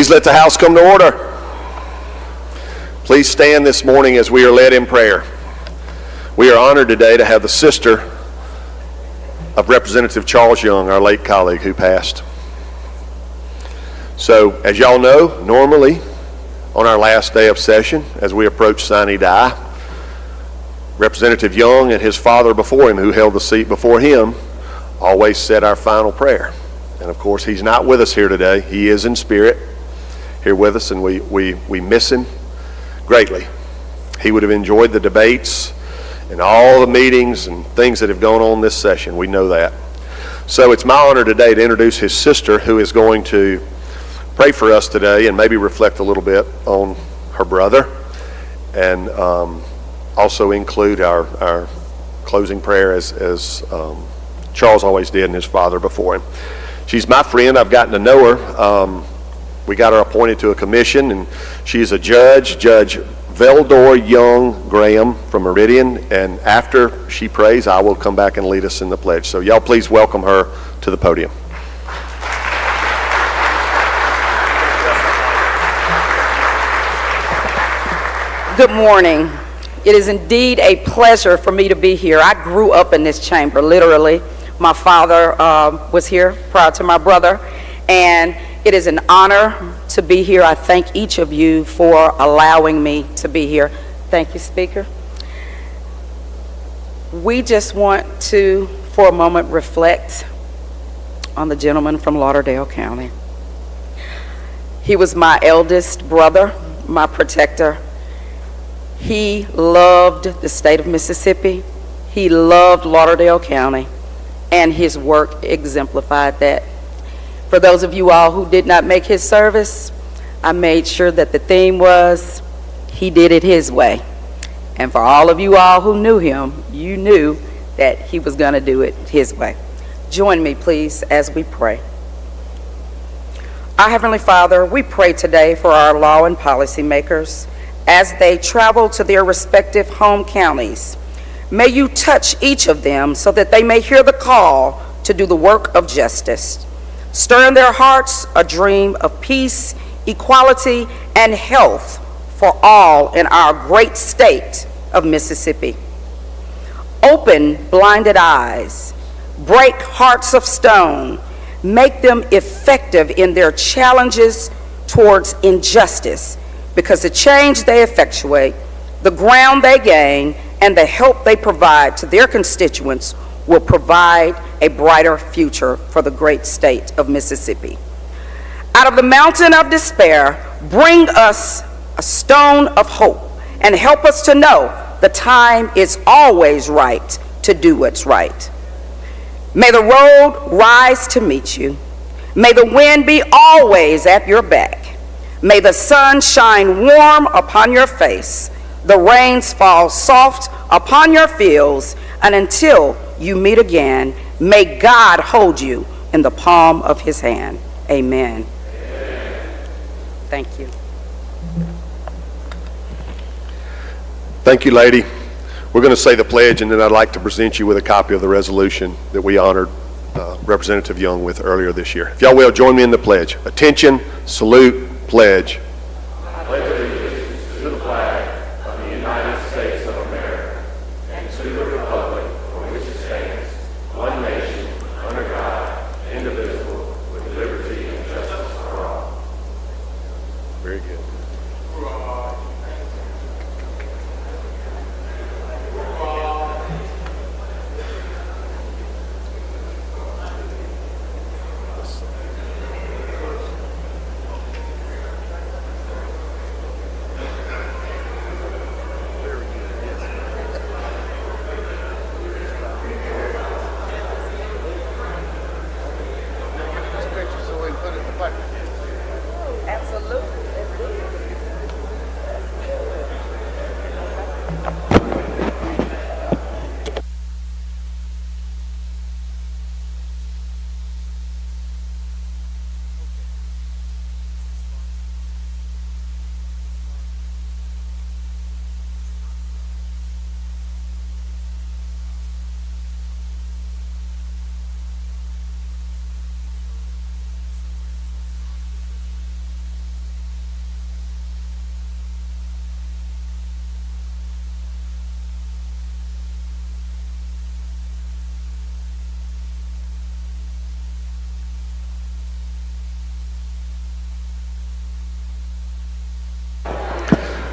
Please let the house come to order. Please stand this morning as we are led in prayer. We are honored today to have the sister of Representative Charles Young, our late colleague who passed. So, as y'all know, normally on our last day of session, as we approach sine die, Representative Young and his father before him, who held the seat before him, always said our final prayer. And of course, he's not with us here today. He is in spirit here with us, and we miss him greatly. He would have enjoyed the debates and all the meetings and things that have gone on this session. We know that. So it's my honor today to introduce his sister, who is going to pray for us today and maybe reflect a little bit on her brother, and also include our closing prayer as Charles always did and his father before him. She's my friend. I've gotten to know her. We got her appointed to a commission, and she's a judge, Judge Veldor Young Graham from Meridian, and after she prays, I will come back and lead us in the pledge. So y'all please welcome her to the podium. Good morning. It is indeed a pleasure for me to be here. I grew up in this chamber, literally. My father was here prior to my brother, and it is an honor to be here. I thank each of you for allowing me to be here. Thank you, Speaker. We just want to, for a moment, reflect on the gentleman from Lauderdale County. He was my eldest brother, my protector. He loved the state of Mississippi. He loved Lauderdale County, and his work exemplified that. For those of you all who did not make his service, I made sure that the theme was, he did it his way. And for all of you all who knew him, you knew that he was going to do it his way. Join me, please, as we pray. Our Heavenly Father, we pray today for our law and policy makers as they travel to their respective home counties. May you touch each of them so that they may hear the call to do the work of justice. Stir in their hearts a dream of peace, equality, and health for all in our great state of Mississippi. Open blinded eyes, break hearts of stone, make them effective in their challenges towards injustice, because the change they effectuate, the ground they gain, and the help they provide to their constituents will provide a brighter future for the great state of Mississippi. Out of the mountain of despair, bring us a stone of hope and help us to know the time is always right to do what's right. May the road rise to meet you. May the wind be always at your back. May the sun shine warm upon your face, the rains fall soft upon your fields, and until you meet again, may God hold you in the palm of his hand. Amen. Amen. Thank you. Thank you, lady. We're going to say the pledge, and then I'd like to present you with a copy of the resolution that we honored Representative Young with earlier this year. If y'all will, join me in the pledge. Attention, salute, pledge. I pledge allegiance to the flag of the United States of America and to the republic for which it stands, one nation, under God, indivisible, with liberty and justice for all. Very good.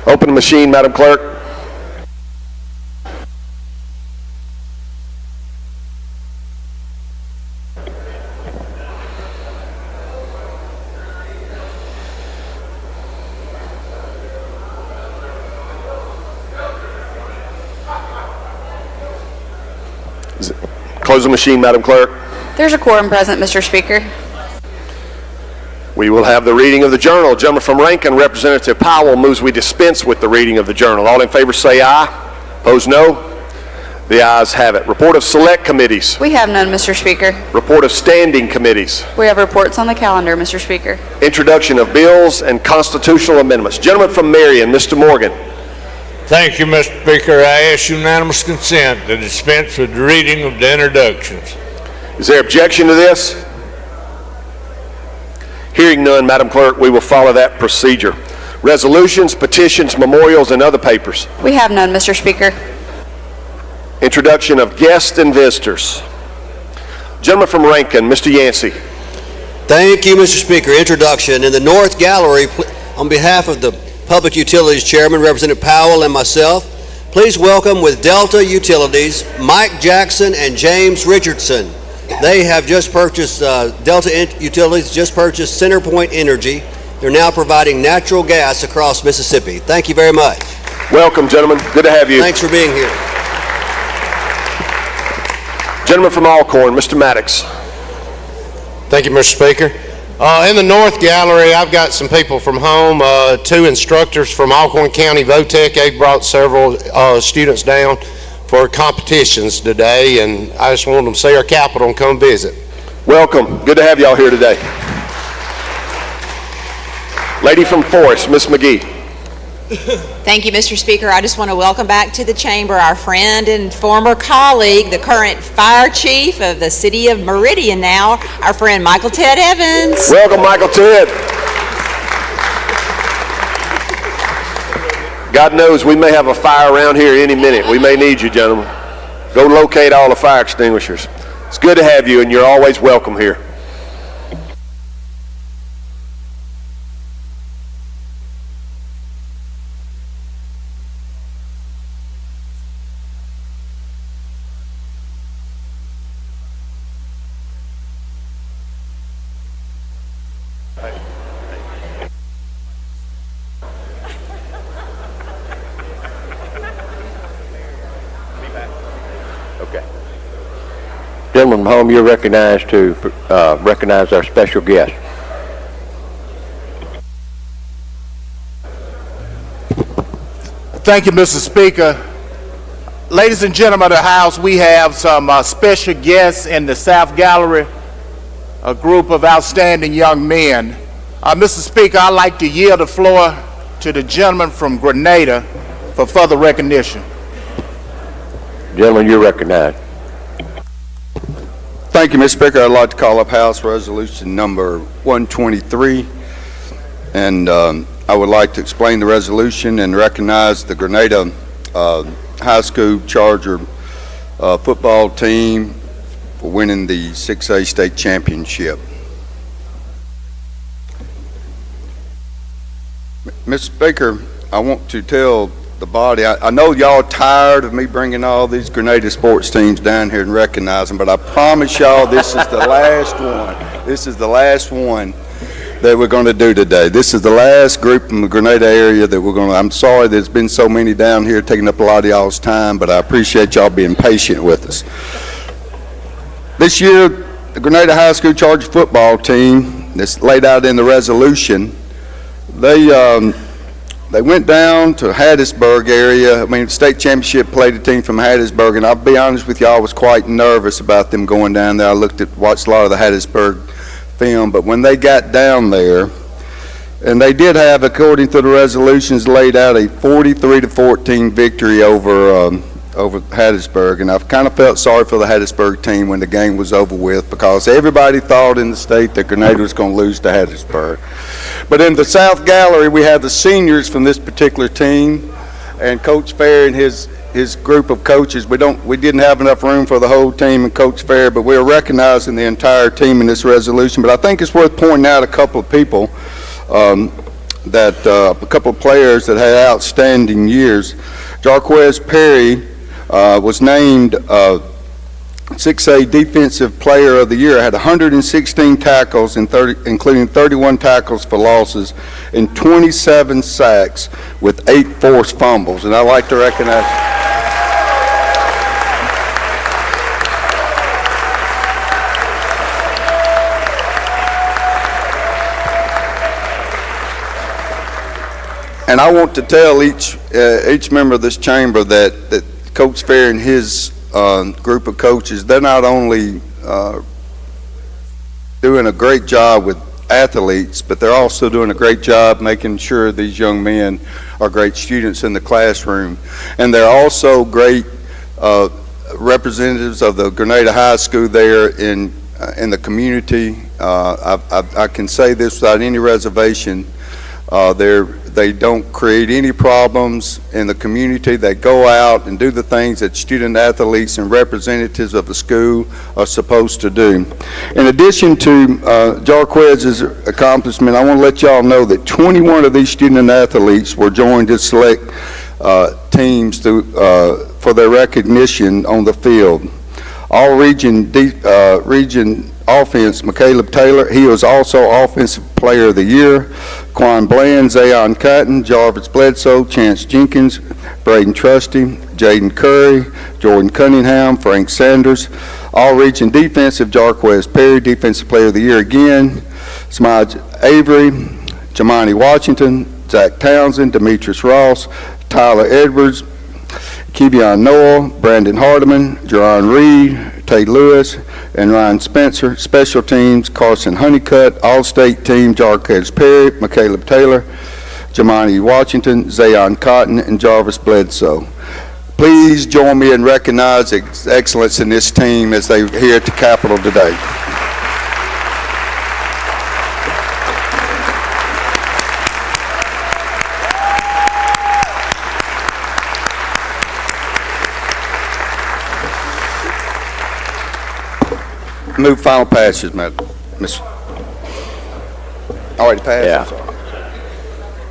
Open the machine, Madam Clerk. Close the machine, Madam Clerk. There's a quorum present, Mr. Speaker. We will have the reading of the journal. Gentleman from Rankin, Representative Powell, moves we dispense with the reading of the journal. All in favor say aye. Opposed, no. The ayes have it. Report of select committees. We have none, Mr. Speaker. Report of standing committees. We have reports on the calendar, Mr. Speaker. Introduction of bills and constitutional amendments. Gentleman from Marion, Mr. Morgan. Thank you, Mr. Speaker. I ask unanimous consent to dispense with the reading of the introductions. Is there objection to this? Hearing none, Madam Clerk, we will follow that procedure. Resolutions, petitions, memorials, and other papers. We have none, Mr. Speaker. Introduction of guests and visitors. Gentleman from Rankin, Mr. Yancey. Thank you, Mr. Speaker. Introduction. In the North Gallery, on behalf of the Public Utilities Chairman, Representative Powell, and myself, please welcome with Delta Utilities, Mike Jackson and James Richardson. They have just purchased, Delta Utilities just purchased CenterPoint Energy. They're now providing natural gas across Mississippi. Thank you very much. Welcome, gentlemen. Good to have you. Thanks for being here. Gentleman from Alcorn, Mr. Maddox. Thank you, Mr. Speaker. In the North Gallery, I've got some people from home, two instructors from Alcorn County Votech. They brought several students down for competitions today, and I just wanted them to see our capital and come visit. Welcome. Good to have y'all here today. Lady from Forest, Miss McGee. Thank you, Mr. Speaker. I just want to welcome back to the chamber our friend and former colleague, the current fire chief of the city of Meridian now, our friend Michael Ted Evans. Welcome, Michael Ted. God knows we may have a fire around here any minute. We may need you, gentlemen. Go locate all the fire extinguishers. It's good to have you, and you're always welcome here. Gentlemen from home, you're recognized to recognize our special guest. Thank you, Mr. Speaker. Ladies and gentlemen of the House, we have some special guests in the South Gallery, a group of outstanding young men. Mr. Speaker, I'd like to yield the floor to the gentleman from Grenada for further recognition. Gentlemen, you're recognized. Thank you, Mr. Speaker. I'd like to call up House Resolution number 123, and I would like to explain the resolution and recognize the Grenada High School Charger football team for winning the 6A state championship. Mr. Speaker, I want to tell the body, I know y'all tired of me bringing all these Grenada sports teams down here and recognize them, but I promise y'all this is the last one. This is the last one that we're going to do today. This is the last group in the Grenada area that we're going to, I'm sorry there's been so many down here taking up a lot of y'all's time, but I appreciate y'all being patient with us. This year, the Grenada High School Charger football team, that's laid out in the resolution, they went down to Hattiesburg area. I mean, the state championship played a team from Hattiesburg, and I'll be honest with you, I was quite nervous about them going down there. I watched a lot of the Hattiesburg film, but when they got down there, and they did have, according to the resolutions, laid out a 43-14 victory over Hattiesburg, and I've kind of felt sorry for the Hattiesburg team when the game was over with, because everybody thought in the state that Grenada was going to lose to Hattiesburg. But in the South Gallery, we have the seniors from this particular team, and Coach Fair and his group of coaches. We didn't have enough room for the whole team and Coach Fair, but we're recognizing the entire team in this resolution. But I think it's worth pointing out a couple of people. that a couple of players that had outstanding years. Jarquez Perry was named 6A Defensive Player of the Year, had 116 tackles, including 31 tackles for losses and 27 sacks with 8 forced fumbles. And I'd like to recognize... And I want to tell each member of this chamber that Coach Fair and his group of coaches, they're not only doing a great job with athletes, but they're also doing a great job making sure these young men are great students in the classroom. And they're also great representatives of the Grenada High School there in the community. I can say this without any reservation. They don't create any problems in the community. They go out and do the things that student athletes and representatives of the school are supposed to do. In addition to Jarquez's accomplishment, I want to let y'all know that 21 of these student athletes were joined as select teams for their recognition on the field. All region offense, McCaleb Taylor, he was also Offensive Player of the Year. Quan Bland, Zayon Cotton, Jarvis Bledsoe, Chance Jenkins, Braden Trusty, Jaden Curry, Jordan Cunningham, Frank Sanders. All region defensive, Jarquez Perry, Defensive Player of the Year again. Smudge Avery, Jamani Washington, Zach Townsend, Demetrius Ross, Tyler Edwards, Kevion Noel, Brandon Hardiman, Jerron Reed, Tate Lewis, and Ryan Spencer. Special teams, Carson Honeycutt. All-state team, Jarquez Perry, McCaleb Taylor, Jamani Washington, Zayon Cotton, and Jarvis Bledsoe. Please join me in recognizing excellence in this team as they're here at the Capitol today. Move final passage, Miss. Already passed? Yeah. I'm sorry.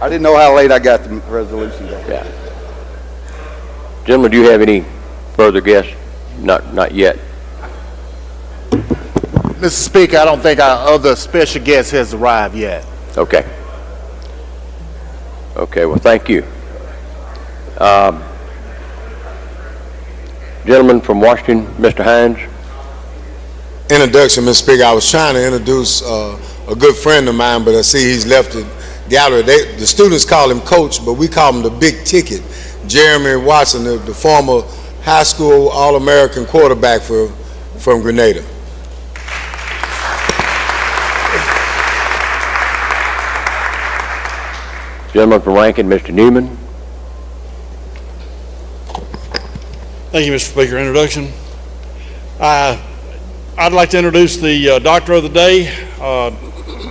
I didn't know how late I got the resolution. Yeah. Gentlemen, do you have any further guests? Not yet. Mr. Speaker, I don't think our other special guest has arrived yet. Okay. Okay, well, thank you. Gentleman from Washington, Mr. Hines. Introduction, Mr. Speaker. I was trying to introduce a good friend of mine, but I see he's left the gallery. The students call him Coach, but we call him the Big Ticket. Jeremy Watson, the former high school All-American quarterback from Grenada. Gentleman from Rankin, Mr. Newman. Thank you, Mr. Speaker. Introduction. I'd like to introduce the doctor of the day,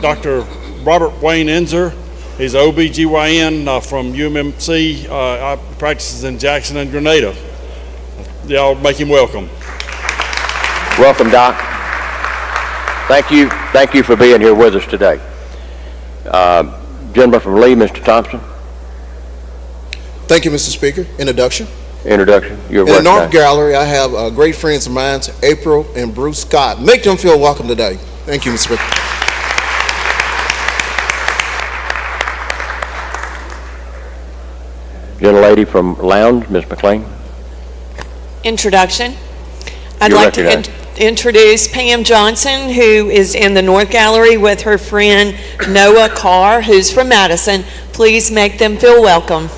Dr. Robert Wayne Enzer. He's an OBGYN from UMMC. Practices in Jackson and Grenada. Y'all make him welcome. Welcome, Doc. Thank you for being here with us today. Gentleman from Lee, Mr. Thompson. Thank you, Mr. Speaker. Introduction. Introduction. You're in the North Gallery, I have great friends of mine, April and Bruce Scott. Make them feel welcome today. Thank you, Mr. Speaker. Gentlelady from Lowndes, Ms. McLean. Introduction. I'd You're like to introduce Pam Johnson, who is in the North Gallery with her friend Noah Carr, who's from Madison. Please make them feel welcome.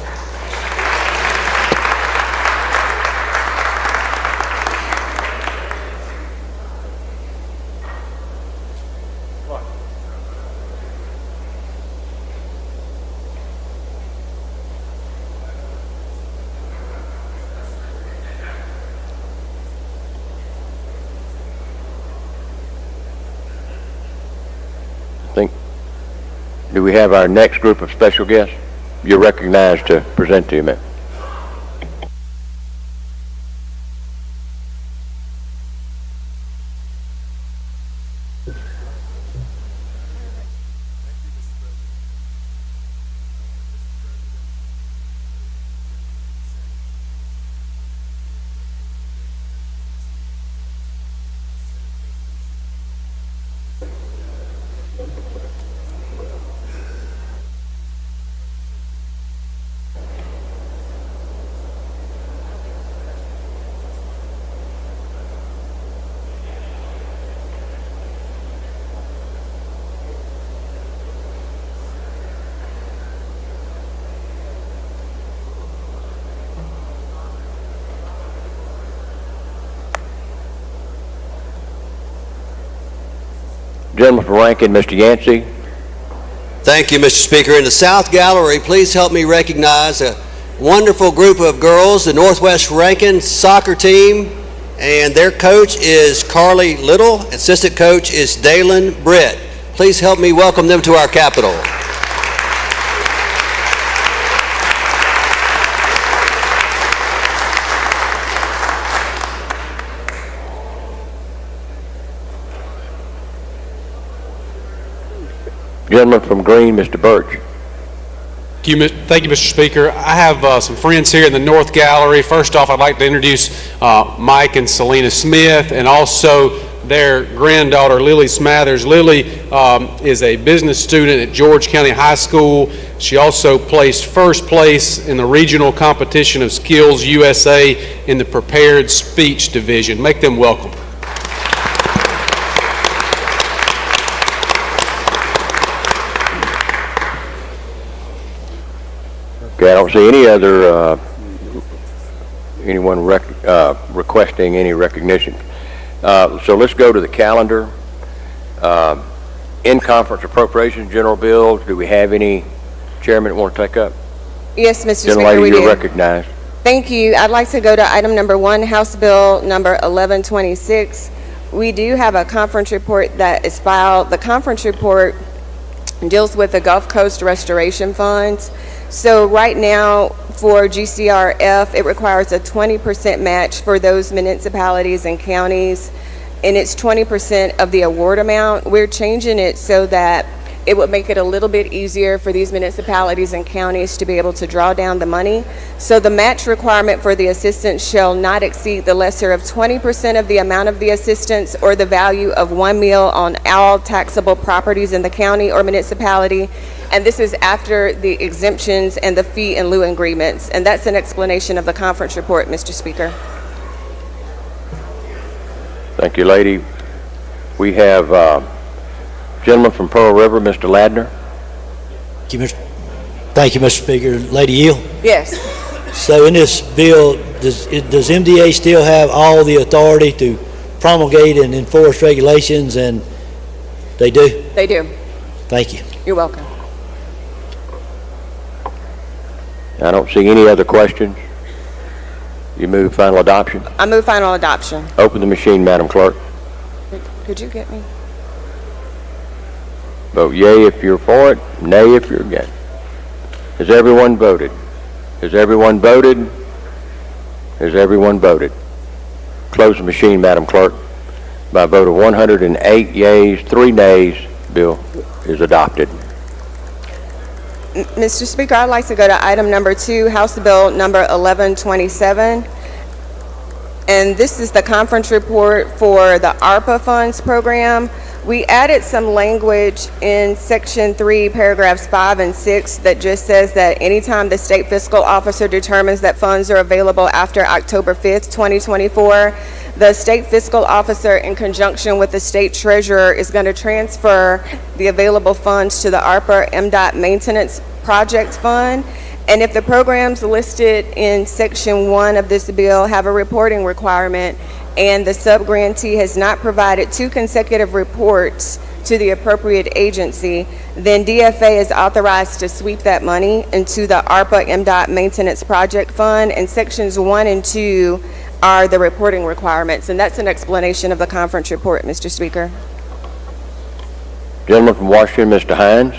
Do we have our next group of special guests? You're recognized to present to you, ma'am. Gentleman from Rankin, Mr. Yancey. Thank you, Mr. Speaker. In the South Gallery, please help me recognize a wonderful group of girls, the Northwest Rankin soccer team, and their coach is Carly Little. Assistant coach is Dalen Britt. Please help me welcome them to our Capitol. Gentleman from Green, Mr. Birch. Thank you, Mr. Speaker. I have some friends here in the North Gallery. First off, I'd like to introduce Mike and Selena Smith, and also their granddaughter, Lily Smathers. Lily is a business student at George County High School. She also placed first place in the regional competition of Skills USA in the prepared speech division. Make them welcome. Okay, I don't see any other, anyone requesting any recognition. So let's go to the calendar. In-conference appropriations, general bills. Do we have any chairman that want to take up? Yes, Mr. Gentle Speaker, we lady, do. you're recognized. Thank you. I'd like to go to item number 1, House Bill number 1126. We do have a conference report that is filed. The conference report deals with the Gulf Coast Restoration Funds. So right now for GCRF, it requires a 20% match for those municipalities and counties, and it's 20% of the award amount. We're changing it so that it would make it a little bit easier for these municipalities and counties to be able to draw down the money. So the match requirement for the assistance shall not exceed the lesser of 20% of the amount of the assistance or the value of 1 meal on all taxable properties in the county or municipality. And this is after the exemptions and the fee in lieu agreements. And that's an explanation of the conference report, Mr. Speaker. Thank you, lady. We have gentleman from Pearl River, Mr. Ladner. Thank you, Mr. Speaker. Lady Yield? Yes. So in this bill, does MDA still have all the authority to promulgate and enforce regulations, and they do? They do. Thank you. You're welcome. I don't see any other questions. You move final adoption. I move final adoption. Open the machine, Madam Clerk. Could you get me? Vote yea if you're for it, nay if you're against. Has everyone voted? Has everyone voted? Has everyone voted? Close the machine, Madam Clerk. By a vote of 108 yeas, 3 nays, bill is adopted. Mr. Speaker, I'd like to go to item number 2, House Bill number 1127. And this is the conference report for the ARPA funds program. We added some language in section 3, paragraphs 5 and 6 that just says that anytime the state fiscal officer determines that funds are available after October 5th, 2024, the state fiscal officer in conjunction with the state treasurer is going to transfer the available funds to the ARPA MDOT maintenance project fund. And if the programs listed in section 1 of this bill have a reporting requirement and the subgrantee has not provided 2 consecutive reports to the appropriate agency, then DFA is authorized to sweep that money into the ARPA MDOT maintenance project fund, and sections 1 and 2 are the reporting requirements. And that's an explanation of the conference report, Mr. Speaker. Gentleman from Washington, Mr. Hines.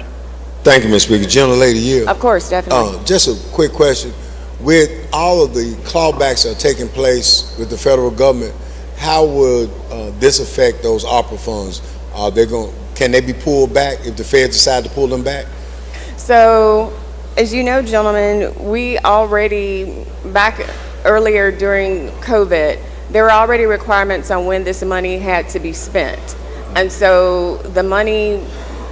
Thank you, Mr. Speaker. Gentlelady Yield. Of course, definitely. Just a quick question. With all of the clawbacks that are taking place with the federal government, how would this affect those ARPA funds? Can they be pulled back if the feds decide to pull them back? So, as you know, gentlemen, we already, back earlier during COVID, there were already requirements on when this money had to be spent. And so the money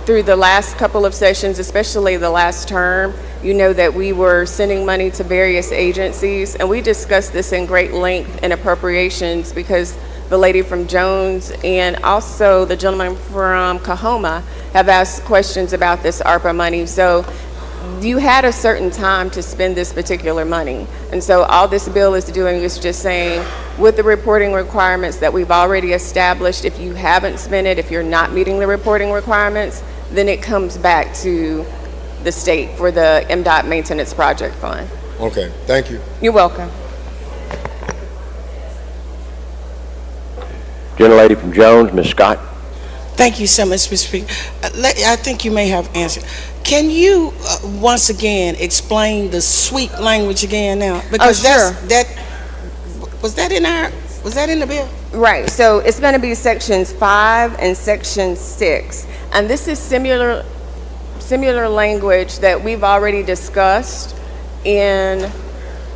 through the last couple of sessions, especially the last term, you know that we were sending money to various agencies, and we discussed this in great length in appropriations because the lady from Jones and also the gentleman from Coahoma have asked questions about this ARPA money. So you had a certain time to spend this particular money. And so all this bill is doing is just saying, with the reporting requirements that we've already established, if you haven't spent it, if you're not meeting the reporting requirements, then it comes back to the state for the MDOT Maintenance Project Fund. Okay, thank you. You're welcome. Gentlelady from Jones, Ms. Scott. Thank you so much, Mr. Speaker. I think you may have answered. Can you once again explain the sweep language again now? Because sure. Was that in the bill? Right. So it's going to be sections 5 and section 6, and this is similar language that we've already discussed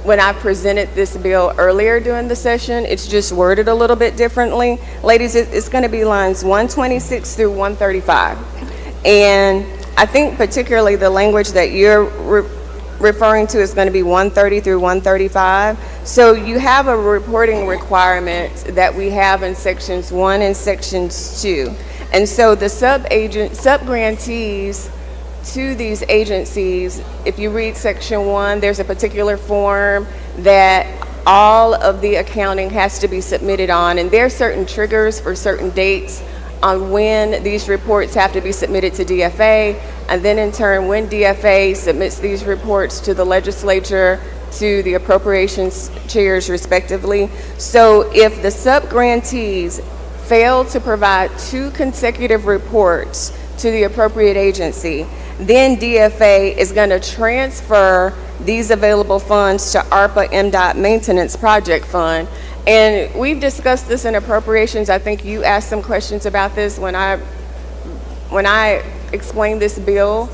when I presented this bill earlier during the session. It's just worded a little bit differently. Ladies, it's going to be lines 126 through 135. And I think particularly the language that you're referring to is going to be 130 through 135. So you have a reporting requirement that we have in sections 1 and sections 2. And so the sub-grantees to these agencies, if you read section 1, there's a particular form that all of the accounting has to be submitted on, and there are certain triggers for certain dates on when these reports have to be submitted to DFA, and then in turn when DFA submits these reports to the legislature, to the appropriations chairs respectively. So if the sub-grantees fail to provide 2 consecutive reports to the appropriate agency, then DFA is going to transfer these available funds to ARPA MDOT Maintenance Project Fund. And we've discussed this in appropriations. I think you asked some questions about this when I explained this bill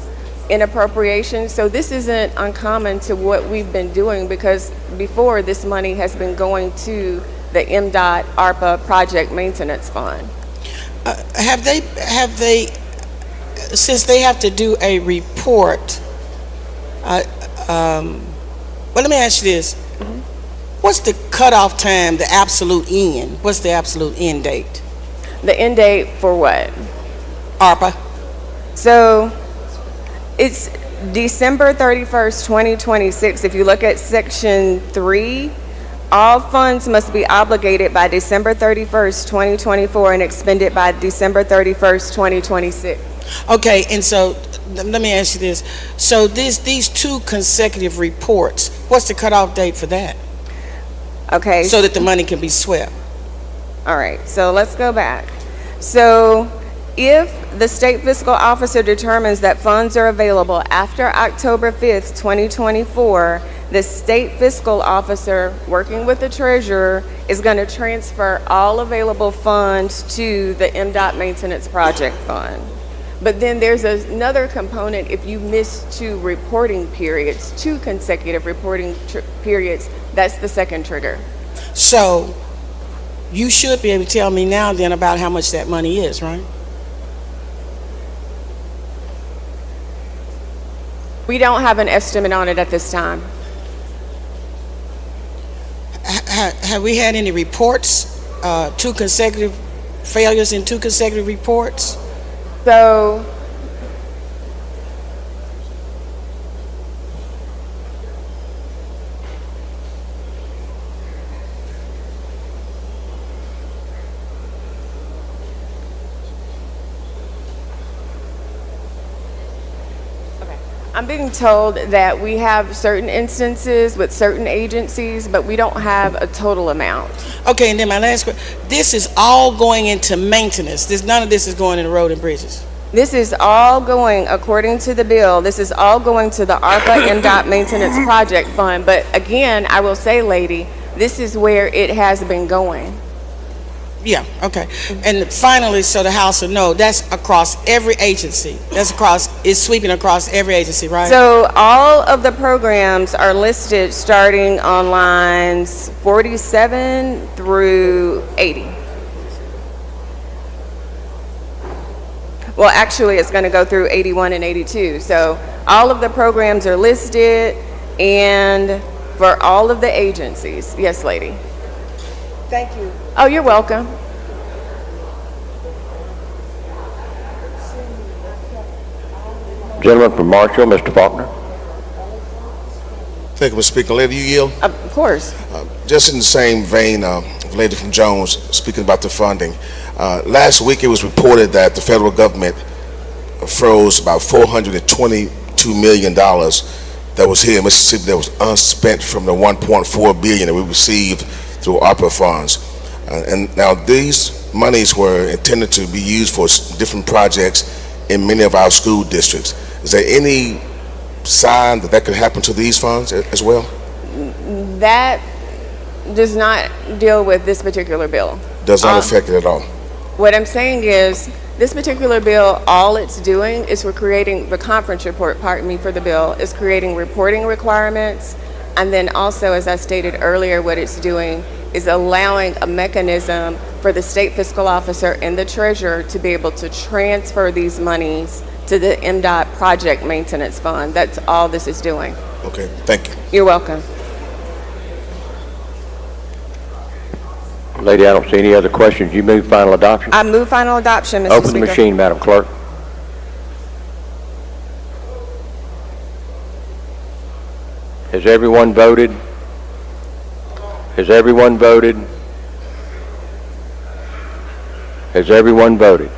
in appropriations. So this isn't uncommon to what we've been doing, because before this money has been going to the MDOT ARPA Project Maintenance Fund. Have they, since they have to do a report, well, let me ask you this. What's the cutoff time, the absolute end? What's the absolute end date? The end date for what? ARPA. So it's December 31st, 2026. If you look at section 3, all funds must be obligated by December 31st, 2024 and expended by December 31st, 2026. Okay, and so let me ask you this. So these 2 consecutive reports, what's the cutoff date for that? Okay. So that the money can be swept. All right, so let's go back. So if the state fiscal officer determines that funds are available after October 5th, 2024, the state fiscal officer, working with the treasurer, is going to transfer all available funds to the MDOT Maintenance Project Fund. But then there's another component. If you miss 2 reporting periods, 2 consecutive reporting periods, that's the second trigger. So you should be able to tell me now then about how much that money is, right? We don't have an estimate on it at this time. Have we had any reports, 2 consecutive failures in 2 consecutive reports? So I'm being told that we have certain instances with certain agencies, but we don't have a total amount. Okay, and then my last question, this is all going into maintenance. None of this is going into road and bridges. This is all going, according to the bill, this is all going to the ARPA MDOT Maintenance Project Fund. But again, I will say, lady, this is where it has been going. Yeah, okay. And finally, so the House will know, that's across every agency. It's sweeping across every agency, right? So all of the programs are listed starting on lines 47 through 80. Well, actually, it's going to go through 81 and 82. So all of the programs are listed, and for all of the agencies. Yes, lady. Thank you. Oh, you're welcome. Gentleman from Marshall, Mr. Faulkner. Thank you, Mr. Speaker. Lady, you yield? Of course. Just in the same vein, Lady from Jones, speaking about the funding. Last week it was reported that the federal government froze about $422 million that was here in Mississippi that was unspent from the $1.4 billion that we received through ARPA funds. And now these monies were intended to be used for different projects in many of our school districts. Is there any sign that could happen to these funds as well? That does not deal with this particular bill. Does not affect it at all? What I'm saying is, this particular bill, all it's doing is we're creating the conference report, pardon me, for the bill, is creating reporting requirements. And then also, as I stated earlier, what it's doing is allowing a mechanism for the state fiscal officer and the treasurer to be able to transfer these monies to the MDOT project maintenance fund. That's all this is doing. Okay, thank you. You're welcome. Lady, I don't see any other questions. You move final adoption? I move final adoption, Mr. Open Speaker. the machine, Madam Clerk. Has everyone voted? Has everyone voted? Has everyone voted?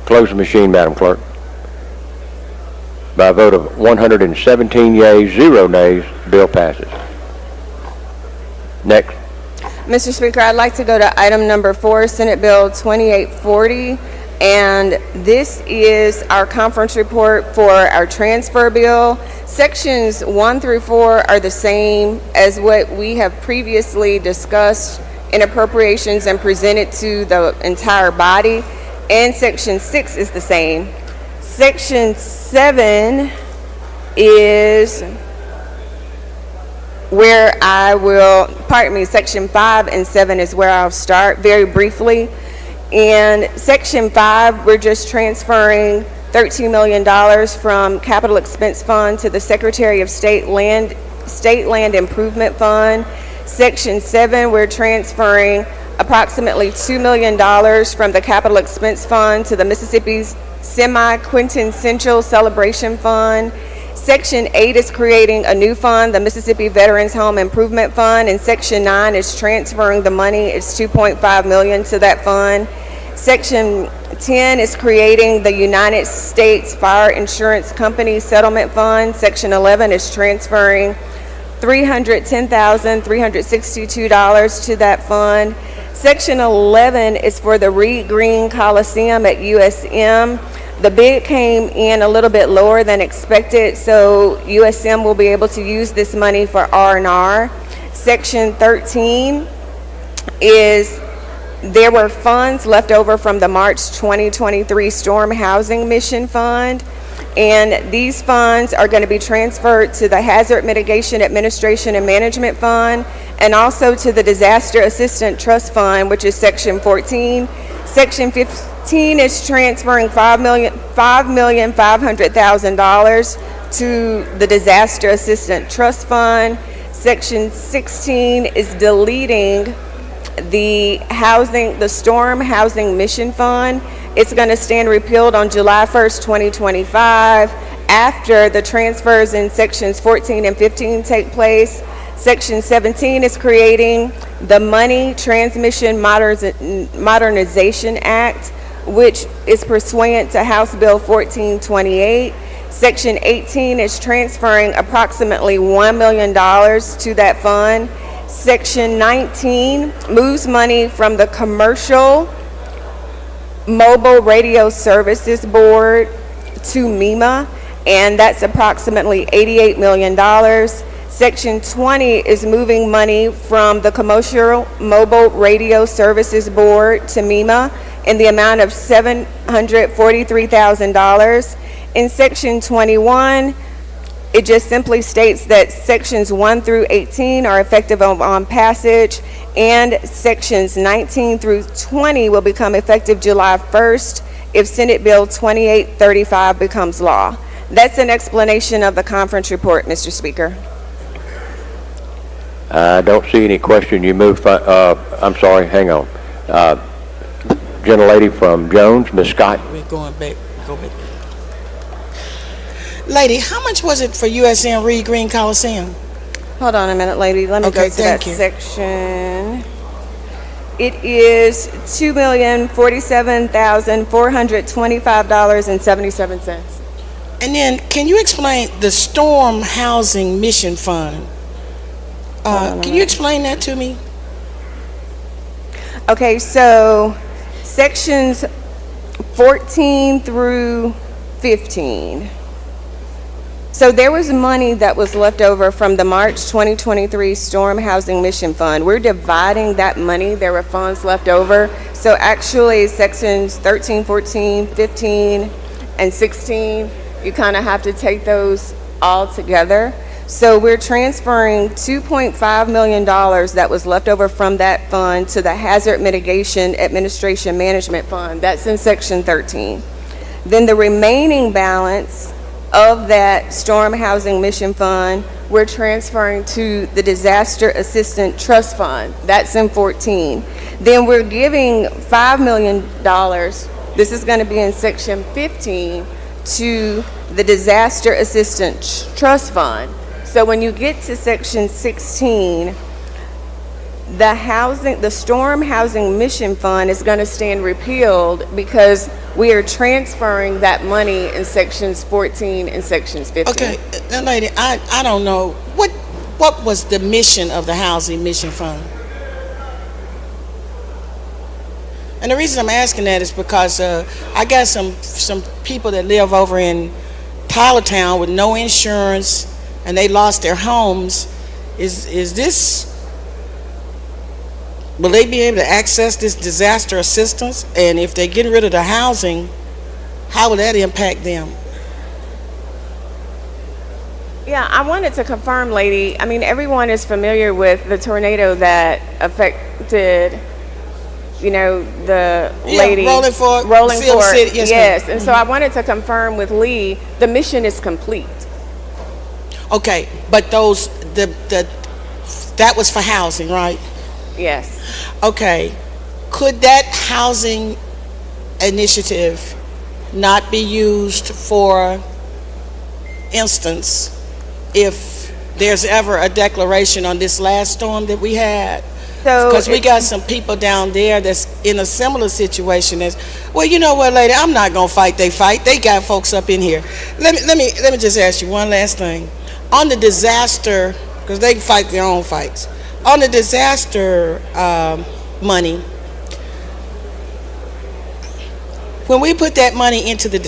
Close the machine, Madam Clerk. By a vote of 117 yeas, 0 nays, bill passes. Next. Mr. Speaker, I'd like to go to item number 4, Senate Bill 2840. And this is our conference report for our transfer bill. Sections 1 through 4 are the same as what we have previously discussed in appropriations and presented to the entire body. And section 6 is the same. Section 7 is where I will, pardon me, section 5 and 7 is where I'll start very briefly. In section 5, we're just transferring $13 million from capital expense fund to the Secretary of State Land Improvement Fund. Section 7, we're transferring approximately $2 million from the capital expense fund to the Mississippi's Semi-Quintessential Celebration Fund. Section 8 is creating a new fund, the Mississippi Veterans Home Improvement Fund, and Section 9 is transferring the money, it's $2.5 million to that fund. Section 10 is creating the United States Fire Insurance Company Settlement Fund. Section 11 is transferring $310,362 to that fund. Section 11 is for the Reed Green Coliseum at USM. The bid came in a little bit lower than expected, so USM will be able to use this money for R&R. Section 13 is there were funds left over from the March 2023 Storm Housing Mission Fund, and these funds are going to be transferred to the Hazard Mitigation Administration and Management Fund and also to the Disaster Assistance Trust Fund, which is Section 14. Section 15 is transferring $5,500,000 to the Disaster Assistance Trust Fund. Section 16 is deleting the Storm Housing Mission Fund. It's going to stand repealed on July 1st, 2025, after the transfers in sections 14 and 15 take place. Section 17 is creating the Money Transmission Modernization Act, which is pursuant to House Bill 1428. Section 18 is transferring approximately $1 million to that fund. Section 19 moves money from the Commercial Mobile Radio Services Board to MEMA, and that's approximately $88 million. Section 20 is moving money from the Commercial Mobile Radio Services Board to MEMA in the amount of $743,000. In Section 21, it just simply states that sections 1 through 18 are effective on passage, and sections 19 through 20 will become effective July 1st if Senate Bill 2835 becomes law. That's an explanation of the conference report, Mr. Speaker. I don't see any question. You move, I'm sorry, hang on. Gentlelady from Jones, Ms. Scott. We're going back, go back. Lady, how much was it for USN Reed Green Coliseum? Hold on a minute, lady. Let me go to that section. It is $2,047,425.77. And then, can you explain the Storm Housing Mission Fund? Can you explain that to me? Okay, so sections 14 through 15. So there was money that was left over from the March 2023 Storm Housing Mission Fund. We're dividing that money. There were funds left over. So actually sections 13, 14, 15, and 16, you kind of have to take those all together. So we're transferring $2.5 million that was left over from that fund to the Hazard Mitigation Administration Management Fund. That's in section 13. Then the remaining balance of that Storm Housing Mission Fund, we're transferring to the Disaster Assistance Trust Fund. That's in 14. Then we're giving $5 million, this is going to be in section 15, to the Disaster Assistance Trust Fund. So when you get to section 16, the Storm Housing Mission Fund is going to stand repealed because we are transferring that money in sections 14 and sections 15. Okay, now lady, I don't know. What was the mission of the Housing Mission Fund? And the reason I'm asking that is because I got some people that live over in Tylertown with no insurance, and they lost their homes. Is this, will they be able to access this disaster assistance? And if they're getting rid of the housing, how will that impact them? Yeah, I wanted to confirm, lady. I mean, everyone is familiar with the tornado that affected, you know, the lady. Rolling Fork, City, yes. And so I wanted to confirm with Lee, the mission is complete. Okay, but that was for housing, right? Yes. Okay, could that housing initiative not be used for instance if there's ever a declaration on this last storm that we had? Because we got some people down there that's in a similar situation as, well, you know what, lady, I'm not gonna fight they fight. They got folks up in here. Let me just ask you one last thing. On the disaster, because they fight their own fights. On the disaster money, when we put that money into the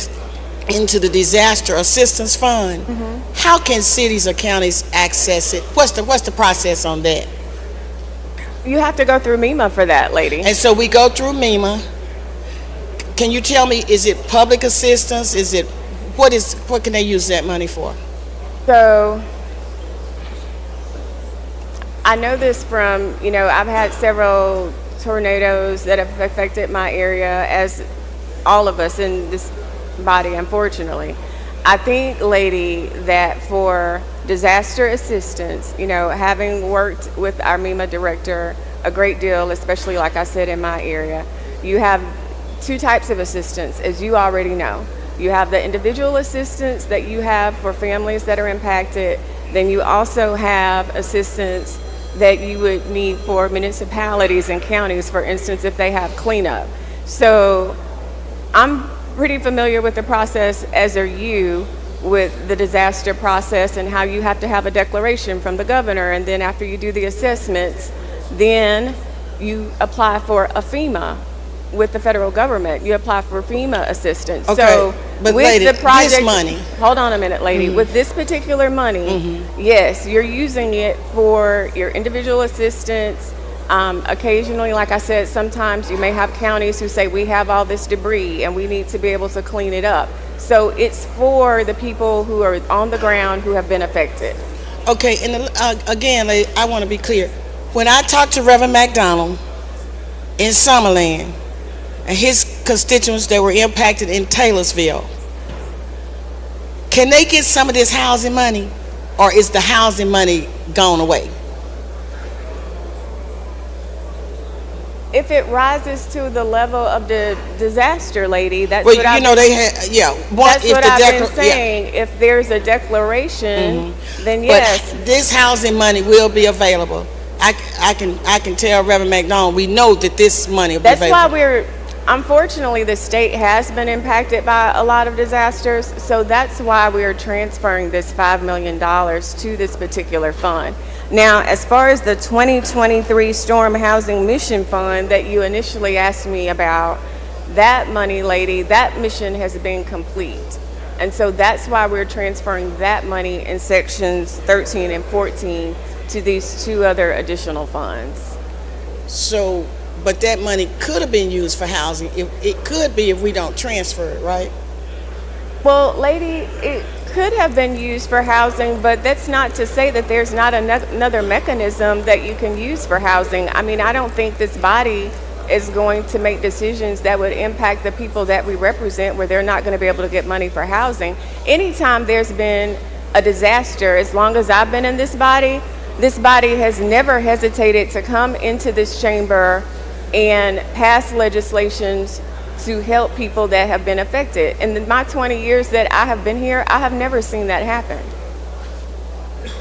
disaster assistance fund, how can cities or counties access it? What's the process on that? You have to go through MEMA for that, lady. And so we go through MEMA. Can you tell me, is it public assistance? Is it, what can they use that money for? So I know this from, you know, I've had several tornadoes that have affected my area, as all of us in this body, unfortunately. I think, lady, that for disaster assistance, you know, having worked with our MEMA director a great deal, especially like I said in my area, you have two types of assistance, as you already know. You have the individual assistance that you have for families that are impacted. Then you also have assistance that you would need for municipalities and counties, for instance, if they have cleanup. So I'm pretty familiar with the process, as are you, with the disaster process and how you have to have a declaration from the governor, and then after you do the assessments, then you apply for a FEMA with the federal government. You apply for FEMA assistance. Okay, so but with lady, the project, this money. Hold on a minute, lady. With this particular money, yes, you're using it for your individual assistance. Occasionally, like I said, sometimes you may have counties who say, we have all this debris and we need to be able to clean it up. So it's for the people who are on the ground who have been affected. Okay, and again, I want to be clear. When I talked to Reverend McDonald in Summerland and his constituents that were impacted in Taylorsville, can they get some of this housing money, or is the housing money gone away? if it rises to the level of the disaster, lady, that's Well, what you I've know, they had, yeah. That's what I've been saying. If there's a declaration, then yes. But this housing money will be available. I can tell Reverend McDonald, we know that this money will be That's available. why unfortunately, the state has been impacted by a lot of disasters, so that's why we're transferring this $5 million to this particular fund. Now, as far as the 2023 Storm Housing Mission Fund that you initially asked me about, that money, lady, that mission has been complete. And so that's why we're transferring that money in sections 13 and 14 to these two other additional funds. So, but that money could have been used for housing. It could be if we don't transfer it, right? Well, lady, it could have been used for housing, but that's not to say that there's not another mechanism that you can use for housing. I mean, I don't think this body is going to make decisions that would impact the people that we represent where they're not going to be able to get money for housing. Anytime there's been a disaster, as long as I've been in this body has never hesitated to come into this chamber and pass legislations to help people that have been affected. In my 20 years that I have been here, I have never seen that happen.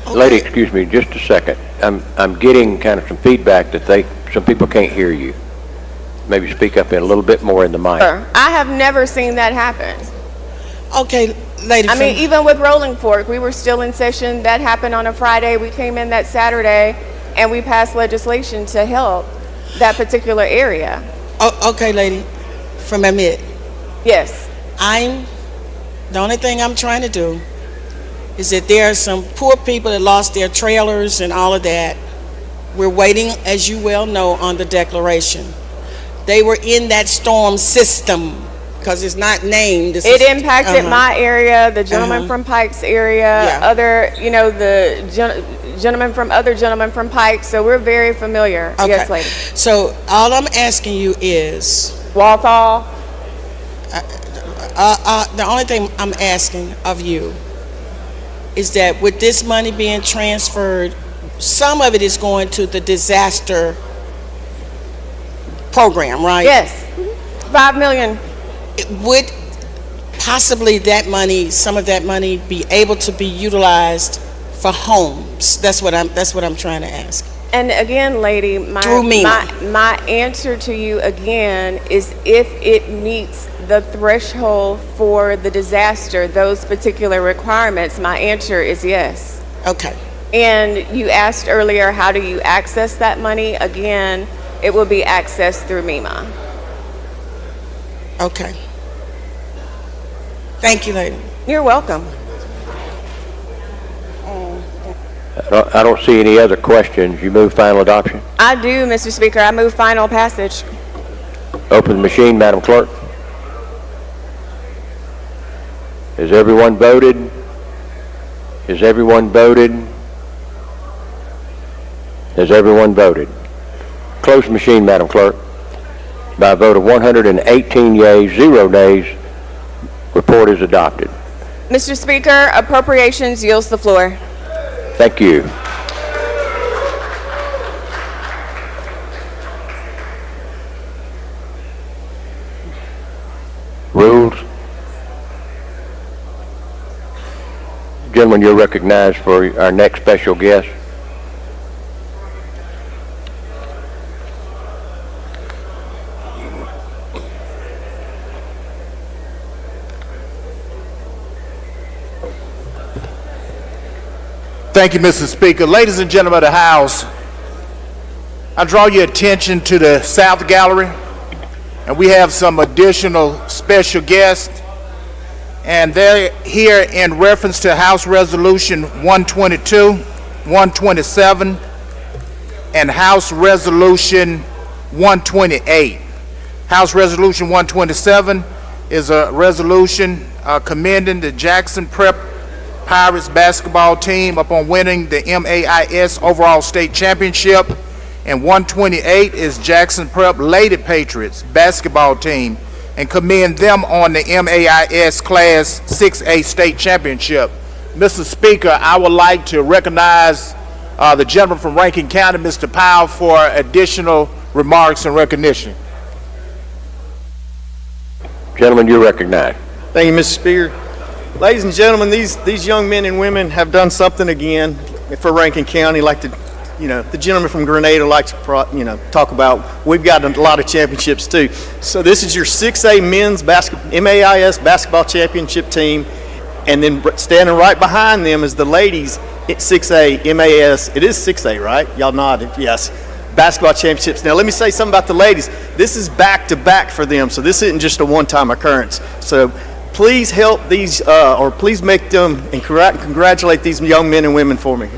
Okay. Lady, excuse me, just a second. I'm getting kind of some feedback that some people can't hear you. Maybe speak up in a little bit more in the mic. I have never seen that happen. Okay, lady. I mean, even with Rolling Fork, we were still in session. That happened on a Friday. We came in that Saturday, and we passed legislation to help that particular area. Oh, okay, lady. From Amit. Yes. The only thing I'm trying to do is that there are some poor people that lost their trailers and all of that. We're waiting, as you well know, on the declaration. They were in that storm system because it's not named. It impacted my area, the gentleman from Pikes area, other, the gentlemen from Pikes, so we're very familiar. Okay. Yes, lady. So all I'm asking you is... Walthall? The only thing I'm asking of you is that with this money being transferred, some of it is going to the disaster program, right? Yes. $5 million. Would possibly some of that money be able to be utilized for homes? That's what I'm trying to ask. And again, lady, my answer to you again is if it meets the threshold for the disaster, those particular requirements, my answer is yes. Okay. And you asked earlier, how do you access that money? Again, it will be accessed through MEMA. Okay. Thank you, lady. You're welcome. I don't see any other questions. You move final adoption? I do, Mr. Speaker. I move final passage. Open the machine, Madam Clerk. Has everyone voted? Has everyone voted? Has everyone voted? Close the machine, Madam Clerk. By a vote of 118 yeas, 0 nays, report is adopted. Mr. Speaker, appropriations yields the floor. Thank you. Rules. Gentlemen, you're recognized for our next special guest. Thank you, Mr. Speaker. Ladies and gentlemen of the House, I draw your attention to the South Gallery, and we have some additional special guests, and they're here in reference to House Resolution 122, 127, and House Resolution 128. House Resolution 127 is a resolution commending the Jackson Prep Pirates basketball team upon winning the MAIS overall state championship, and 128 is Jackson Prep Lady Patriots basketball team and commend them on the MAIS Class 6A state championship. Mr. Speaker, I would like to recognize the gentleman from Rankin County, Mr. Powell, for additional remarks and recognition. Gentlemen, you're recognized. Thank you, Mr. Speaker. Ladies and gentlemen, these young men and women have done something again for Rankin County, like the gentleman from Grenada likes to, talk about. We've got a lot of championships too. So this is your 6A men's MAIS basketball championship team, and then standing right behind them is the ladies 6A MAS. It is 6A, right? Y'all nodded. Yes. Basketball championships. Now let me say something about the ladies. This is back to back for them, so this isn't just a one-time occurrence. So please help these, or please make them and congratulate these young men and women for me.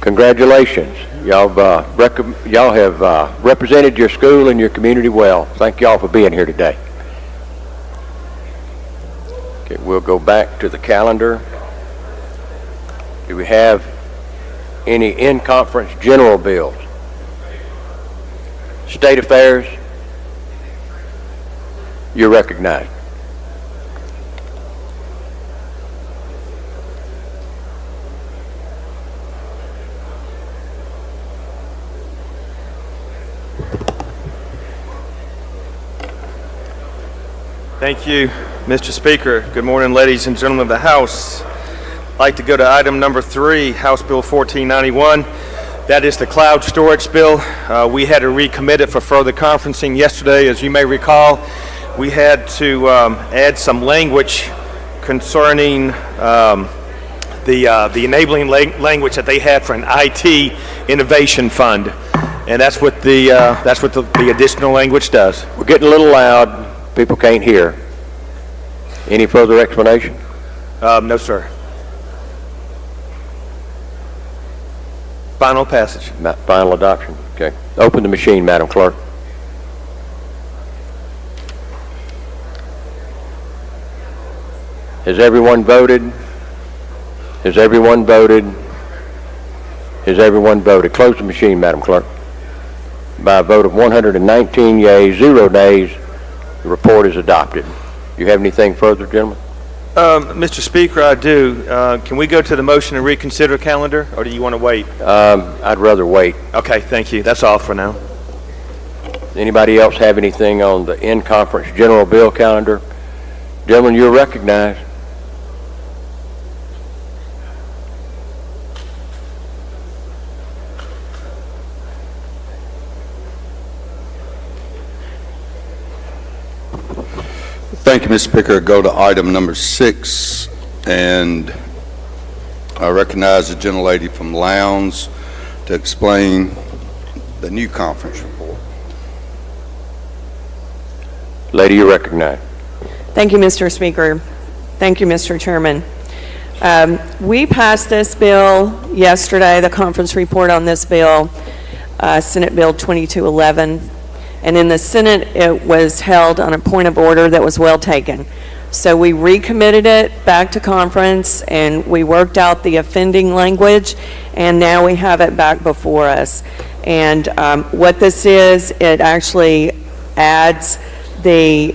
Congratulations. Y'all have represented your school and your community well. Thank y'all for being here today. Okay, we'll go back to the calendar. Do we have any in-conference general bills? State affairs? You're recognized. Thank you, Mr. Speaker. Good morning, ladies and gentlemen of the House. I'd like to go to item number 3, House Bill 1491. That is the cloud storage bill. We had to recommit it for further conferencing yesterday. As you may recall, we had to add some language concerning the enabling language that they had for an IT innovation fund, and that's what the additional language does. We're getting a little loud. People can't hear. Any further explanation? No, sir. Final passage. Final adoption. Okay. Open the machine, Madam Clerk. Has everyone voted? Has everyone voted? Has everyone voted? Close the machine, Madam Clerk. By a vote of 119 yeas, 0 nays, the report is adopted. Do you have anything further, gentlemen? Mr. Speaker, I do. Can we go to the motion to reconsider calendar, or do you want to wait? I'd rather wait. Okay, thank you. That's all for now. Anybody else have anything on the in-conference general bill calendar? Gentlemen, you're recognized. Thank you, Mr. Speaker. Go to item number 6, and I recognize the gentlelady from Lowndes to explain the new conference report. Lady, you're recognized. Thank you, Mr. Speaker. Thank you, Mr. Chairman. We passed this bill yesterday, the conference report on this bill, Senate Bill 2211. And in the Senate, it was held on a point of order that was well taken. So we recommitted it back to conference, and we worked out the offending language, and now we have it back before us. And what this is, it actually adds the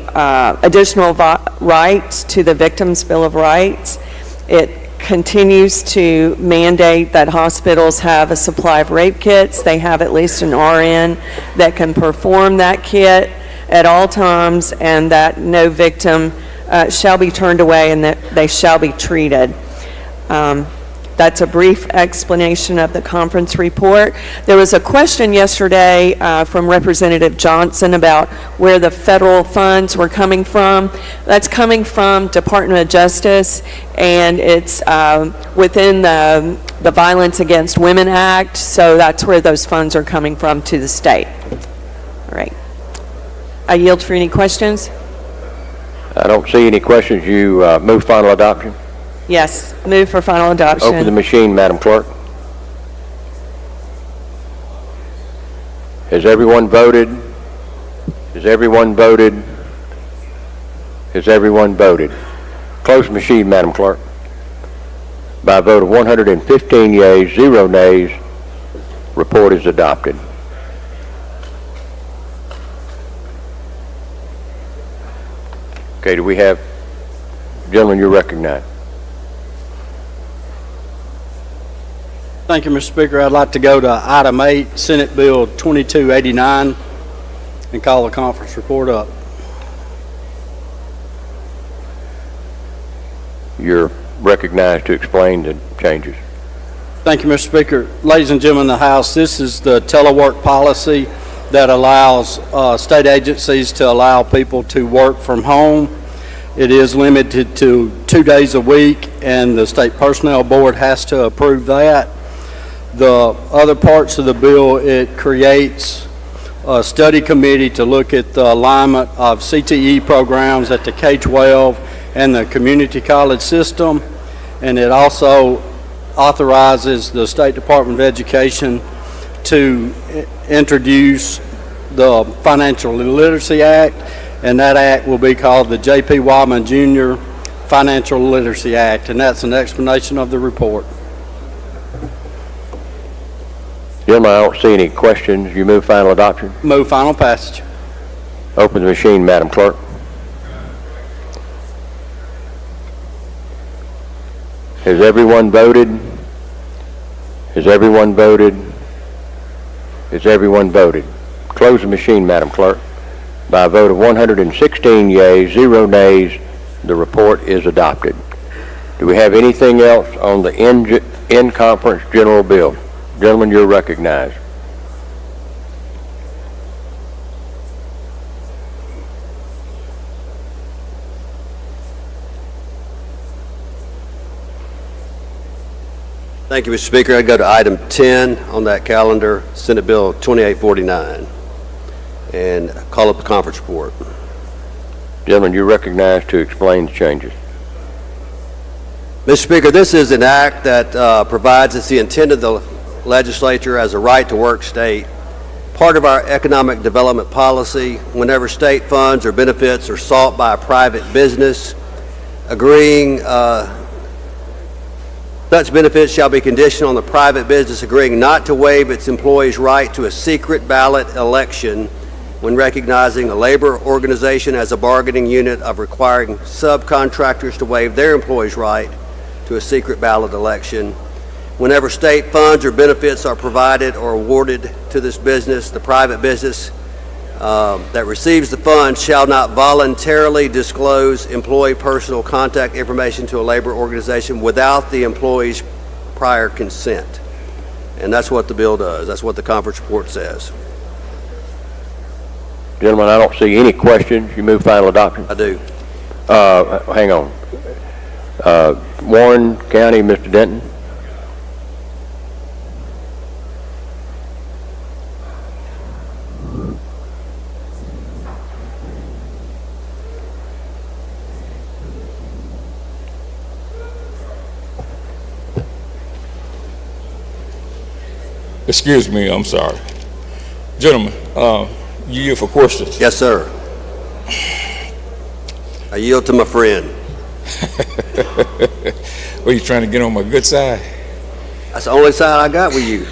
additional rights to the Victims' Bill of Rights. It continues to mandate that hospitals have a supply of rape kits. They have at least an RN that can perform that kit at all times, and that no victim shall be turned away, and that they shall be treated. That's a brief explanation of the conference report. There was a question yesterday from Representative Johnson about where the federal funds were coming from. That's coming from Department of Justice, and it's within the Violence Against Women Act, so that's where those funds are coming from to the state. All right. I yield for any questions. I don't see any questions. You move final adoption? Yes, move for final adoption. Open the machine, Madam Clerk. Has everyone voted? Has everyone voted? Has everyone voted? Close the machine, Madam Clerk. By a vote of 115 yeas, 0 nays, report is adopted. Okay, do we have, gentlemen, you're recognized. Thank you, Mr. Speaker. I'd like to go to item 8, Senate Bill 2289, and call the conference report up. You're recognized to explain the changes. Thank you, Mr. Speaker. Ladies and gentlemen of the House, this is the telework policy that allows state agencies to allow people to work from home. It is limited to 2 days a week, and the State Personnel Board has to approve that. The other parts of the bill, it creates a study committee to look at the alignment of CTE programs at the K-12 and the community college system, and it also authorizes the State Department of Education to introduce the Financial Literacy Act, and that act will be called the J.P. Wyman Jr. Financial Literacy Act, and that's an explanation of the report. Gentlemen, I don't see any questions. You move final adoption? Move final passage. Open the machine, Madam Clerk. Has everyone voted? Has everyone voted? Has everyone voted? Close the machine, Madam Clerk. By a vote of 116 yeas, 0 nays, the report is adopted. Do we have anything else on the in-conference general bill? Gentlemen, you're recognized. Thank you, Mr. Speaker. I go to item 10 on that calendar, Senate Bill 2849, and call up the conference report. Gentlemen, you're recognized to explain the changes. Mr. Speaker, this is an act that provides, it's the intent of the legislature as a right-to-work state, part of our economic development policy. Whenever state funds or benefits are sought by a private business, agreeing such benefits shall be conditional on the private business agreeing not to waive its employees' right to a secret ballot election when recognizing a labor organization as a bargaining unit of requiring subcontractors to waive their employees' right to a secret ballot election. Whenever state funds or benefits are provided or awarded to this business, the private business that receives the funds shall not voluntarily disclose employee personal contact information to a labor organization without the employee's prior consent. And that's what the bill does. That's what the conference report says. Gentlemen, I don't see any questions. You move final adoption? I do. Hang on. Warren County, Mr. Denton. Excuse me, I'm sorry. Gentlemen, you yield for questions? Yes, sir. I yield to my friend. Were you trying to get on my good side? That's the only side I got with you.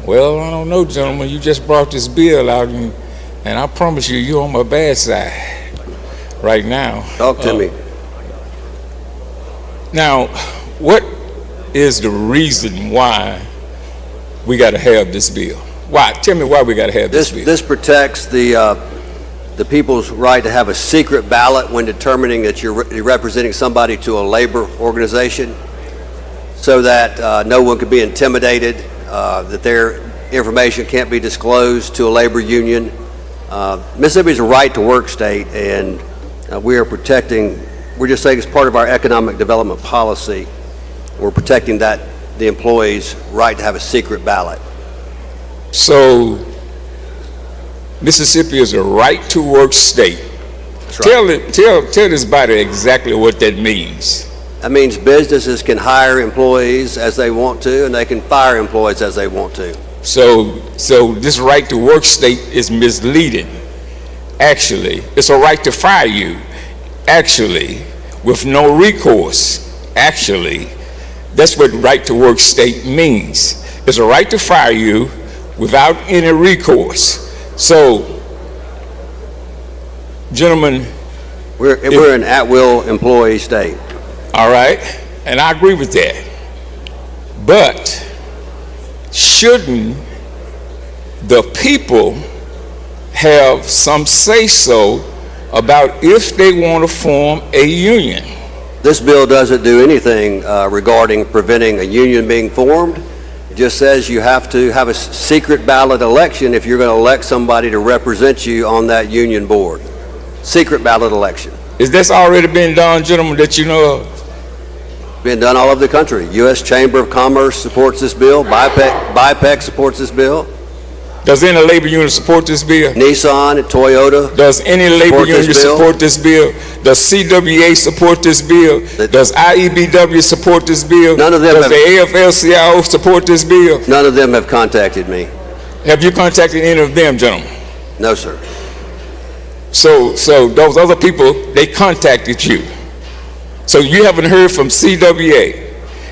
Well, I don't know, gentlemen. You just brought this bill out, and I promise you, you're on my bad side right now. Talk to me. Now, what is the reason why we got to have this bill? Why? Tell me why we got to have this bill. This protects the people's right to have a secret ballot when determining that you're representing somebody to a labor organization, so that no one could be intimidated, that their information can't be disclosed to a labor union. Mississippi is a right-to-work state, and we are protecting, we're just saying it's part of our economic development policy. We're protecting that, the employee's right to have a secret ballot. So Mississippi is a right-to-work state. That's right. Tell this body exactly what that means. That means businesses can hire employees as they want to, and they can fire employees as they want to. So this right-to-work state is misleading. Actually, it's a right to fire you. Actually, with no recourse. Actually, that's what right-to-work state means. It's a right to fire you without any recourse. So, gentlemen, We're an at-will employee state. All right, and I agree with that. But shouldn't the people have some say-so about if they want to form a union? This bill doesn't do anything regarding preventing a union being formed. It just says you have to have a secret ballot election if you're going to elect somebody to represent you on that union board. Secret ballot election. Is this already been done, gentlemen, that you know of? Been done all over the country. U.S. Chamber of Commerce supports this bill. BIPEC supports this bill. Does any labor union support this bill? Nissan and Toyota. Does any labor union support this bill? Does CWA support this bill? Does IEBW support this bill? None of them. Does the AFL-CIO support this bill? None of them have contacted me. Have you contacted any of them, gentlemen? No, sir. So those other people, they contacted you. So you haven't heard from CWA.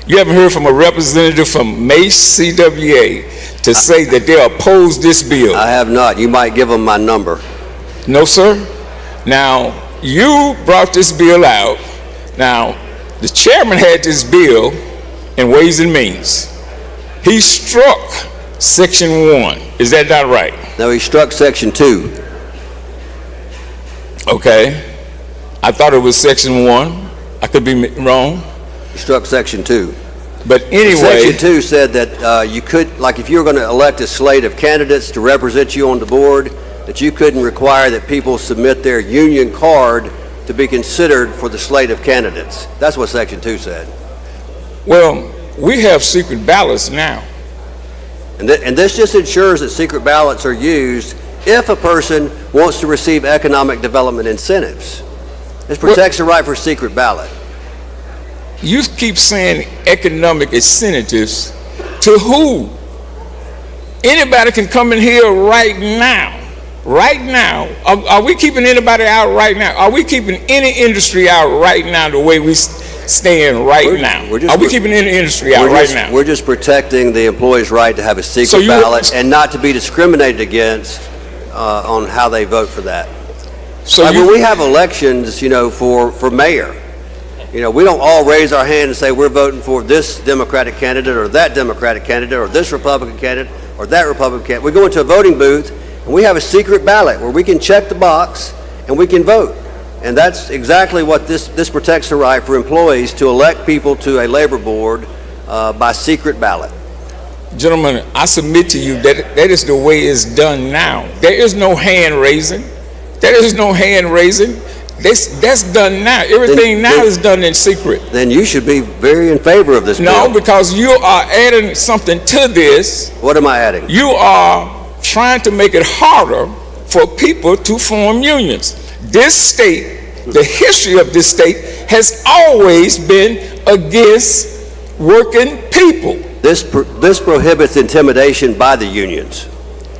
You haven't heard from a representative from Mace CWA to say that they oppose this bill. I have not. You might give them my number. No, sir. Now, you brought this bill out. Now, the chairman had this bill in Ways and Means. He struck Section 1. Is that not right? No, he struck Section 2. Okay. I thought it was Section 1. I could be wrong. He struck Section 2. But anyway. Section 2 said that you could, like if you were going to elect a slate of candidates to represent you on the board, that you couldn't require that people submit their union card to be considered for the slate of candidates. That's what Section 2 said. Well, we have secret ballots now. And this just ensures that secret ballots are used if a person wants to receive economic development incentives. This protects the right for secret ballot. You keep saying economic incentives to who? Anybody can come in here right now. Right now. Are we keeping anybody out right now? Are we keeping any industry out right now the way we stand right now? Are we keeping any industry out right now? We're just protecting the employee's right to have a secret ballot and not to be discriminated against on how they vote for that. So when we have elections, you know, for mayor, you know, we don't all raise our hand and say we're voting for this Democratic candidate or that Democratic candidate or this Republican candidate or that Republican candidate. We go into a voting booth and we have a secret ballot where we can check the box and we can vote. And that's exactly what this protects the right for employees to elect people to a labor board by secret ballot. Gentlemen, I submit to you that that is the way it's done now. There is no hand raising. There is no hand raising. That's done now. Everything now is done in secret. Then you should be very in favor of this bill. No, because you are adding something to this. What am I adding? You are trying to make it harder for people to form unions. This state, the history of this state has always been against working people. This prohibits intimidation by the unions.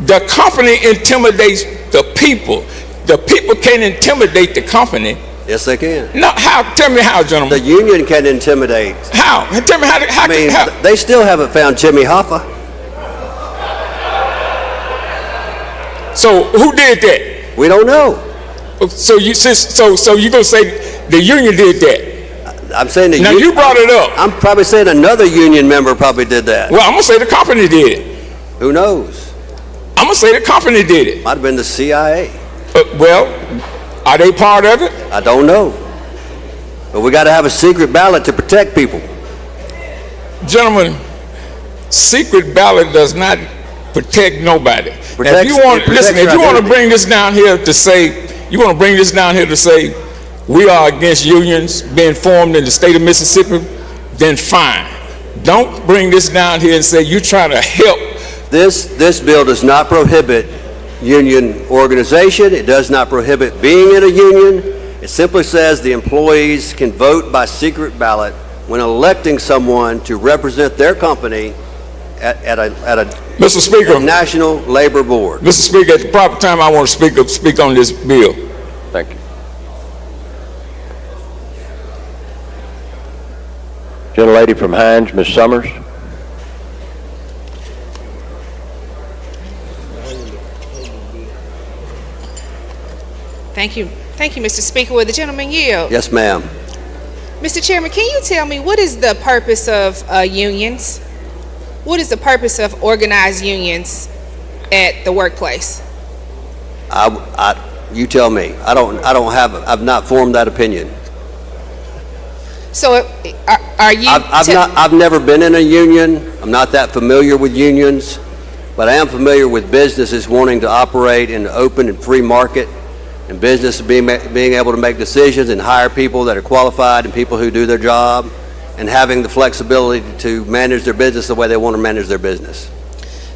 The company intimidates the people. The people can't intimidate the company. Yes, they can. No, how? Tell me how, gentlemen. The union can intimidate. How? Tell me how. I mean, they still haven't found Jimmy Hoffa. So who did that? We don't know. So you gonna say the union did that? I'm saying the now union. You brought it up. I'm probably saying another union member probably did that. Well, I'm gonna say the company did it. Who knows? I'm gonna say the company did it. Might have been the CIA. Well, are they part of it? I don't know. But we got to have a secret ballot to protect people. Gentlemen, secret ballot does not protect nobody. Now, if you want, listen, if you want to bring this down here to say, we are against unions being formed in the state of Mississippi, then fine. Don't bring this down here and say you're trying to help. This bill does not prohibit union organization. It does not prohibit being in a union. It simply says the employees can vote by secret ballot when electing someone to represent their company at a Mr. Speaker, national labor board. Mr. Speaker, at the proper time, I want to speak on this bill. Thank you. Gentlelady from Hines, Ms. Summers. Thank you, Thank you, Mr. Speaker. Will the gentleman yield? Yes, ma'am. Mr. Chairman, can you tell me what is the purpose of unions? What is the purpose of organized unions at the workplace? You tell me. I've not formed that opinion. So are you? I've never been in a union. I'm not that familiar with unions, but I am familiar with businesses wanting to operate in an open and free market, and business being able to make decisions and hire people that are qualified and people who do their job, and having the flexibility to manage their business the way they want to manage their business.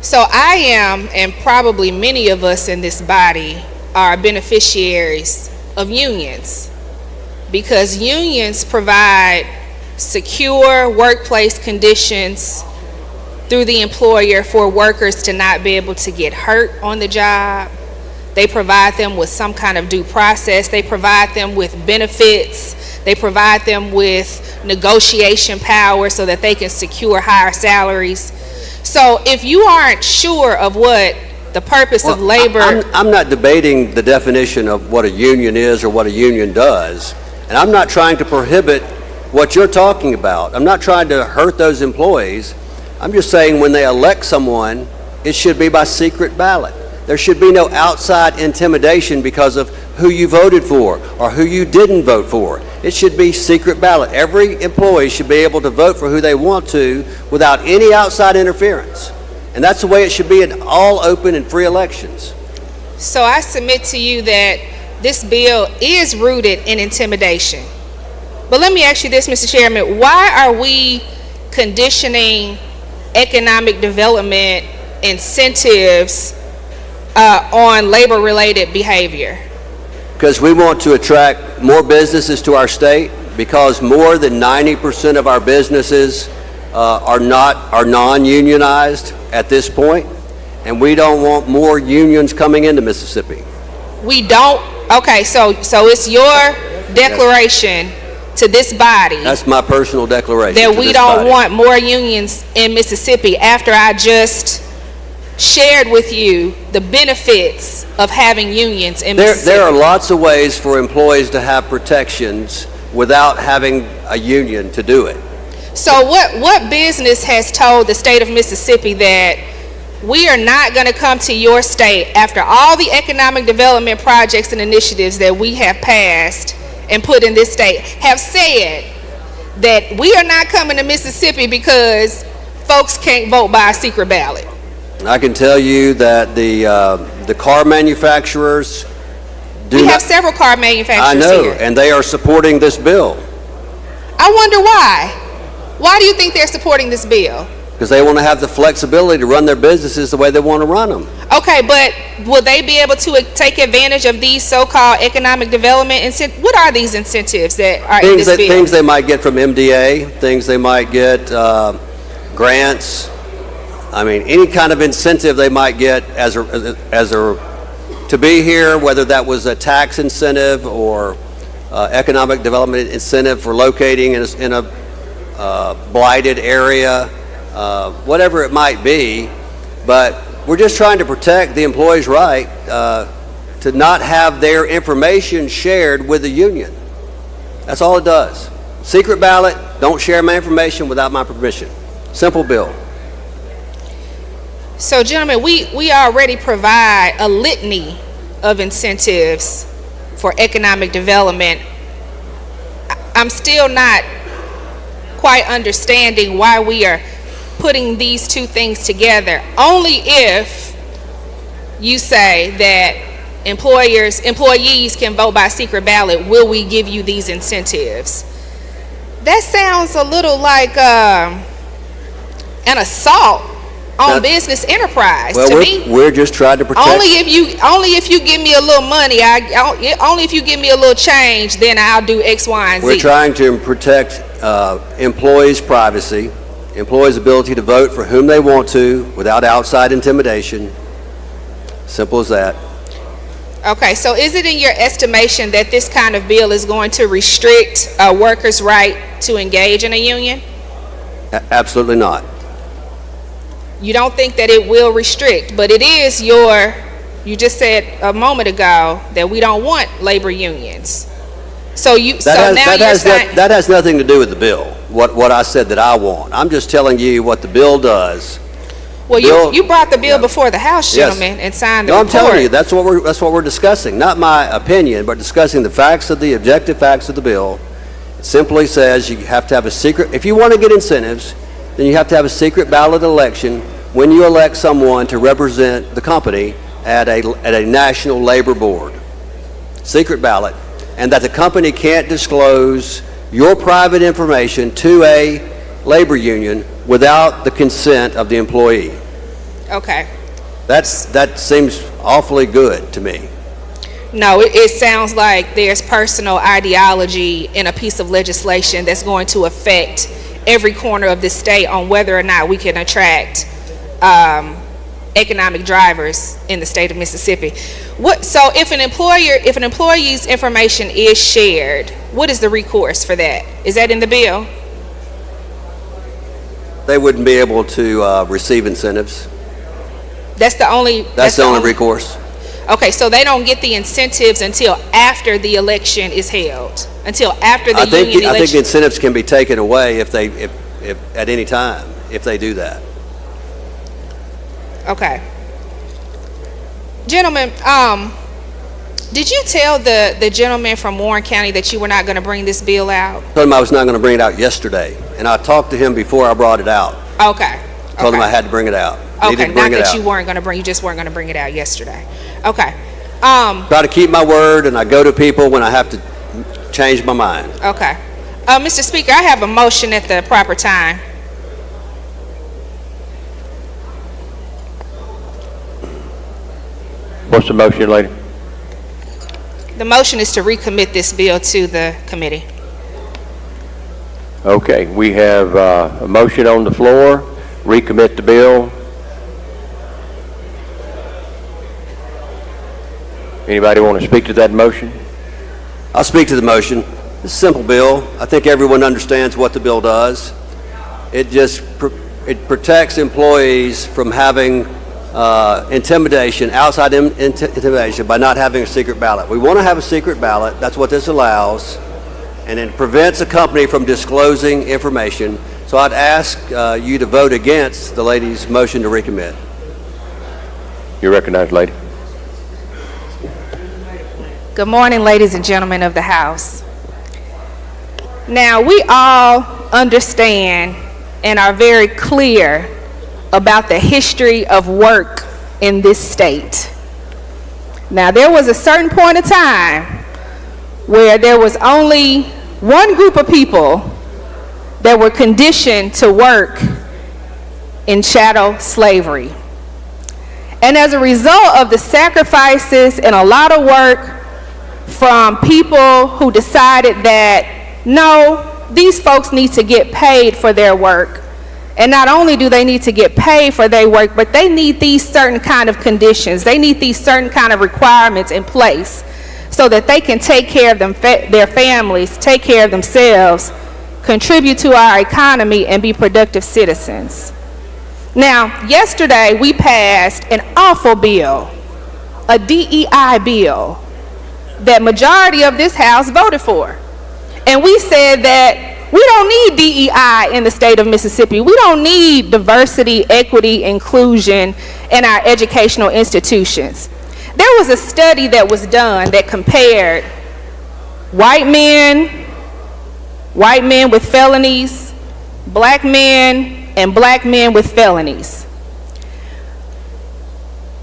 So I am, and probably many of us in this body are beneficiaries of unions, because unions provide secure workplace conditions through the employer for workers to not be able to get hurt on the job. They provide them with some kind of due process. They provide them with benefits. They provide them with negotiation power so that they can secure higher salaries. So if you aren't sure of what the purpose of labor... I'm not debating the definition of what a union is or what a union does, and I'm not trying to prohibit what you're talking about. I'm not trying to hurt those employees. I'm just saying when they elect someone, it should be by secret ballot. There should be no outside intimidation because of who you voted for or who you didn't vote for. It should be secret ballot. Every employee should be able to vote for who they want to without any outside interference. And that's the way it should be in all open and free elections. So I submit to you that this bill is rooted in intimidation. But let me ask you this, Mr. Chairman, why are we conditioning economic development incentives on labor-related behavior? Because we want to attract more businesses to our state, because more than 90% of our businesses are non-unionized at this point, and we don't want more unions coming into Mississippi. We don't? Okay, so it's your declaration to this body. That's my personal declaration. That we don't want more unions in Mississippi after I just shared with you the benefits of having unions in Mississippi. There are lots of ways for employees to have protections without having a union to do it. So what business has told the state of Mississippi that we are not going to come to your state after all the economic development projects and initiatives that we have passed and put in this state have said that we are not coming to Mississippi because folks can't vote by a secret ballot? I can tell you that the car manufacturers we have several car manufacturers I know, here. and they are supporting this bill. I wonder why. Why do you think they're supporting this bill? Because they want to have the flexibility to run their businesses the way they want to run them. Okay, but will they be able to take advantage of these so-called economic development incentives? What are these incentives that are in this bill? Things they might get from MDA, things they might get, grants. I mean, any kind of incentive they might get to be here, whether that was a tax incentive or economic development incentive for locating in a blighted area, whatever it might be. But we're just trying to protect the employee's right to not have their information shared with the union. That's all it does. Secret ballot, don't share my information without my permission. Simple bill. So, gentlemen, we already provide a litany of incentives for economic development. I'm still not quite understanding why we are putting these two things together. Only if you say that employees can vote by secret ballot will we give you these incentives. That sounds a little like an assault on business enterprise to me. We're just trying to protect. Only if you give me a little money, only if you give me a little change, then I'll do X, Y, and Z. We're trying to protect employees' privacy, employees' ability to vote for whom they want to without outside intimidation. Simple as that. Okay, so is it in your estimation that this kind of bill is going to restrict a worker's right to engage in a union? Absolutely not. You don't think that it will restrict, but it is your You just said a moment ago that we don't want labor unions. So That has nothing to do with the bill, what I said that I want. I'm just telling you what the bill does. Well, you brought the bill before the House, gentlemen, and signed the report. I'm telling you, that's what we're discussing. Not my opinion, but discussing the objective facts of the bill. It simply says you have to have a secret, if you want to get incentives, then you have to have a secret ballot election when you elect someone to represent the company at a national labor board. Secret ballot. And that the company can't disclose your private information to a labor union without the consent of the employee. Okay. That seems awfully good to me. No, it sounds like there's personal ideology in a piece of legislation that's going to affect every corner of the state on whether or not we can attract economic drivers in the state of Mississippi. So if an employee's information is shared, what is the recourse for that? Is that in the bill? They wouldn't be able to receive incentives. That's the only recourse. Okay, so they don't get the incentives until after the election is held, until after the union election. I think the incentives can be taken away if at any time if they do that. Okay. Gentlemen, did you tell the gentleman from Warren County that you were not going to bring this bill out? I told him I was not going to bring it out yesterday, and I talked to him before I brought it out. Okay. Told him I had to bring it out. Okay, not that you just weren't going to bring it out yesterday. Okay. Try to keep my word, and I go to people when I have to change my mind. Okay. Mr. Speaker, I have a motion at the proper time. What's the motion, lady? The motion is to recommit this bill to the committee. Okay, we have a motion on the floor, recommit the bill. Anybody want to speak to that motion? I'll speak to the motion. It's a simple bill. I think everyone understands what the bill does. It protects employees from having intimidation, outside intimidation, by not having a secret ballot. We want to have a secret ballot. That's what this allows. And it prevents a company from disclosing information. So I'd ask you to vote against the lady's motion to recommit. You're recognized, lady. Good morning, ladies and gentlemen of the House. Now, we all understand and are very clear about the history of work in this state. Now, there was a certain point of time where there was only one group of people that were conditioned to work in chattel slavery. And as a result of the sacrifices and a lot of work from people who decided that, no, these folks need to get paid for their work. And not only do they need to get paid for their work, but they need these certain kind of conditions. They need these certain kind of requirements in place so that they can take care of their families, take care of themselves, contribute to our economy, and be productive citizens. Now, yesterday we passed an awful bill, a DEI bill, that majority of this House voted for. And we said that we don't need DEI in the state of Mississippi. We don't need diversity, equity, inclusion in our educational institutions. There was a study that was done that compared white men with felonies, black men, and black men with felonies.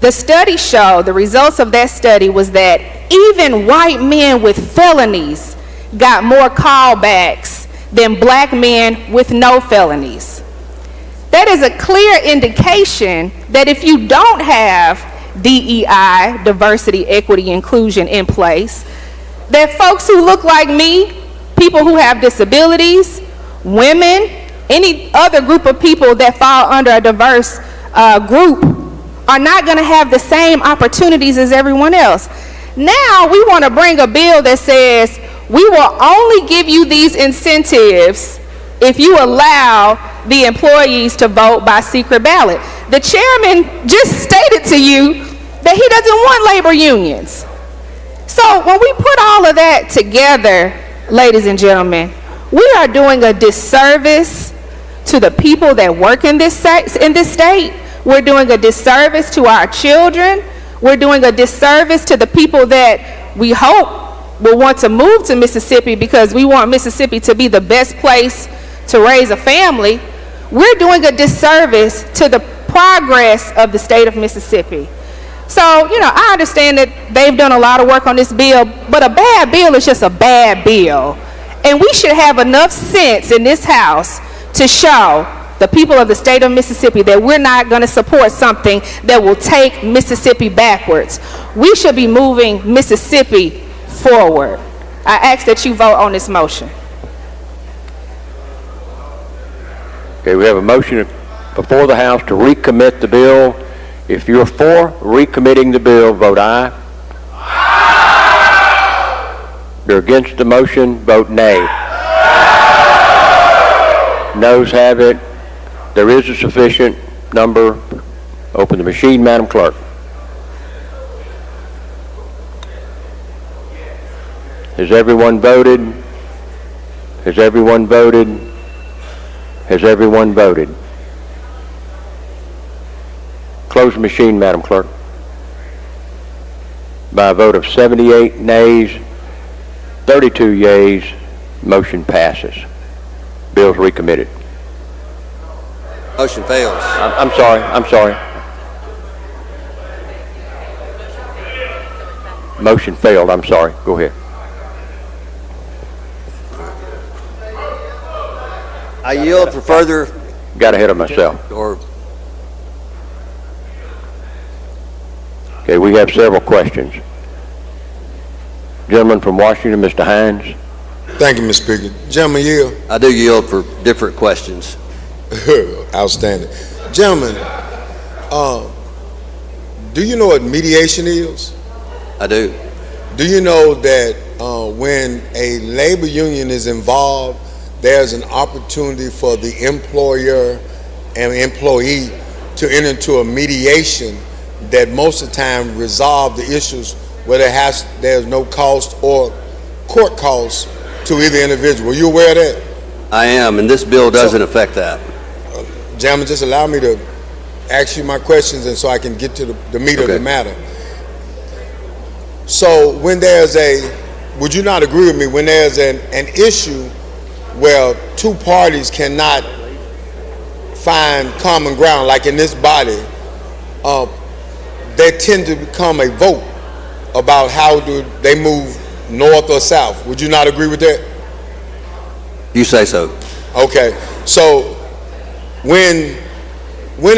The study showed, the results of that study was that even white men with felonies got more callbacks than black men with no felonies. That is a clear indication that if you don't have DEI, diversity, equity, inclusion in place, that folks who look like me, people who have disabilities, women, any other group of people that fall under a diverse group are not going to have the same opportunities as everyone else. Now we want to bring a bill that says we will only give you these incentives if you allow the employees to vote by secret ballot. The chairman just stated to you that he doesn't want labor unions. So when we put all of that together, ladies and gentlemen, we are doing a disservice to the people that work in this state. We're doing a disservice to our children. We're doing a disservice to the people that we hope will want to move to Mississippi, because we want Mississippi to be the best place to raise a family. We're doing a disservice to the progress of the state of Mississippi. So, I understand that they've done a lot of work on this bill, but a bad bill is just a bad bill. And we should have enough sense in this House to show the people of the state of Mississippi that we're not going to support something that will take Mississippi backwards. We should be moving Mississippi forward. I ask that you vote on this motion. Okay, we have a motion before the House to recommit the bill. If you're for recommitting the bill, vote aye. If you're against the motion, vote nay. Noes have it. There is a sufficient number. Open the machine, Madam Clerk. Has everyone voted? Has everyone voted? Has everyone voted? Close the machine, Madam Clerk. By a vote of 78 nays, 32 yeas, motion passes. Bill's recommitted. Motion fails. I'm sorry. Motion failed, I'm sorry. Go ahead. I yield for further. Got ahead of myself. Okay, we have several questions. Gentleman from Washington, Mr. Hines. Thank you, Mr. Speaker. Gentleman, yield. I do yield for different questions. Outstanding. Gentlemen, do you know what mediation is? I do. Do you know that when a labor union is involved, there's an opportunity for the employer and employee to enter into a mediation that most of the time resolve the issues where there's no cost or court costs to either individual. Are you aware of that? I am, and this bill doesn't affect that. Gentlemen, just allow me to ask you my questions and so I can get to the meat of the matter. So when there's would you not agree with me, when there's an issue where two parties cannot find common ground, like in this body, they tend to become a vote about how do they move north or south. Would you not agree with that? You say so. Okay, so when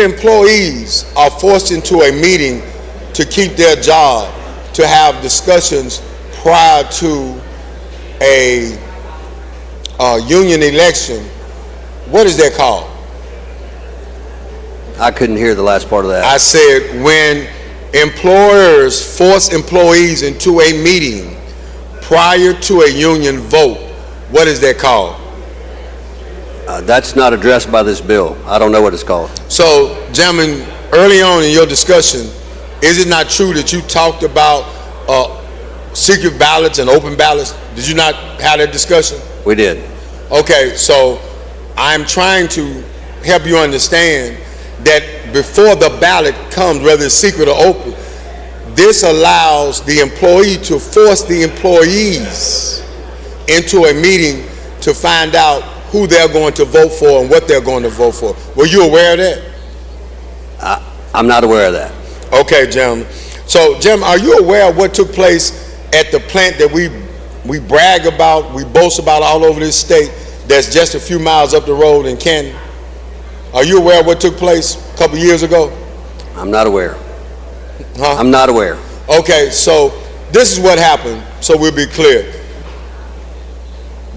employees are forced into a meeting to keep their job, to have discussions prior to a union election, what is that called? I couldn't hear the last part of that. I said when employers force employees into a meeting prior to a union vote, what is that called? That's not addressed by this bill. I don't know what it's called. So, gentlemen, early on in your discussion, is it not true that you talked about secret ballots and open ballots? Did you not have that discussion? We did. Okay, so I'm trying to help you understand that before the ballot comes, whether it's secret or open, this allows the employee to force the employees into a meeting to find out who they're going to vote for and what they're going to vote for. Were you aware of that? I'm not aware of that. Okay, gentlemen. So, gentlemen, are you aware of what took place at the plant that we brag about, we boast about all over this state, that's just a few miles up the road in Canton? Are you aware of what took place a couple years ago? I'm not aware. Huh? I'm not aware. Okay, so this is what happened, so we'll be clear.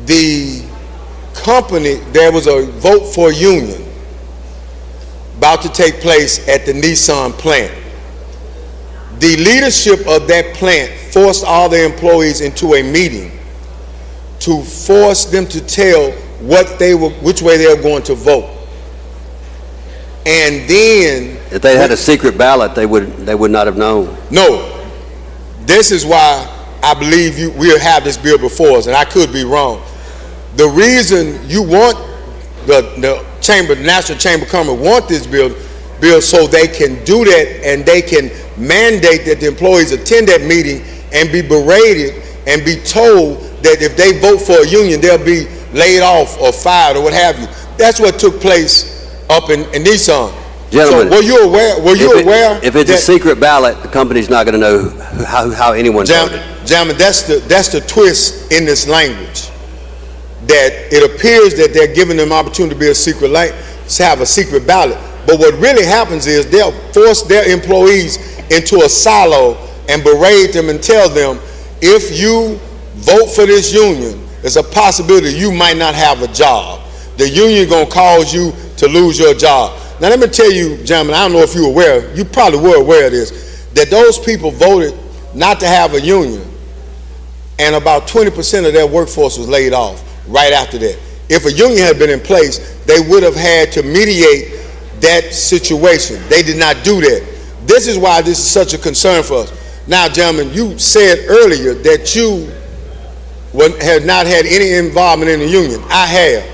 The company, there was a vote for union about to take place at the Nissan plant. The leadership of that plant forced all the employees into a meeting to force them to tell which way they were going to vote. and then If they had a secret ballot, they would not have known. no. This is why I believe we'll have this bill before us, and I could be wrong. The reason you want the chamber, the National Chamber of Commerce want this bill so they can do that and they can mandate that the employees attend that meeting and be berated and be told that if they vote for a union, they'll be laid off or fired or what have you. That's what took place up in Nissan. Gentlemen, so were you aware? If it's a secret ballot, the company's not going to know how anyone voted. Gentlemen, that's the twist in this language. That it appears that they're giving them opportunity to be to have a secret ballot. But what really happens is they'll force their employees into a silo and berate them and tell them, if you vote for this union, there's a possibility you might not have a job. The union gonna cause you to lose your job. Now let me tell you, gentlemen, I don't know if you're aware, you probably were aware of this, that those people voted not to have a union, and about 20% of their workforce was laid off right after that. If a union had been in place, they would have had to mediate that situation. They did not do that. This is why this is such a concern for us. Now, gentlemen, you said earlier that you have not had any involvement in the union. I have.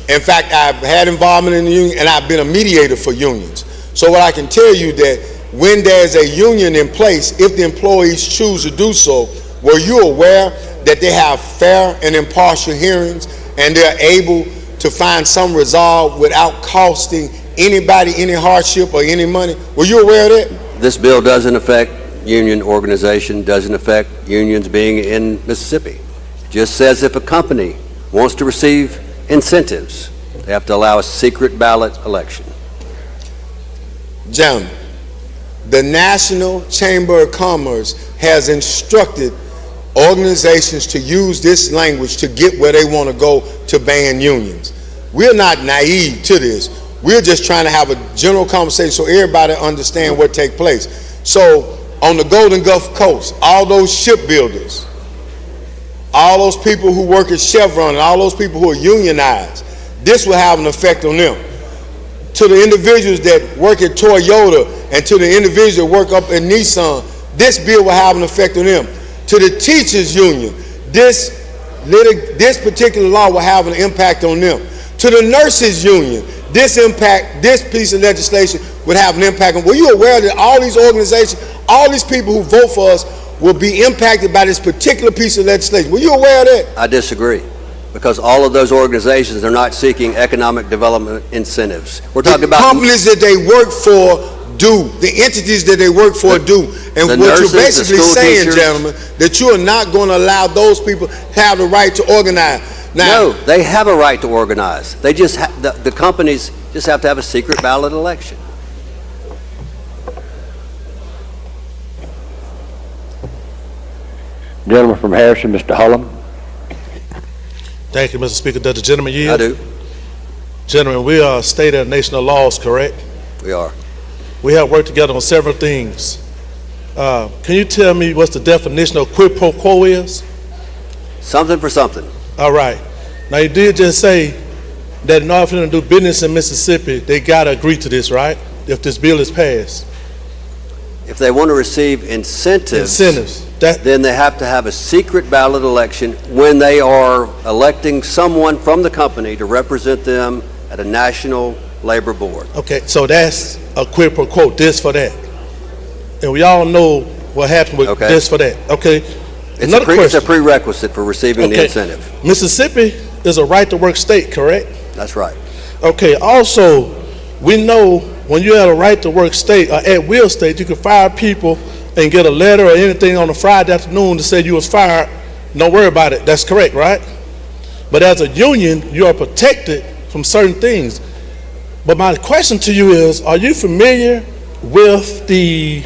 In fact, I've had involvement in the union, and I've been a mediator for unions. So what I can tell you that when there's a union in place, if the employees choose to do so, were you aware that they have fair and impartial hearings and they're able to find some resolve without costing anybody any hardship or any money? Were you aware of that? This bill doesn't affect union organization, doesn't affect unions being in Mississippi. It just says if a company wants to receive incentives, they have to allow a secret ballot election. Gentlemen, the National Chamber of Commerce has instructed organizations to use this language to get where they want to go to ban unions. We're not naive to this. We're just trying to have a general conversation so everybody understand what takes place. So on the Golden Gulf Coast, all those shipbuilders, all those people who work at Chevron, and all those people who are unionized, this will have an effect on them. To the individuals that work at Toyota and to the individuals that work up in Nissan, this bill will have an effect on them. To the teachers union, this particular law will have an impact on them. To the nurses union, this piece of legislation would have an impact on. Were you aware that all these organizations, all these people who vote for us will be impacted by this particular piece of legislation? Were you aware of that? I disagree, because all of those organizations are not seeking economic development incentives. We're talking about companies that they work for do, the entities that they work for do. And what nurses, you're basically saying, teachers, gentlemen, that you are not going to allow those people to have the right to organize. Now, no, they have a right to organize. They just the companies just have to have a secret ballot election. Gentleman from Harrison, Mr. Hullum. Thank you, Mr. Speaker. Does the gentleman yield? I do. Gentlemen, we are a state and nation of laws, correct? We are. We have worked together on several things. Can you tell me what's the definition of quid pro quo is? Something for something. All right. Now, you did just say that in order for them to do business in Mississippi, they got to agree to this, right? If this bill is passed. If they want to receive incentives, then they have to have a secret ballot election when they are electing someone from the company to represent them at a national labor board. Okay, so that's a quid pro quo, this for that. And we all know what happened with this for that. Okay. It's a prerequisite for receiving the incentive. Mississippi is a right to work state, correct? That's right. Okay, also, we know when you have a right to work state, or at will state, you can fire people and get a letter or anything on a Friday afternoon to say you was fired. Don't worry about it. That's correct, right? But as a union, you are protected from certain things. But my question to you is, are you familiar with the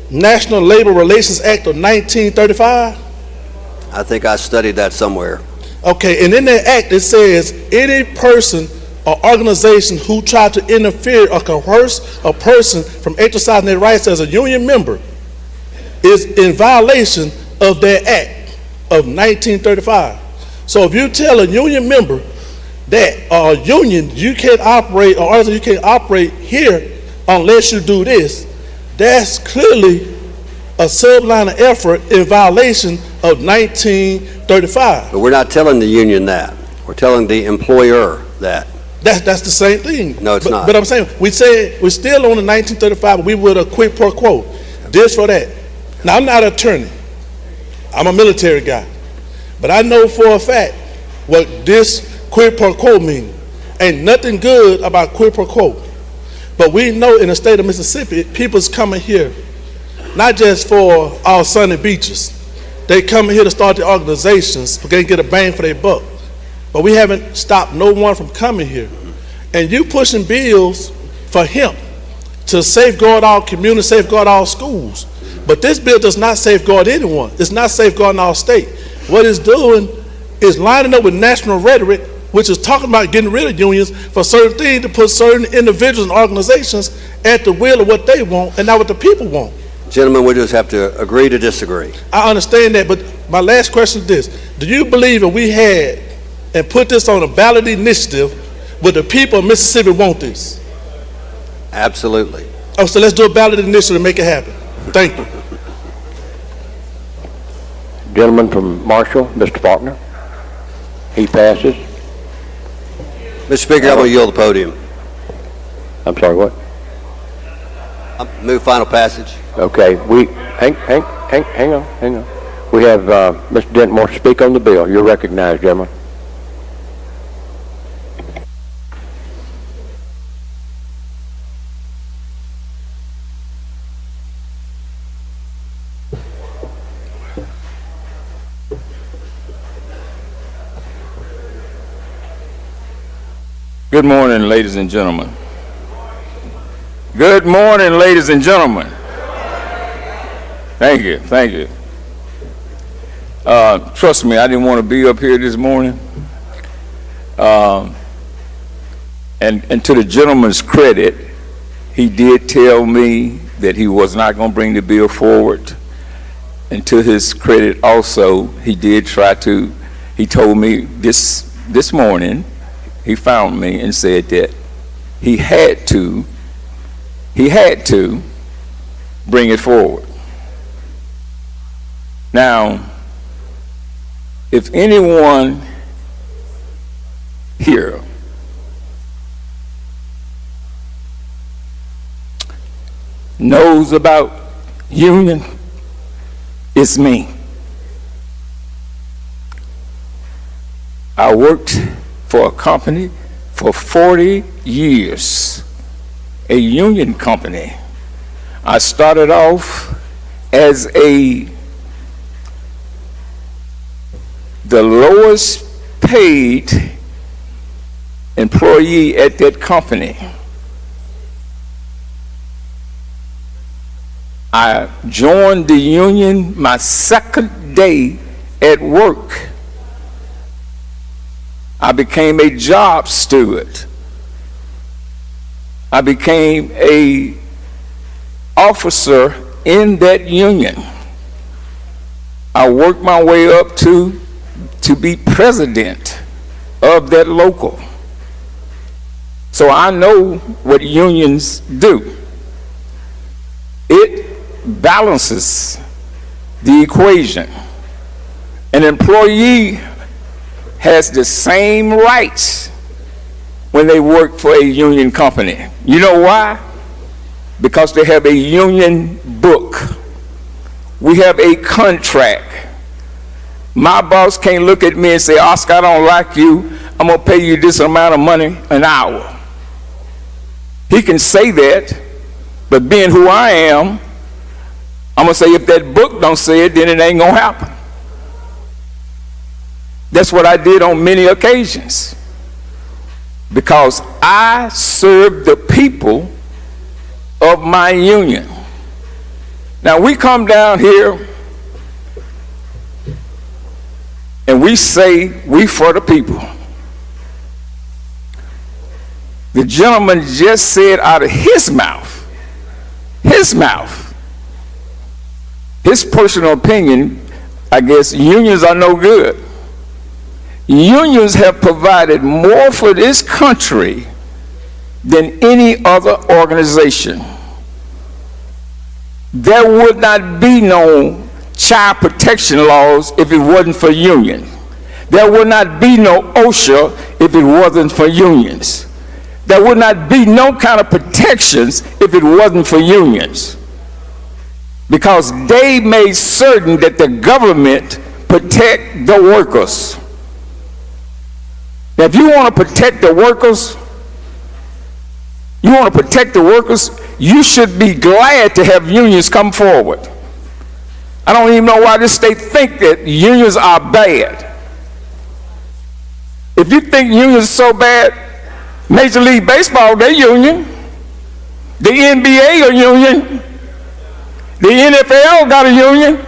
National Labor Relations Act of 1935? I think I studied that somewhere. Okay, and in that act it says any person or organization who try to interfere or coerce a person from exercising their rights as a union member is in violation of that act of 1935. So if you tell a union member that union, you can't operate, or also you can't operate here unless you do this, that's clearly a subline of effort in violation of 1935. But we're not telling the union that. We're telling the employer that. That's the same thing. No, it's not. But I'm saying, we're still on the 1935, but we would a quid pro quo, this for that. Now, I'm not an attorney. I'm a military guy. But I know for a fact what this quid pro quo means. Ain't nothing good about quid pro quo. But we know in the state of Mississippi, people's coming here, not just for our sunny beaches. They come here to start the organizations because they get a bang for their buck. But we haven't stopped no one from coming here. And you pushing bills for him to safeguard our community, safeguard our schools. But this bill does not safeguard anyone. It's not safeguarding our state. What it's doing is lining up with national rhetoric, which is talking about getting rid of unions for certain things to put certain individuals and organizations at the will of what they want and not what the people want. Gentlemen, we just have to agree to disagree. I understand that, but my last question is this. Do you believe if we had and put this on a ballot initiative, would the people of Mississippi want this? Absolutely. Oh, so let's do a ballot initiative and make it happen. Thank you. Gentleman from Marshall, Mr. Faulkner. He passes. Mr. Speaker, I'm going to yield the podium. I'm sorry, what? Move final passage. Okay, hang on. We have Mr. Dentmore to speak on the bill. You're recognized, gentlemen. Good morning, ladies and gentlemen. Good morning, ladies and gentlemen. Thank you. Trust me, I didn't want to be up here this morning. And to the gentleman's credit, he did tell me that he was not going to bring the bill forward. And to his credit also, he did try to, he told me this morning, he found me and said that he had to bring it forward. Now, if anyone here knows about union, it's me. I worked for a company for 40 years, a union company. I started off as the lowest paid employee at that company. I joined the union my second day at work. I became a job steward. I became a officer in that union. I worked my way up to be president of that local. So I know what unions do. It balances the equation. An employee has the same rights when they work for a union company. You know why? Because they have a union book. We have a contract. My boss can't look at me and say, Oscar, I don't like you. I'm going to pay you this amount of money an hour. He can say that, but being who I am, I'm going to say if that book don't say it, then it ain't going to happen. That's what I did on many occasions, because I served the people of my union. Now we come down here and we say we for the people. The gentleman just said out of his mouth, his personal opinion, I guess unions are no good. unions have provided more for this country than any other organization. There would not be no child protection laws if it wasn't for unions. There would not be no OSHA if it wasn't for unions. There would not be no kind of protections if it wasn't for unions. Because they made certain that the government protect the workers. Now, if you want to protect the workers, you should be glad to have unions come forward. I don't even know why this state think that unions are bad. If you think unions are so bad, Major League Baseball, they're union. The NBA are union. The NFL got a union.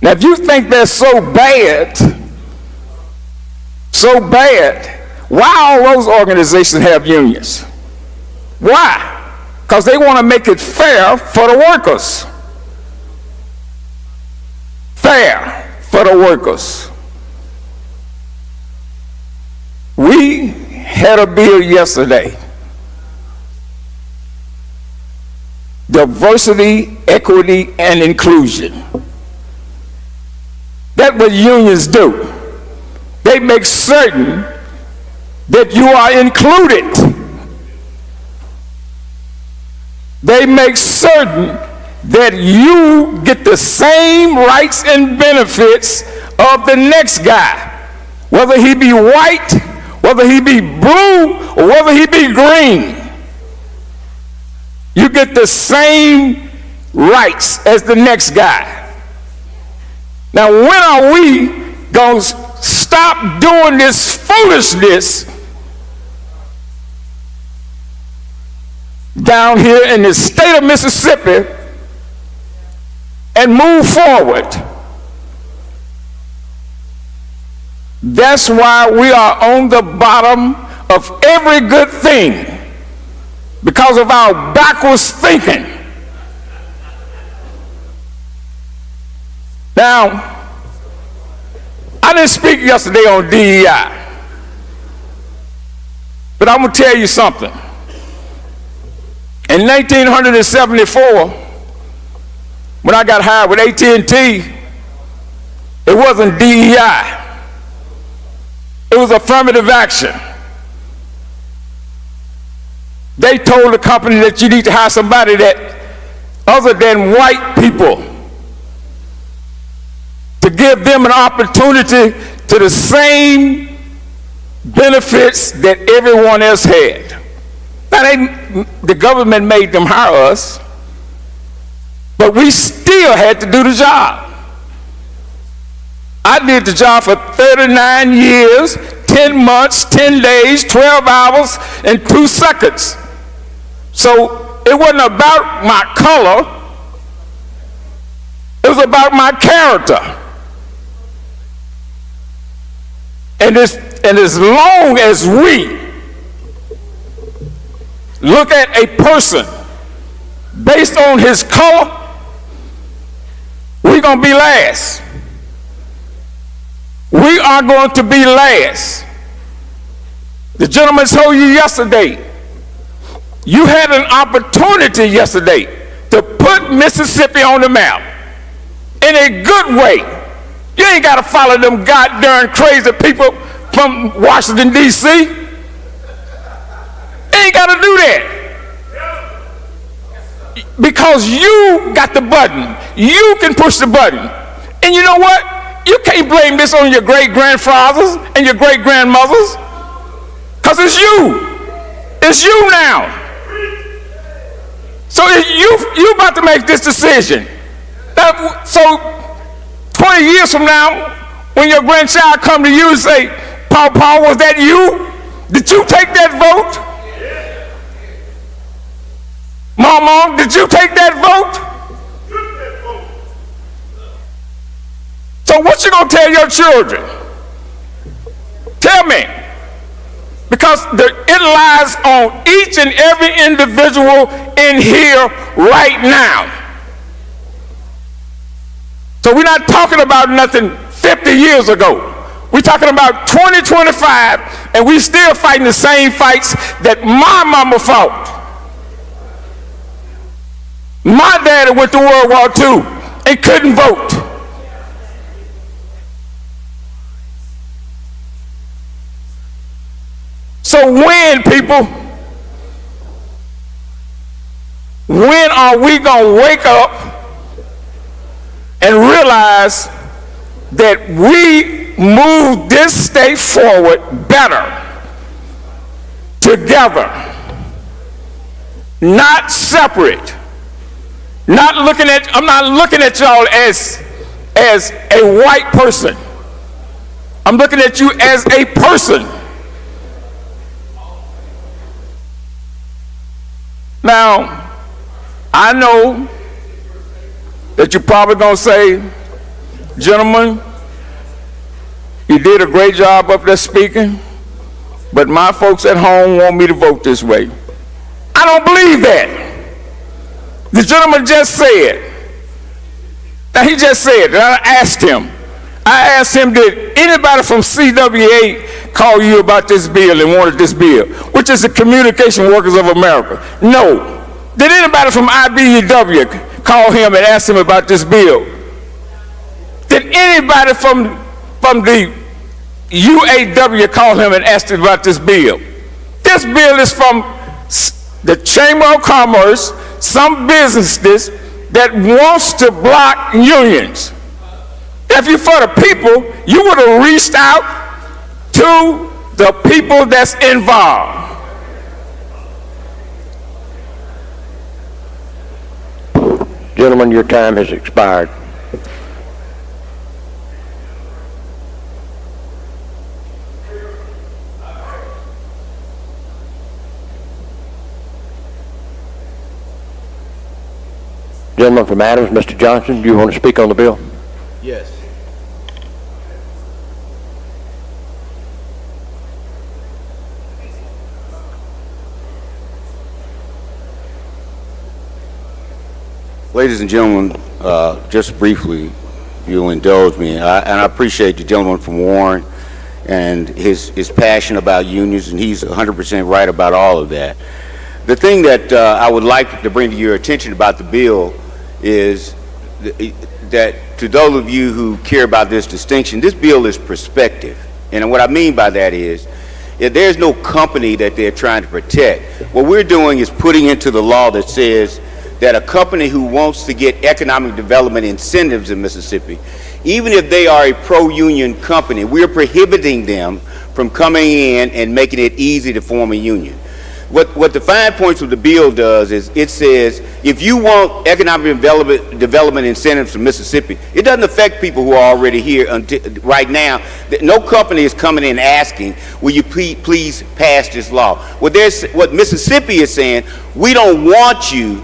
Now, if you think they're so bad, why all those organizations have unions? Why? Because they want to make it fair for the workers. Fair for the workers. We had a bill yesterday. Diversity, equity, and inclusion. That's what unions do. They make certain that you are included. They make certain that you get the same rights and benefits of the next guy, whether he be white, whether he be blue, or whether he be green. You get the same rights as the next guy. Now, when are we going to stop doing this foolishness down here in the state of Mississippi and move forward? That's why we are on the bottom of every good thing, because of our backwards thinking. Now, I didn't speak yesterday on DEI, but I'm going to tell you something. In 1974, when I got hired with AT&T, it wasn't DEI. It was affirmative action. They told the company that you need to hire somebody that other than white people, to give them an opportunity to the same benefits that everyone else had. Now, the government made them hire us, but we still had to do the job. I did the job for 39 years, 10 months, 10 days, 12 hours, and 2 seconds. So it wasn't about my color, it was about my character. And as long as we look at a person based on his color, we're going to be last. We are going to be last. The gentleman told you yesterday, you had an opportunity yesterday to put Mississippi on the map in a good way. You ain't got to follow them goddamn crazy people from Washington, D.C. You ain't got to do that. Because you got the button. You can push the button. And you know what? You can't blame this on your great-grandfathers and your great-grandmothers. Because it's you. It's you now. So you about to make this decision. So 20 years from now, when your grandchild come to you and say, Paul, was that you? Did you take that vote? Mom, did you take that vote? So what you gonna tell your children? Tell me. Because it lies on each and every individual in here right now. So we're not talking about nothing 50 years ago. We're talking about 2025, and we still fighting the same fights that my mama fought. My daddy went to World War II and couldn't vote. So when, people, when are we going to wake up and realize that we move this state forward better together, not separate? I'm not looking at y'all as a white person. I'm looking at you as a person. Now, I know that you're probably going to say, gentlemen, you did a great job up there speaking, but my folks at home want me to vote this way. I don't believe that. The gentleman just said, now he just said, and I asked him, did anybody from CWA call you about this bill and wanted this bill, which is the Communication Workers of America? No. Did anybody from IBEW call him and ask him about this bill? Did anybody from the UAW call him and ask him about this bill? This bill is from the Chamber of Commerce, some businesses that wants to block unions. If you're for the people, you would have reached out to the people that's involved. Gentlemen, your time has expired. Gentleman from Adams, Mr. Johnson, do you want to speak on the bill? Yes. Ladies and gentlemen, just briefly, if you'll indulge me, and I appreciate the gentleman from Warren and his passion about unions, and he's 100% right about all of that. The thing that I would like to bring to your attention about the bill is that to those of you who care about this distinction, this bill is prospective. And what I mean by that is, there's no company that they're trying to protect. What we're doing is putting into the law that says that a company who wants to get economic development incentives in Mississippi, even if they are a pro-union company, we're prohibiting them from coming in and making it easy to form a union. What the fine points of the bill does is it says if you want economic development incentives from Mississippi, it doesn't affect people who are already here right now. No company is coming in asking, will you please pass this law? What Mississippi is saying, we don't want you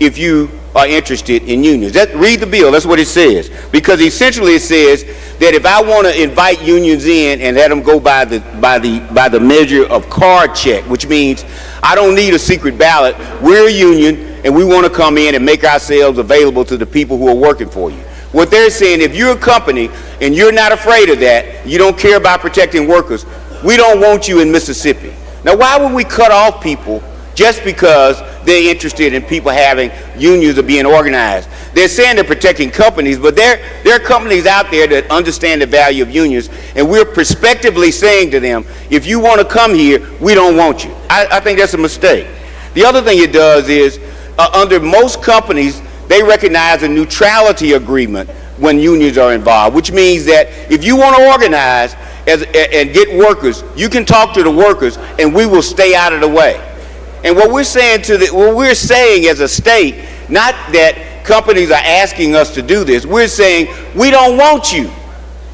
if you are interested in unions. Read the bill, that's what it says. Because essentially it says that if I want to invite unions in and let them go by the measure of card check, which means I don't need a secret ballot, we're a union and we want to come in and make ourselves available to the people who are working for you. What they're saying, if you're a company and you're not afraid of that, you don't care about protecting workers, we don't want you in Mississippi. Now why would we cut off people just because they're interested in people having unions or being organized? They're saying they're protecting companies, but there are companies out there that understand the value of unions, and we're prospectively saying to them, if you want to come here, we don't want you. I think that's a mistake. The other thing it does is, under most companies, they recognize a neutrality agreement when unions are involved, which means that if you want to organize and get workers, you can talk to the workers, and we will stay out of the way. And what we're saying as a state, not that companies are asking us to do this, we're saying we don't want you.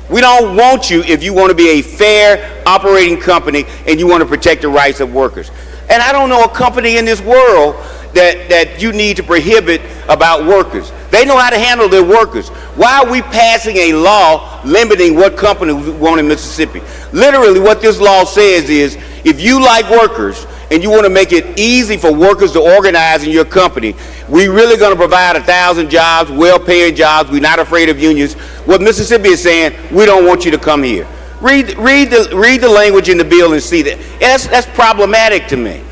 We don't want you if you want to be a fair operating company and you want to protect the rights of workers. And I don't know a company in this world that you need to prohibit about workers. They know how to handle their workers. Why are we passing a law limiting what companies we want in Mississippi? Literally what this law says is, if you like workers and you want to make it easy for workers to organize in your company, we really going to provide 1,000 jobs, well-paying jobs. We're not afraid of unions. What Mississippi is saying, we don't want you to come here. Read the language in the bill and see that. And that's problematic to me,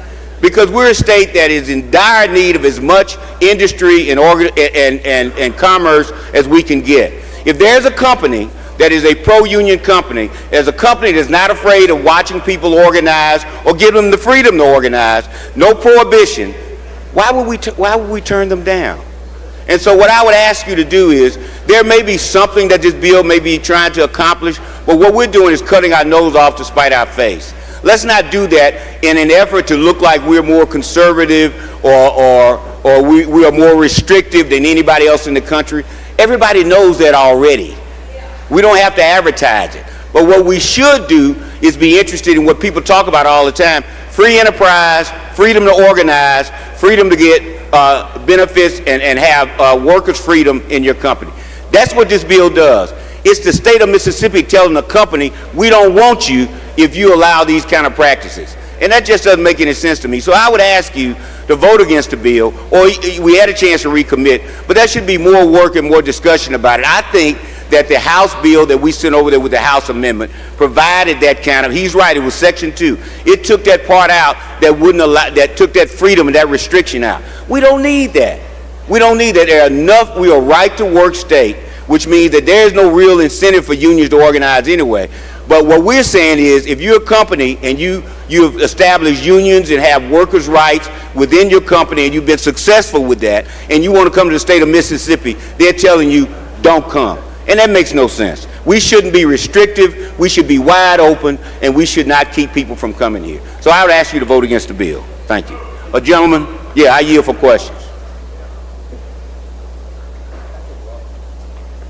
because we're a state that is in dire need of as much industry and commerce as we can get. If there's a company that is a pro-union company, as a company that's not afraid of watching people organize or give them the freedom to organize, no prohibition, why would we turn them down? And so what I would ask you to do is, there may be something that this bill may be trying to accomplish, but what we're doing is cutting our nose off to spite our face. Let's not do that in an effort to look like we're more conservative or we are more restrictive than anybody else in the country. Everybody knows that already. We don't have to advertise it. But what we should do is be interested in what people talk about all the time: free enterprise, freedom to organize, freedom to get benefits and have workers' freedom in your company. That's what this bill does. It's the state of Mississippi telling the company, we don't want you if you allow these kind of practices. And that just doesn't make any sense to me. So I would ask you to vote against the bill, or we had a chance to recommit, but there should be more work and more discussion about it. I think that the House bill that we sent over there with the House amendment provided that kind of, he's right, it was Section 2. It took that part out that wouldn't allow, that took that freedom and that restriction out. We don't need that. We don't need that. There are enough, we are a right to work state, which means that there's no real incentive for unions to organize anyway. But what we're saying is, if you're a company and you've established unions and have workers' rights within your company and you've been successful with that, and you want to come to the state of Mississippi, they're telling you, don't come. And that makes no sense. We shouldn't be restrictive, we should be wide open, and we should not keep people from coming here. So I would ask you to vote against the bill. Thank you. Gentlemen, I yield for questions.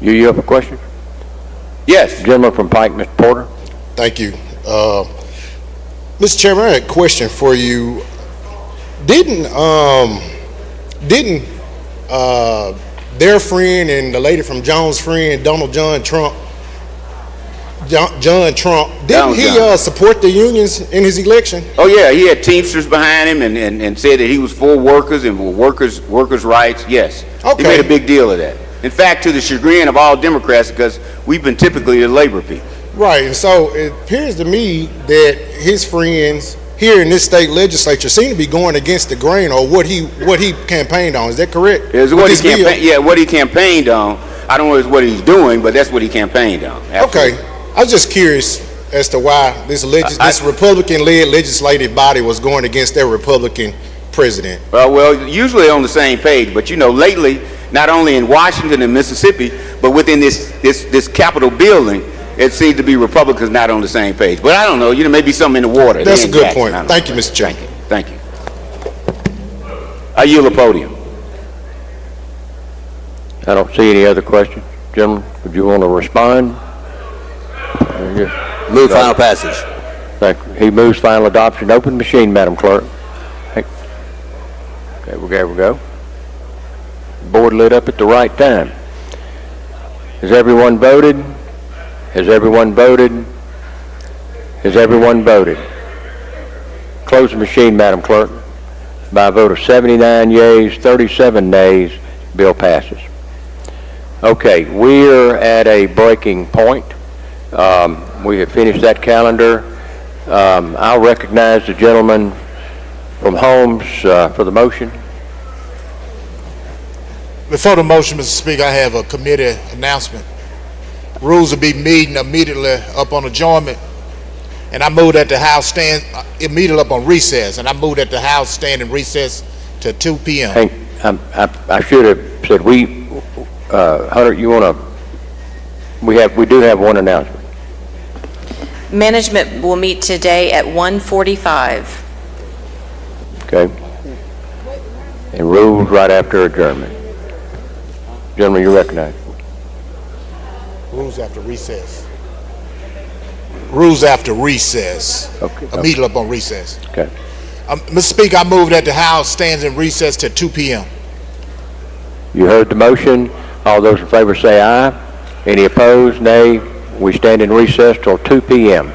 You yield for questions? Yes. Gentleman from Pike, Mr. Porter. Thank you. Mr. Chairman, I had a question for you. Didn't their friend and the lady from Jones' friend, John Trump, didn't he support the unions in his election? Oh yeah, he had Teamsters behind him and said that he was for workers and for workers' rights. Yes. Okay. He made a big deal of that. In fact, to the chagrin of all Democrats, because we've been typically the labor people. Right, and so it appears to me that his friends here in this state legislature seem to be going against the grain, or what he campaigned on. Is that correct? What he campaigned on. I don't know what he's doing, but that's what he campaigned on. Absolutely. Okay, I was just curious as to why this Republican-led legislative body was going against their Republican president. Well, usually on the same page, but lately, not only in Washington and Mississippi, but within this Capitol building, it seems to be Republicans not on the same page. But I don't know, maybe something in the water. That's a good point. Thank you, Mr. Chairman. Thank you. I yield the podium. I don't see any other questions. Gentlemen, would you want to respond? Move final passage. Thank you. He moves final adoption. Open machine, Madam Clerk. Okay, we go. Board lit up at the right time. Has everyone voted? Has everyone voted? Has everyone voted? Close the machine, Madam Clerk. By a vote of 79 yeas, 37 nays, bill passes. Okay, we're at a breaking point. We have finished that calendar. I'll recognize the gentleman from Holmes for the motion. Before the motion, Mr. Speaker, I have a committee announcement. Rules will be meeting immediately up on adjournment, and I move that the House stand immediately up on recess, and I move that the House stand in recess to 2 p.m. Hey, I should have said Hunter, you want to? We do have one announcement. Management will meet today at 1:45. Okay. And rules right after adjournment. Gentlemen, you recognize. Rules after recess. Rules after recess. Okay. Immediately up on recess. Okay. Mr. Speaker, I move that the House stands in recess till 2 p.m. You heard the motion. All those in favor say aye. Any opposed, nay. We stand in recess till 2 p.m.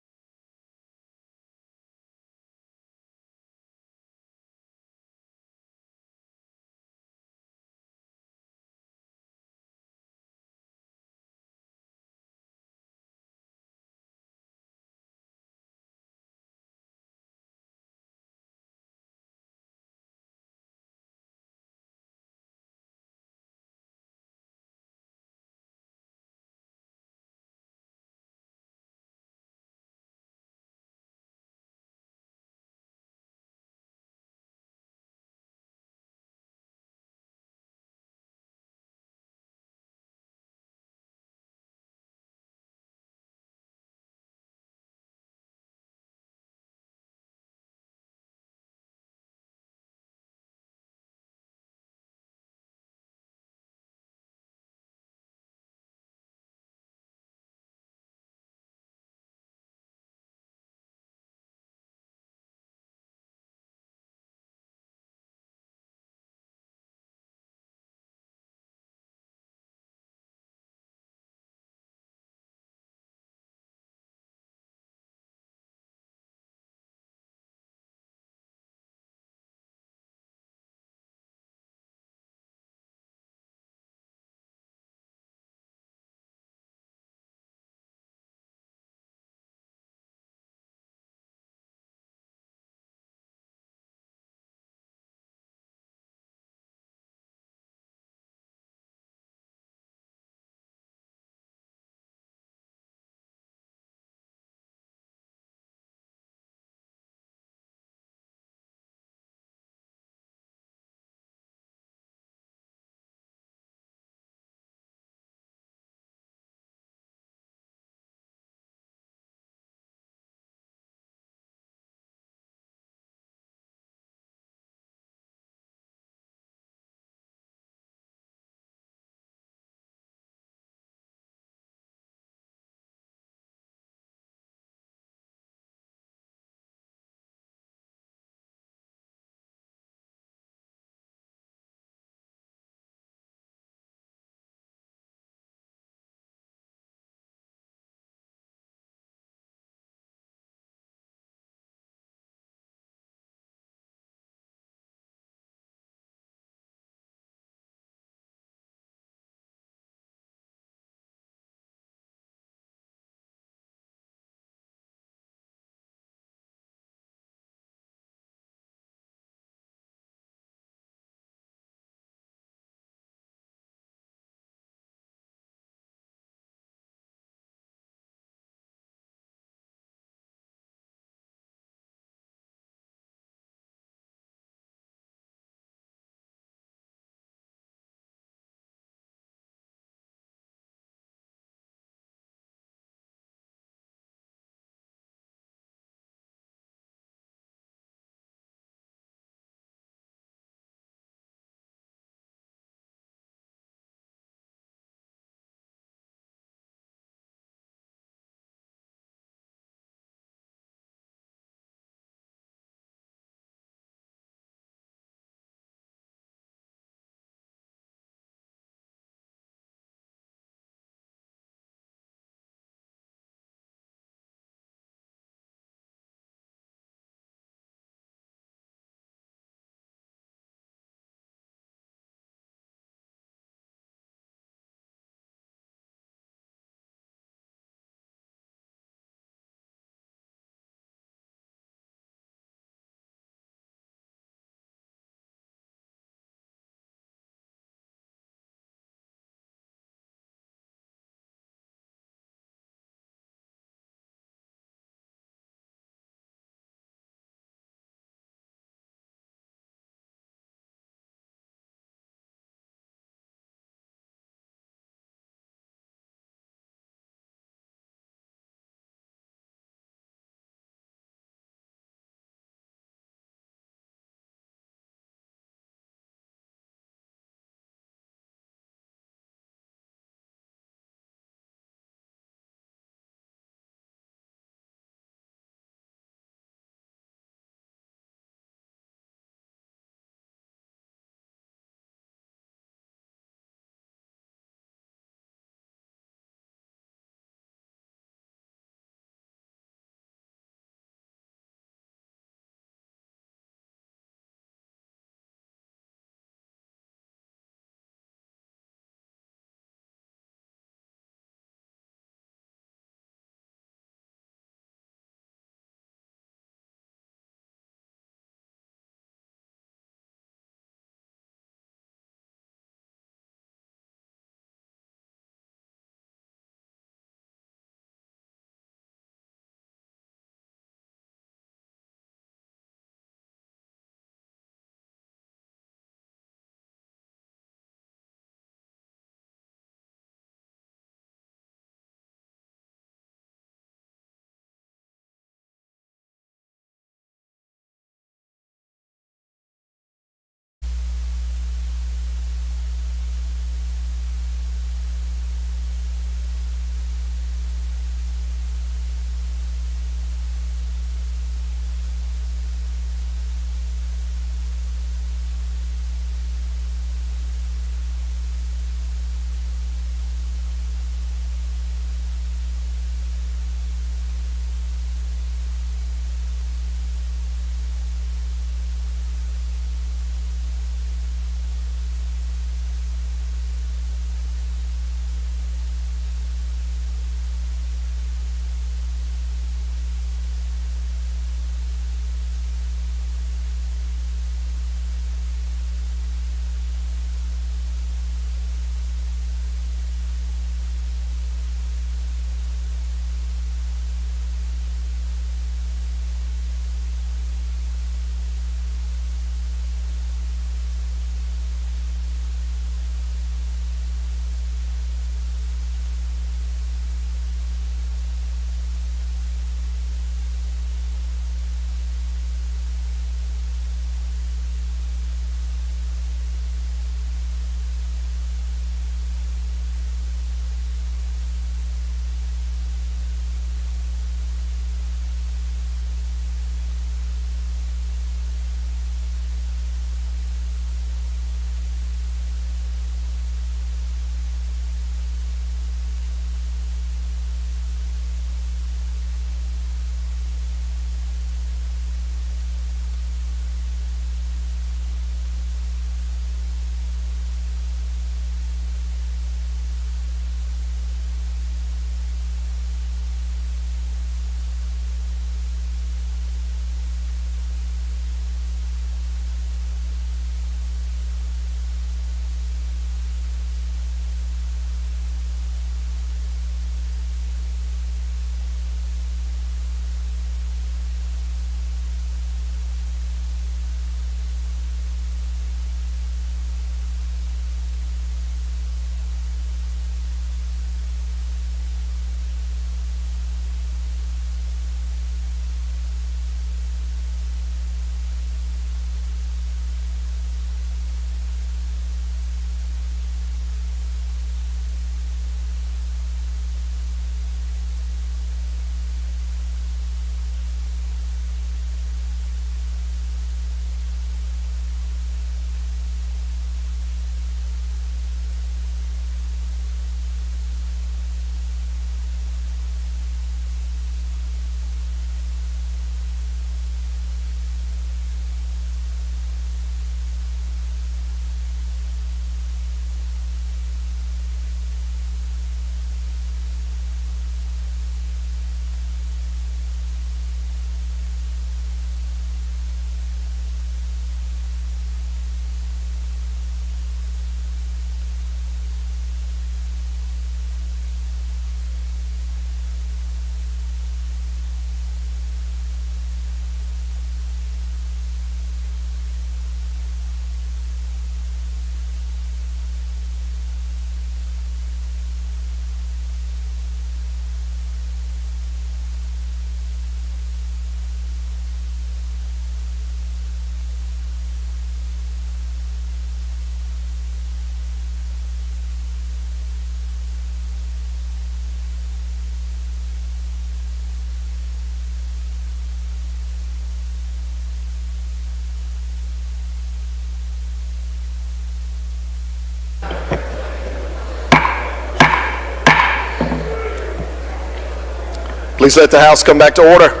Please let the House come back to order.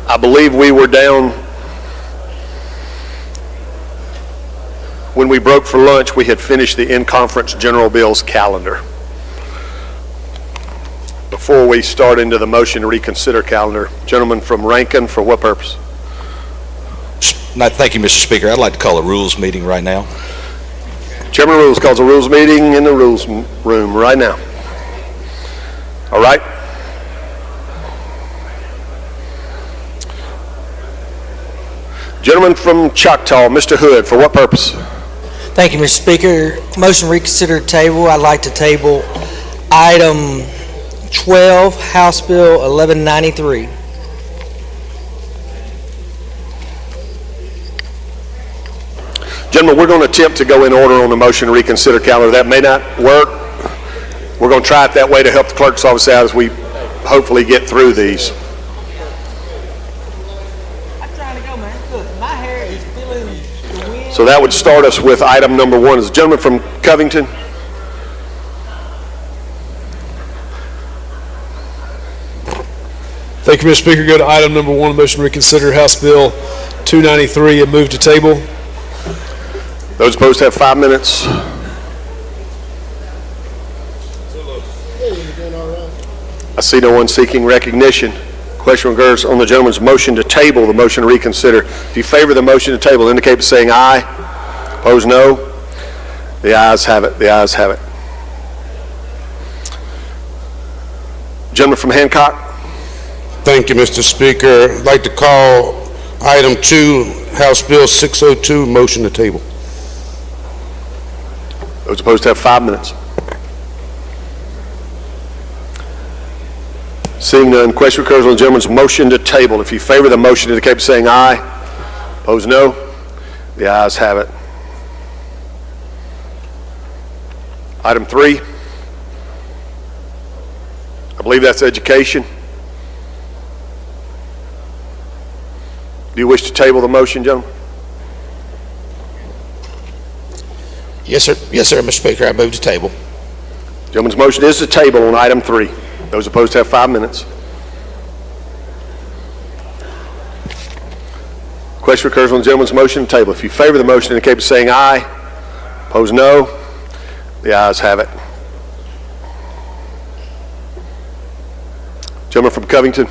I believe we were down, when we broke for lunch, we had finished the in-conference general bills calendar. Before we start into the motion to reconsider calendar, gentleman from Rankin, for what purpose? Thank you, Mr. Speaker. I'd like to call a rules meeting right now. Chairman Rules calls a rules meeting in the rules room right now. All right. Gentleman from Choctaw, Mr. Hood, for what purpose? Thank you, Mr. Speaker. Motion to reconsider table. I'd like to table item 12, House Bill 1193. Gentlemen, we're going to attempt to go in order on the motion to reconsider calendar. That may not work. We're going to try it that way to help the clerk's office out as we hopefully get through these. So that would start us with item number 1. Is the gentleman from Covington? Thank you, Mr. Speaker. Go to item number 1, motion to reconsider House Bill 293 and move to table. Those opposed have 5 minutes. I see no one seeking recognition. Question occurs on the gentleman's motion to table the motion to reconsider. If you favor the motion to table, indicate by saying aye. Opposed, no. The ayes have it. The ayes have it. Gentleman from Hancock. Thank you, Mr. Speaker. I'd like to call item 2, House Bill 602, motion to table. Those opposed have 5 minutes. Seeing none, question occurs on the gentleman's motion to table. If you favor the motion, indicate by saying aye. Opposed, no. The ayes have it. Item 3. I believe that's education. Do you wish to table the motion, gentlemen? Yes, sir. Yes, sir, Mr. Speaker. I move to table. Gentleman's motion is to table on item 3. Those opposed have 5 minutes. Question occurs on the gentleman's motion to table. If you favor the motion, indicate by saying aye. Opposed, no. The ayes have it. Gentleman from Covington.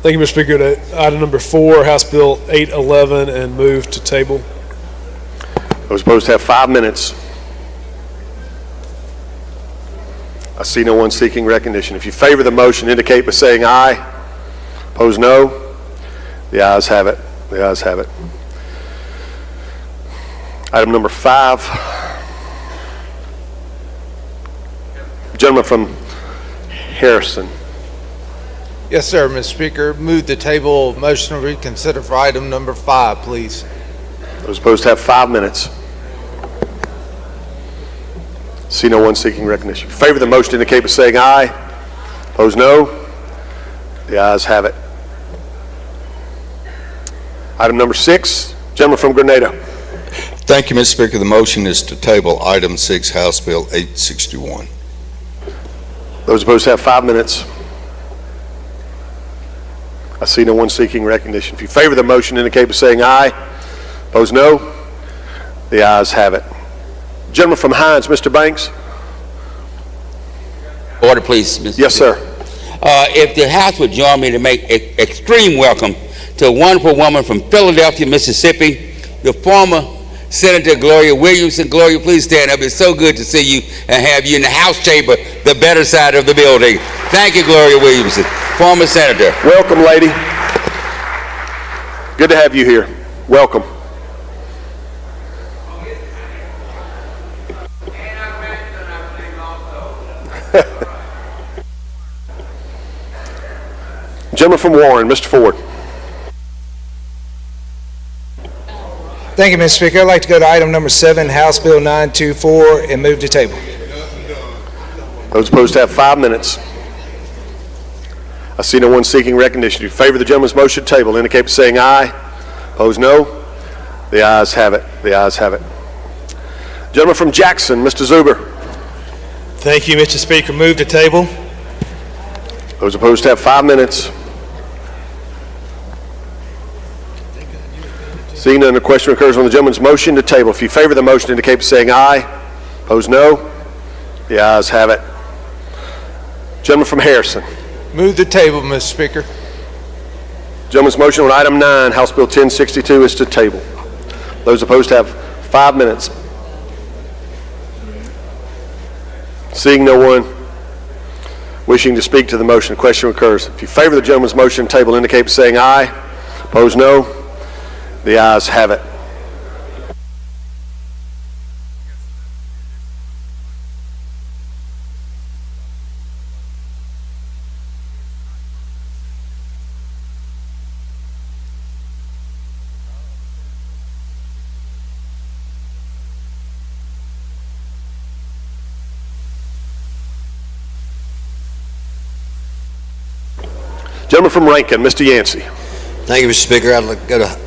Thank you, Mr. Speaker. To item number 4, House Bill 811 and move to table. Those opposed have 5 minutes. I see no one seeking recognition. If you favor the motion, indicate by saying aye. Opposed, no. The ayes have it. The ayes have it. Item number 5. Gentleman from Harrison. Yes, sir, Mr. Speaker. Move the table motion to reconsider for item number 5, please. Those opposed have 5 minutes. See no one seeking recognition. If you favor the motion, indicate by saying aye. Opposed, no. The ayes have it. Item number 6, gentleman from Grenada. Thank you, Mr. Speaker. The motion is to table item 6, House Bill 861. Those opposed have 5 minutes. I see no one seeking recognition. If you favor the motion, indicate by saying aye. Opposed, no. The ayes have it. Gentleman from Hines, Mr. Banks. Order, please, Mr. Yes, sir. If the House would join me to make extreme welcome to a wonderful woman from Philadelphia, Mississippi, the former Senator Gloria Williamson. Gloria, please stand up. It's so good to see you and have you in the House chamber, the better side of the building. Thank you, Gloria Williamson, former Senator. Welcome, lady. Good to have you here. Welcome. Gentleman from Warren, Mr. Ford. Thank you, Mr. Speaker. I'd like to go to item number 7, House Bill 924, and move to table. Those opposed have 5 minutes. I see no one seeking recognition. If you favor the gentleman's motion to table, indicate by saying aye. Opposed, no. The ayes have it. The ayes have it. Gentleman from Jackson, Mr. Zuber. Thank you, Mr. Speaker. Move to table. Those opposed have 5 minutes. Seeing none, the question recurs on the gentleman's motion to table. If you favor the motion, indicate by saying aye. Opposed, no. The ayes have it. Gentleman from Harrison. Move the table, Mr. Speaker. Gentleman's motion on item 9, House Bill 1062, is to table. Those opposed have 5 minutes. Seeing no one wishing to speak to the motion, the question recurs. If you favor the gentleman's motion to table, indicate by saying aye. Opposed, no. The ayes have it. Gentleman from Rankin, Mr. Yancey. Thank you, Mr. Speaker. I'd like to go to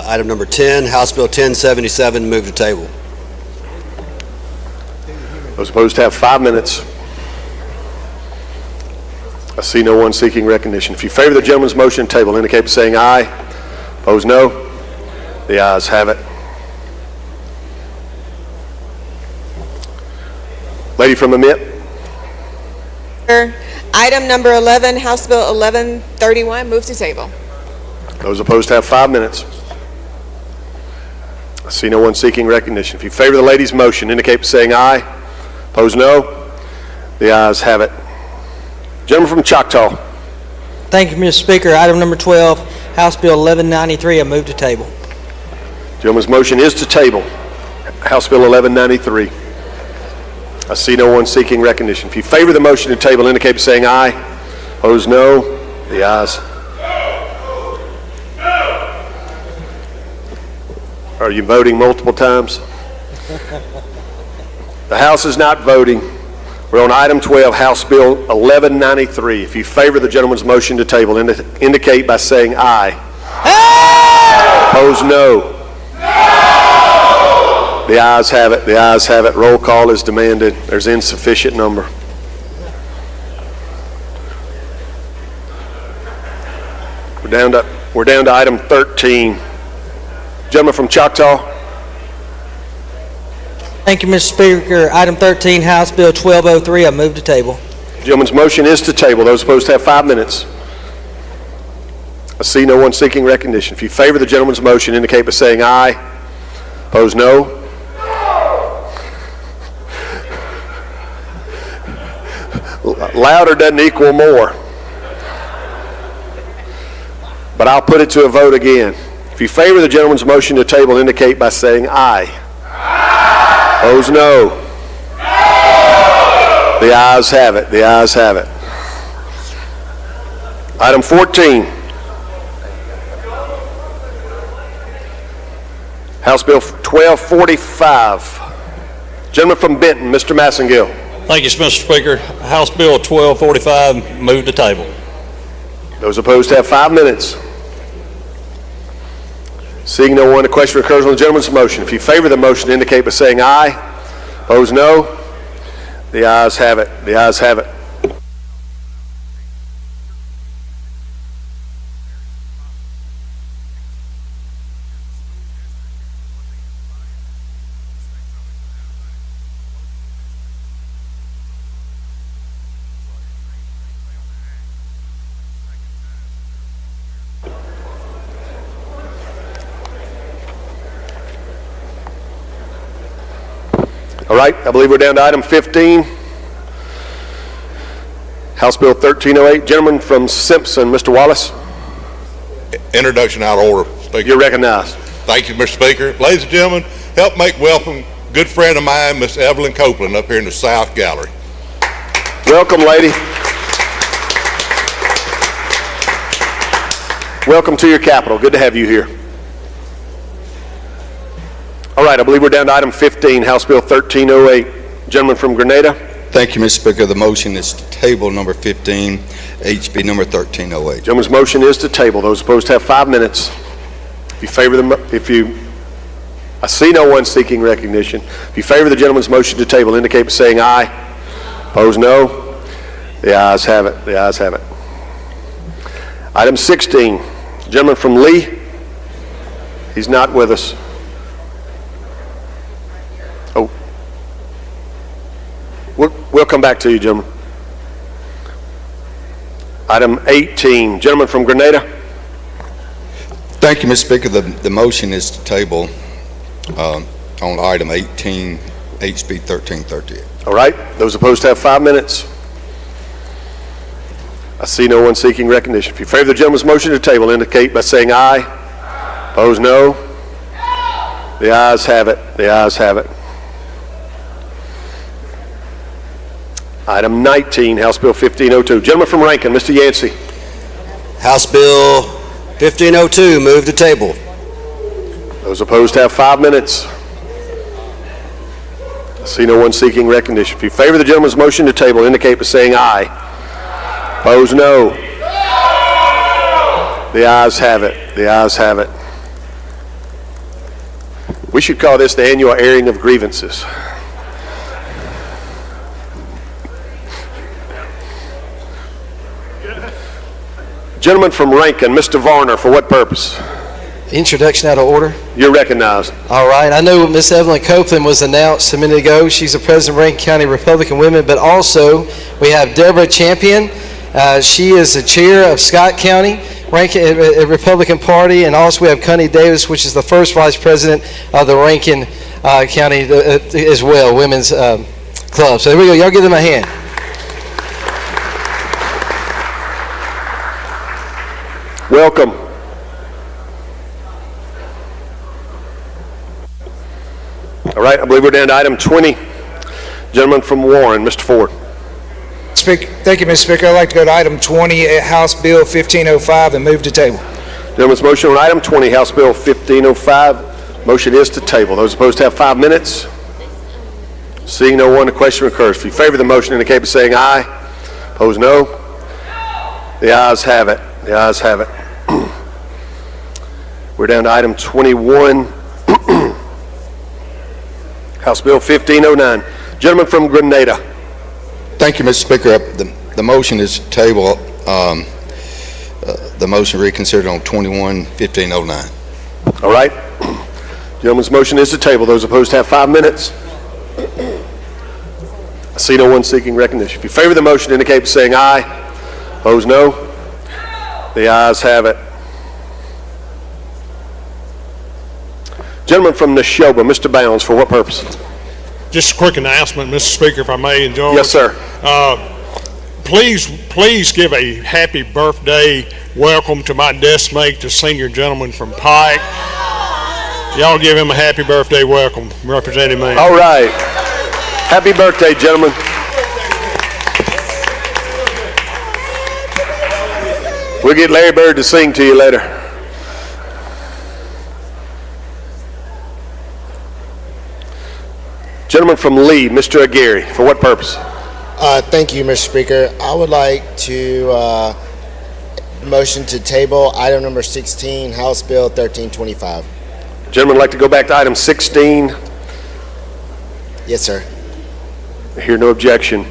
item number 10, House Bill 1077, move to table. Those opposed have 5 minutes. I see no one seeking recognition. If you favor the gentleman's motion to table, indicate by saying aye. Opposed, no. The ayes have it. Lady from the MIP. Item number 11, House Bill 1131, move to table. Those opposed have 5 minutes. I see no one seeking recognition. If you favor the lady's motion, indicate by saying aye. Opposed, no. The ayes have it. Gentleman from Choctaw. Thank you, Mr. Speaker. Item number 12, House Bill 1193, I move to table. Gentleman's motion is to table House Bill 1193. I see no one seeking recognition. If you favor the motion to table, indicate by saying aye. Opposed, no. The ayes. Are you voting multiple times? The House is not voting. We're on item 12, House Bill 1193. If you favor the gentleman's motion to table, indicate by saying aye. Opposed, no. The ayes have it. The ayes have it. Roll call is demanded. There's insufficient number. We're down to item 13. Gentleman from Choctaw. Thank you, Mr. Speaker. Item 13, House Bill 1203, I move to table. Gentleman's motion is to table. Those opposed have 5 minutes. I see no one seeking recognition. If you favor the gentleman's motion, indicate by saying aye. Opposed, no. Louder doesn't equal more. But I'll put it to a vote again. If you favor the gentleman's motion to table, indicate by saying aye. Opposed, no. The ayes have it. The ayes have it. Item 14. House Bill 1245. Gentleman from Benton, Mr. Massengill. Thank you, Mr. Speaker. House Bill 1245, move to table. Those opposed have 5 minutes. Seeing no one, the question recurs on the gentleman's motion. If you favor the motion, indicate by saying aye. Opposed, no. The ayes have it. The ayes have it. All right, I believe we're down to item 15. House Bill 1308. Gentleman from Simpson, Mr. Wallace. Introduction out of order, Speaker. You're recognized. Thank you, Mr. Speaker. Ladies and gentlemen, help make welcome good friend of mine, Miss Evelyn Copeland, up here in the South Gallery. Welcome, lady. Welcome to your capital. Good to have you here. All right, I believe we're down to item 15, House Bill 1308. Gentleman from Grenada. Thank you, Mr. Speaker. The motion is to table number 15, HB number 1308. Gentleman's motion is to table. Those opposed have 5 minutes. If you favor the, I see no one seeking recognition. If you favor the gentleman's motion to table, indicate by saying aye. Opposed, no. The ayes have it. The ayes have it. Item 16, gentleman from Lee. He's not with us. Oh. We'll come back to you, gentlemen. Item 18, gentleman from Grenada. Thank you, Mr. Speaker. The motion is to table on item 18, HB 1338. All right. Those opposed have 5 minutes. I see no one seeking recognition. If you favor the gentleman's motion to table, indicate by saying aye. Opposed, no. The ayes have it. The ayes have it. Item 19, House Bill 1502. Gentleman from Rankin, Mr. Yancey. House Bill 1502, move to table. Those opposed have 5 minutes. I see no one seeking recognition. If you favor the gentleman's motion to table, indicate by saying aye. Opposed, no. The ayes have it. The ayes have it. We should call this the annual airing of grievances. Gentleman from Rankin, Mr. Varner, for what purpose? Introduction out of order. You're recognized. All right. I know Miss Evelyn Copeland was announced a minute ago. She's the president of Rankin County Republican Women, but also we have Deborah Champion. She is the chair of Scott County Rankin Republican Party, and also we have Connie Davis, which is the first vice president of the Rankin County as well, Women's Club. So there we go. Y'all give them a hand. Welcome. All right, I believe we're down to item 20. Gentleman from Warren, Mr. Ford. Thank you, Mr. Speaker. I'd like to go to item 20, House Bill 1505, and move to table. Gentleman's motion on item 20, House Bill 1505. Motion is to table. Those opposed have 5 minutes. Seeing no one, the question recurs. If you favor the motion, indicate by saying aye. Opposed, no. The ayes have it. The ayes have it. We're down to item 21, House Bill 1509. Gentleman from Grenada. Thank you, Mr. Speaker. The motion is to table the motion reconsidered on 21-1509. All right. Gentleman's motion is to table. Those opposed have 5 minutes. I see no one seeking recognition. If you favor the motion, indicate by saying aye. Opposed, no. The ayes have it. Gentleman from Neshoba, Mr. Bounds, for what purpose? Just a quick announcement, Mr. Speaker, if I may, and George. Yes, sir. Please give a happy birthday welcome to my desk mate, the senior gentleman from Pike. Y'all give him a happy birthday welcome, representing me. All right. Happy birthday, gentlemen. We'll get Larry Bird to sing to you later. Gentleman from Lee, Mr. Aguirre, for what purpose? Thank you, Mr. Speaker. I would like to motion to table item number 16, House Bill 1325. Gentlemen, would like to go back to item 16. Yes, sir. I hear no objection.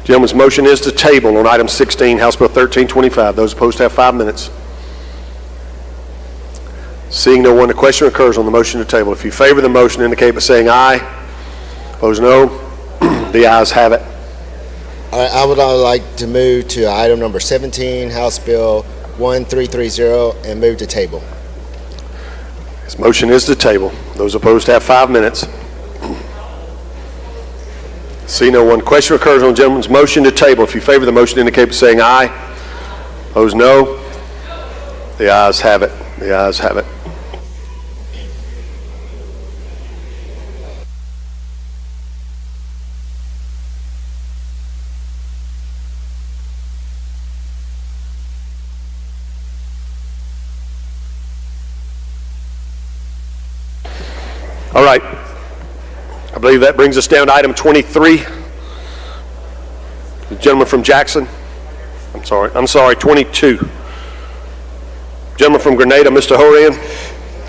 Gentleman's motion is to table on item 16, House Bill 1325. Those opposed have 5 minutes. Seeing no one, the question occurs on the motion to table. If you favor the motion, indicate by saying aye. Opposed, no. The ayes have it. I would like to move to item number 17, House Bill 1330, and move to table. His motion is to table. Those opposed have 5 minutes. See no one. Question occurs on the gentleman's motion to table. If you favor the motion, indicate by saying aye. Opposed, no. The ayes have it. The ayes have it. All right. I believe that brings us down to item 23. The gentleman from Jackson. I'm sorry, 22. Gentleman from Grenada, Mr. Horan.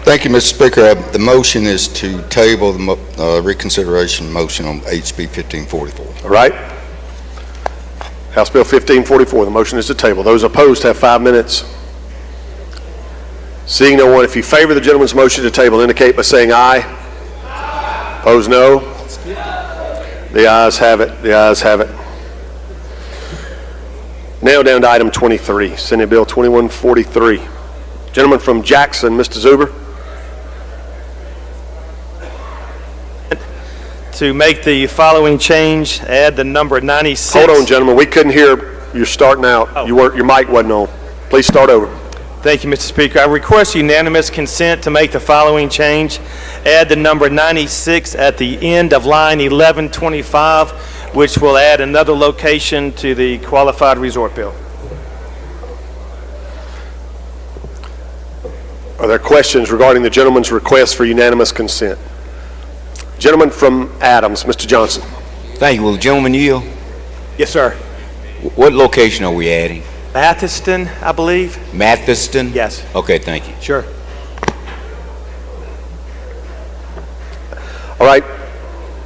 Thank you, Mr. Speaker. The motion is to table the reconsideration motion on HB 1544. All right. House Bill 1544, the motion is to table. Those opposed have 5 minutes. Seeing no one, if you favor the gentleman's motion to table, indicate by saying aye. Opposed, no. The ayes have it. The ayes have it. Now down to item 23, Senate Bill 2143. Gentleman from Jackson, Mr. Zuber. To make the following change, add the number 96. Hold on, gentlemen. We couldn't hear. You're starting out. Your mic wasn't on. Please start over. Thank you, Mr. Speaker. I request unanimous consent to make the following change. Add the number 96 at the end of line 1125, which will add another location to the qualified resort bill. Are there questions regarding the gentleman's request for unanimous consent? Gentleman from Adams, Mr. Johnson. Thank you. Will the gentleman yield? Yes, sir. What location are we adding? Mathiston, I believe. Mathiston? Yes. Okay, thank you. Sure. All right.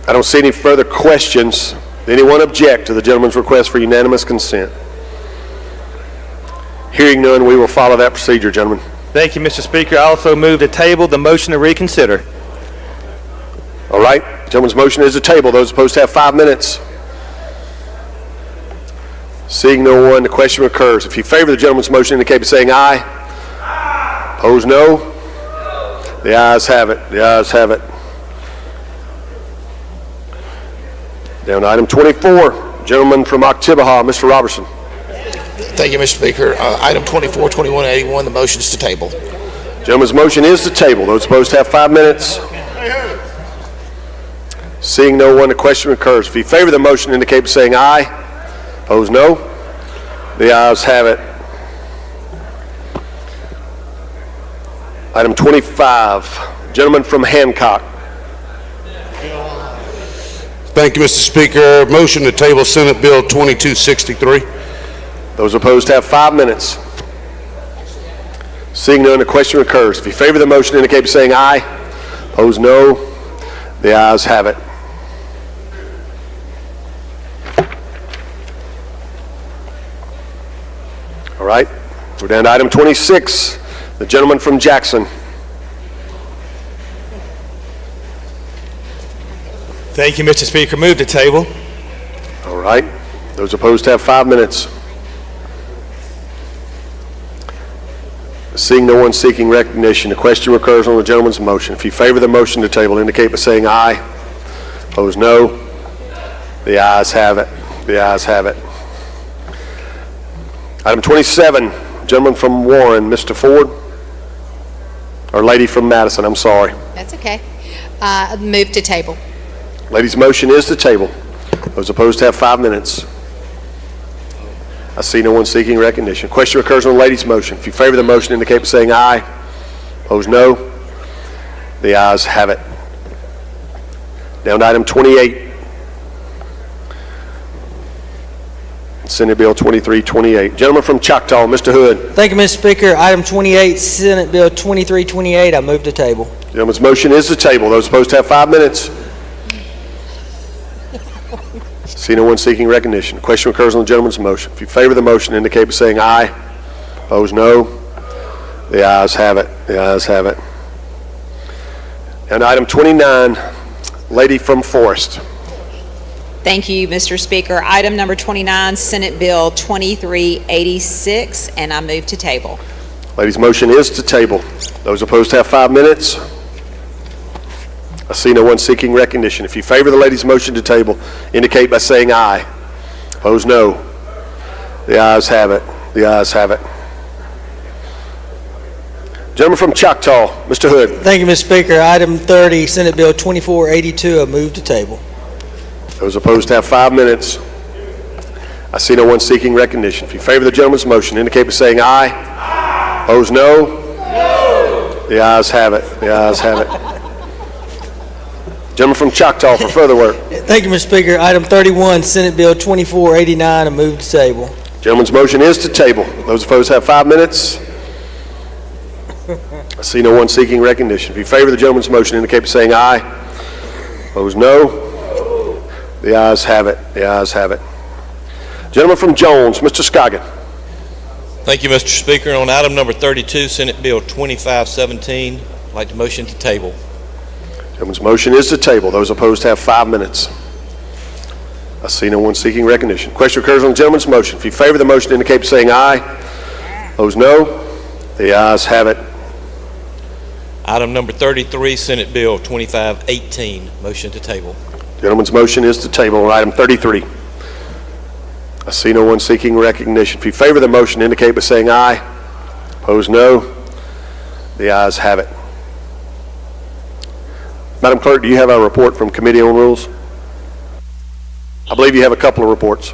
I don't see any further questions. Anyone object to the gentleman's request for unanimous consent? Hearing none, we will follow that procedure, gentlemen. Thank you, Mr. Speaker. I also move to table the motion to reconsider. All right. The gentleman's motion is to table. Those opposed have 5 minutes. Seeing no one, the question recurs. If you favor the gentleman's motion, indicate by saying aye. Opposed, no. The ayes have it. The ayes have it. Down to item 24. Gentleman from Oktibbeha, Mr. Robertson. Thank you, Mr. Speaker. Item 24, 2181, the motion is to table. Gentleman's motion is to table. Those opposed have 5 minutes. Seeing no one, the question recurs. If you favor the motion, indicate by saying aye. Opposed, no. The ayes have it. Item 25. Gentleman from Hancock. Thank you, Mr. Speaker. Motion to table Senate Bill 2263. Those opposed have 5 minutes. Seeing none, the question recurs. If you favor the motion, indicate by saying aye. Opposed, no. The ayes have it. All right. We're down to item 26. The gentleman from Jackson. Thank you, Mr. Speaker. Move to table. All right. Those opposed have 5 minutes. Seeing no one seeking recognition, the question recurs on the gentleman's motion. If you favor the motion to table, indicate by saying aye. Opposed, no. The ayes have it. The ayes have it. Item 27, gentleman from Warren, Mr. Ford, or lady from Madison, I'm sorry. That's okay. Move to table. Lady's motion is to table. Those opposed have 5 minutes. I see no one seeking recognition. Question recurs on the lady's motion. If you favor the motion, indicate by saying aye. Opposed, no. The ayes have it. Down to item 28. Senate Bill 2328. Gentleman from Choctaw, Mr. Hood. Thank you, Mr. Speaker. Item 28, Senate Bill 2328. I move to table. Gentleman's motion is to table. Those opposed have 5 minutes. See no one seeking recognition. Question occurs on the gentleman's motion. If you favor the motion, indicate by saying aye. Opposed, no. The ayes have it. The ayes have it. And item 29, lady from Forest. Thank you, Mr. Speaker. Item number 29, Senate Bill 2386, and I move to table. Lady's motion is to table. Those opposed have 5 minutes. I see no one seeking recognition. If you favor the lady's motion to table, indicate by saying aye. Opposed, no. The ayes have it. The ayes have it. Gentleman from Choctaw, Mr. Hood. Thank you, Mr. Speaker. Item 30, Senate Bill 2482. I move to table. Those opposed have 5 minutes. I see no one seeking recognition. If you favor the gentleman's motion, indicate by saying aye. Opposed, no. No. The ayes have it. The ayes have it. Gentleman from Choctaw for further work. Thank you, Mr. Speaker. Item 31, Senate Bill 2489. I move to table. Gentleman's motion is to table. Those opposed have 5 minutes. I see no one seeking recognition. If you favor the gentleman's motion, indicate by saying aye. Opposed, no. The ayes have it. The ayes have it. Gentleman from Jones, Mr. Scoggin. Thank you, Mr. Speaker. On item number 32, Senate Bill 2517, I'd like to motion to table. Gentleman's motion is to table. Those opposed have 5 minutes. I see no one seeking recognition. Question occurs on the gentleman's motion. If you favor the motion, indicate by saying aye. Opposed, no. The ayes have it. Item number 33, Senate Bill 2518, motion to table. Gentleman's motion is to table on item 33. I see no one seeking recognition. If you favor the motion, indicate by saying aye. Opposed, no. The ayes have it. Madam Clerk, do you have a report from Committee on Rules? I believe you have a couple of reports.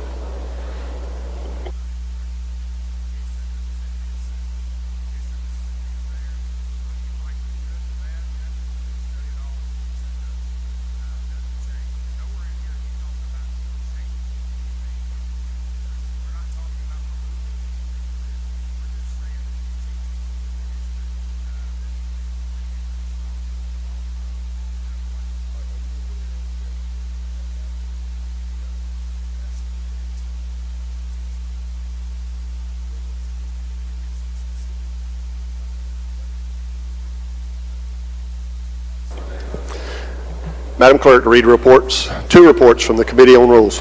Madam Clerk, read reports, 2 reports from the Committee on Rules.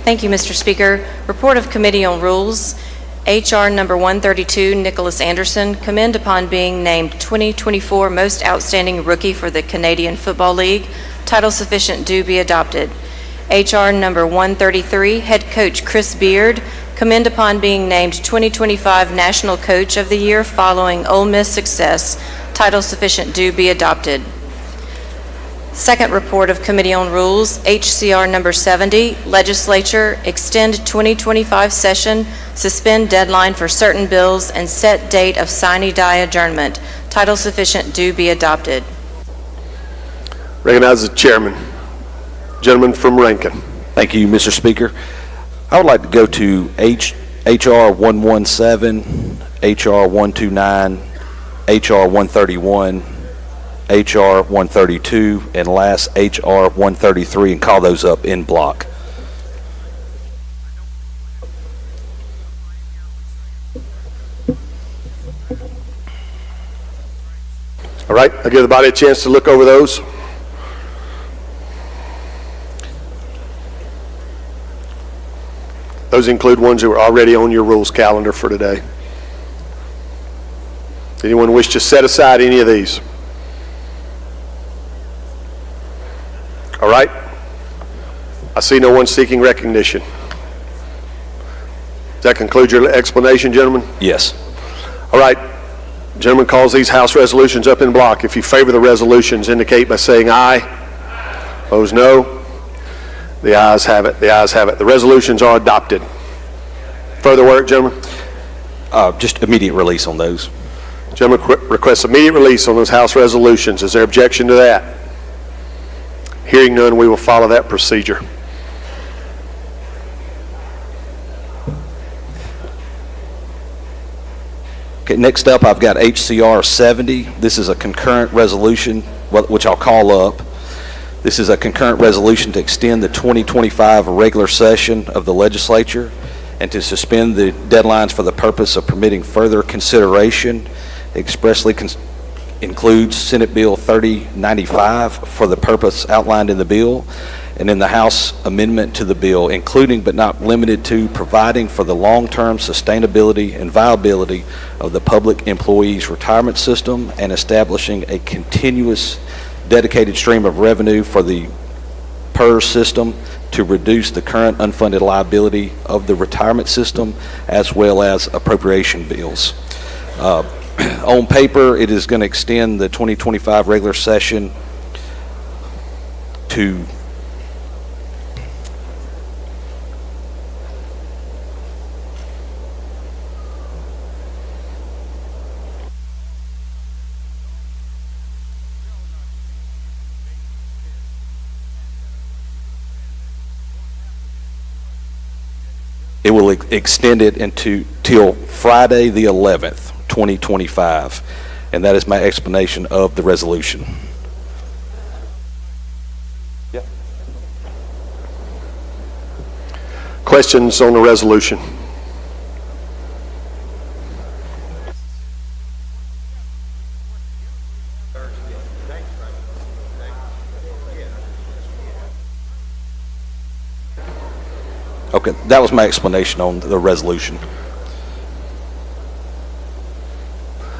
Thank you, Mr. Speaker. Report of Committee on Rules. H.R. number 132, Nicholas Anderson, commend upon being named 2024 Most Outstanding Rookie for the Canadian Football League. Title sufficient do be adopted. H.R. number 133, Head Coach Chris Beard, commend upon being named 2025 National Coach of the Year following Ole Miss success. Title sufficient do be adopted. Second report of Committee on Rules, HCR number 70, Legislature, extend 2025 session, suspend deadline for certain bills, and set date of sine die adjournment. Title sufficient do be adopted. Recognize the chairman. Gentleman from Rankin. Thank you, Mr. Speaker. I would like to go to H.R. 117, H.R. 129, H.R. 131, H.R. 132, and last H.R. 133, and call those up in block. All right, I'll give the body a chance to look over those. Those include ones that were already on your rules calendar for today. Anyone wish to set aside any of these? All right. I see no one seeking recognition. Does that conclude your explanation, gentlemen? Yes. All right. Gentleman calls these House resolutions up in block. If you favor the resolutions, indicate by saying aye. Opposed, no. The ayes have it. The ayes have it. The resolutions are adopted. Further work, gentlemen? Just immediate release on those. Gentleman requests immediate release on those House resolutions. Is there objection to that? Hearing none, we will follow that procedure. Okay, next up, I've got HCR 70. This is a concurrent resolution, which I'll call up. This is a concurrent resolution to extend the 2025 regular session of the legislature and to suspend the deadlines for the purpose of permitting further consideration. Expressly includes Senate Bill 3095 for the purpose outlined in the bill, and in the House amendment to the bill, including but not limited to providing for the long-term sustainability and viability of the public employees retirement system and establishing a continuous dedicated stream of revenue for the PERS system to reduce the current unfunded liability of the retirement system, as well as appropriation bills. On paper, it is going to extend the 2025 regular session to it will extend it till Friday the 11th, 2025, and that is my explanation of the resolution. Questions on the resolution? Okay, that was my explanation on the resolution.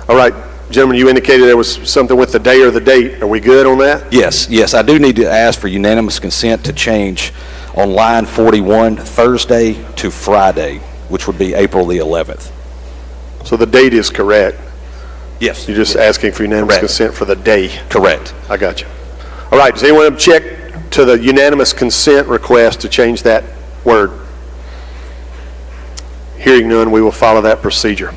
All right, gentlemen, you indicated there was something with the day or the date. Are we good on that? Yes, I do need to ask for unanimous consent to change on line 41, Thursday to Friday, which would be April the 11th. So the date is correct? Yes. You're just asking for unanimous consent for the day? Correct. I got you. All right, does anyone object to the unanimous consent request to change that word? Hearing none, we will follow that procedure.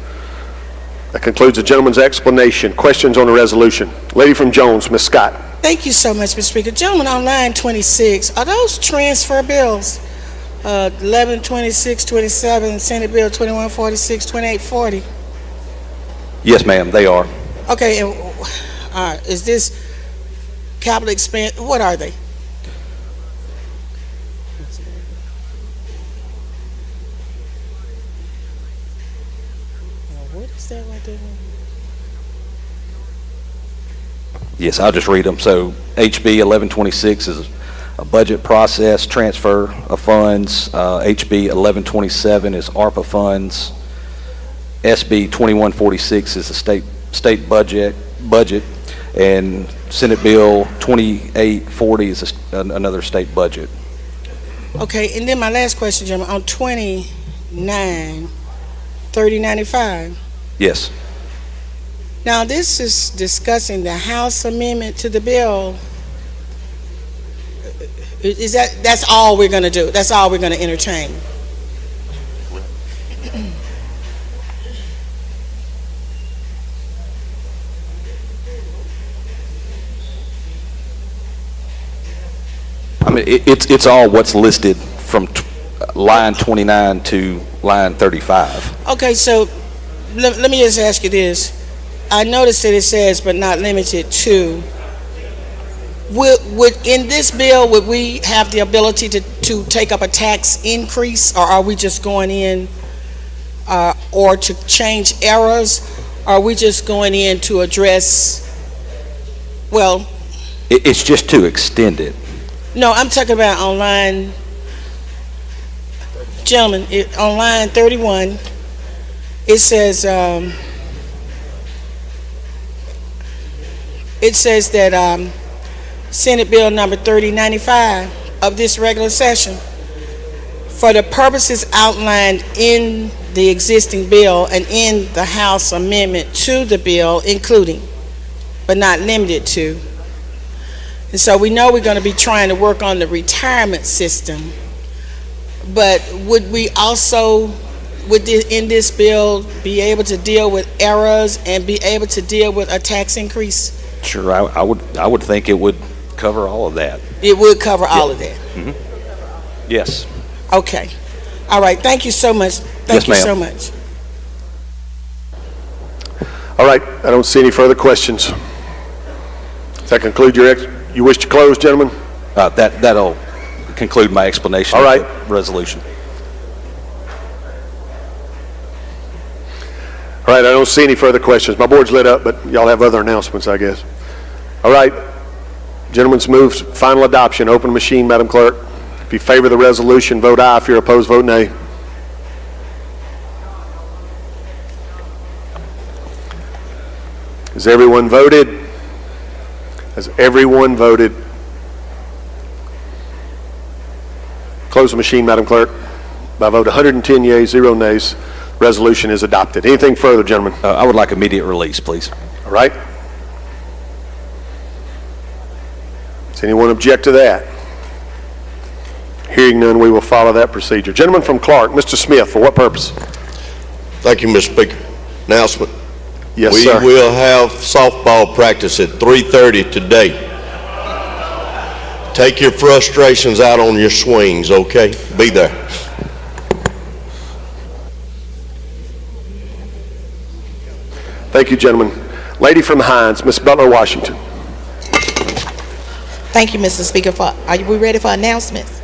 That concludes the gentleman's explanation. Questions on the resolution? Lady from Jones, Ms. Scott. Thank you so much, Mr. Speaker. Gentlemen, on line 26, are those transfer bills? 112627, Senate Bill 2146, 2840. Yes, ma'am, they are. Okay, and is this capital expense? What are they? What is that right there? Yes, I'll just read them. So HB 1126 is a budget process transfer of funds. HB 1127 is ARPA funds. SB 2146 is a state budget, and Senate Bill 2840 is another state budget. Okay, and then my last question, gentlemen, on 293095. Yes. Now, this is discussing the House amendment to the bill. Is that's all we're going to do? That's all we're going to entertain? I mean, it's all what's listed from line 29 to line 35. Okay, so let me just ask you this. I noticed that it says, but not limited to. Would in this bill, would we have the ability to take up a tax increase, or are we just going in, or to change errors? Are we just going in to address, well... It's just to extend it. No, I'm talking about on line, gentlemen, on line 31, it says, that Senate Bill number 3095 of this regular session, for the purposes outlined in the existing bill and in the House amendment to the bill, including, but not limited to. And so we know we're going to be trying to work on the retirement system, but would we also, in this bill, be able to deal with errors and be able to deal with a tax increase? Sure, I would think it would cover all of that. It would cover all of that? Mm-hmm. Yes. Okay. All right. Thank you so much. Thank you so much. All right. I don't see any further questions. Does that conclude you wish to close, gentlemen? That'll conclude my explanation of the resolution. All right, I don't see any further questions. My board's lit up, but y'all have other announcements, I guess. All right, gentlemen's moved final adoption. Open machine, Madam Clerk. If you favor the resolution, vote aye. If you're opposed, vote nay. Has everyone voted? Has everyone voted? Close the machine, Madam Clerk. By vote 110 yeas, 0 nays, resolution is adopted. Anything further, gentlemen? I would like immediate release, please. All right. Does anyone object to that? Hearing none, we will follow that procedure. Gentleman from Clark, Mr. Smith, for what purpose? Thank you, Mr. Speaker. Announcement. Yes, sir. We will have softball practice at 3:30 today. Take your frustrations out on your swings, okay? Be there. Thank you, gentlemen. Lady from Hines, Ms. Butler, Washington. Thank you, Mr. Speaker. Are we ready for announcements?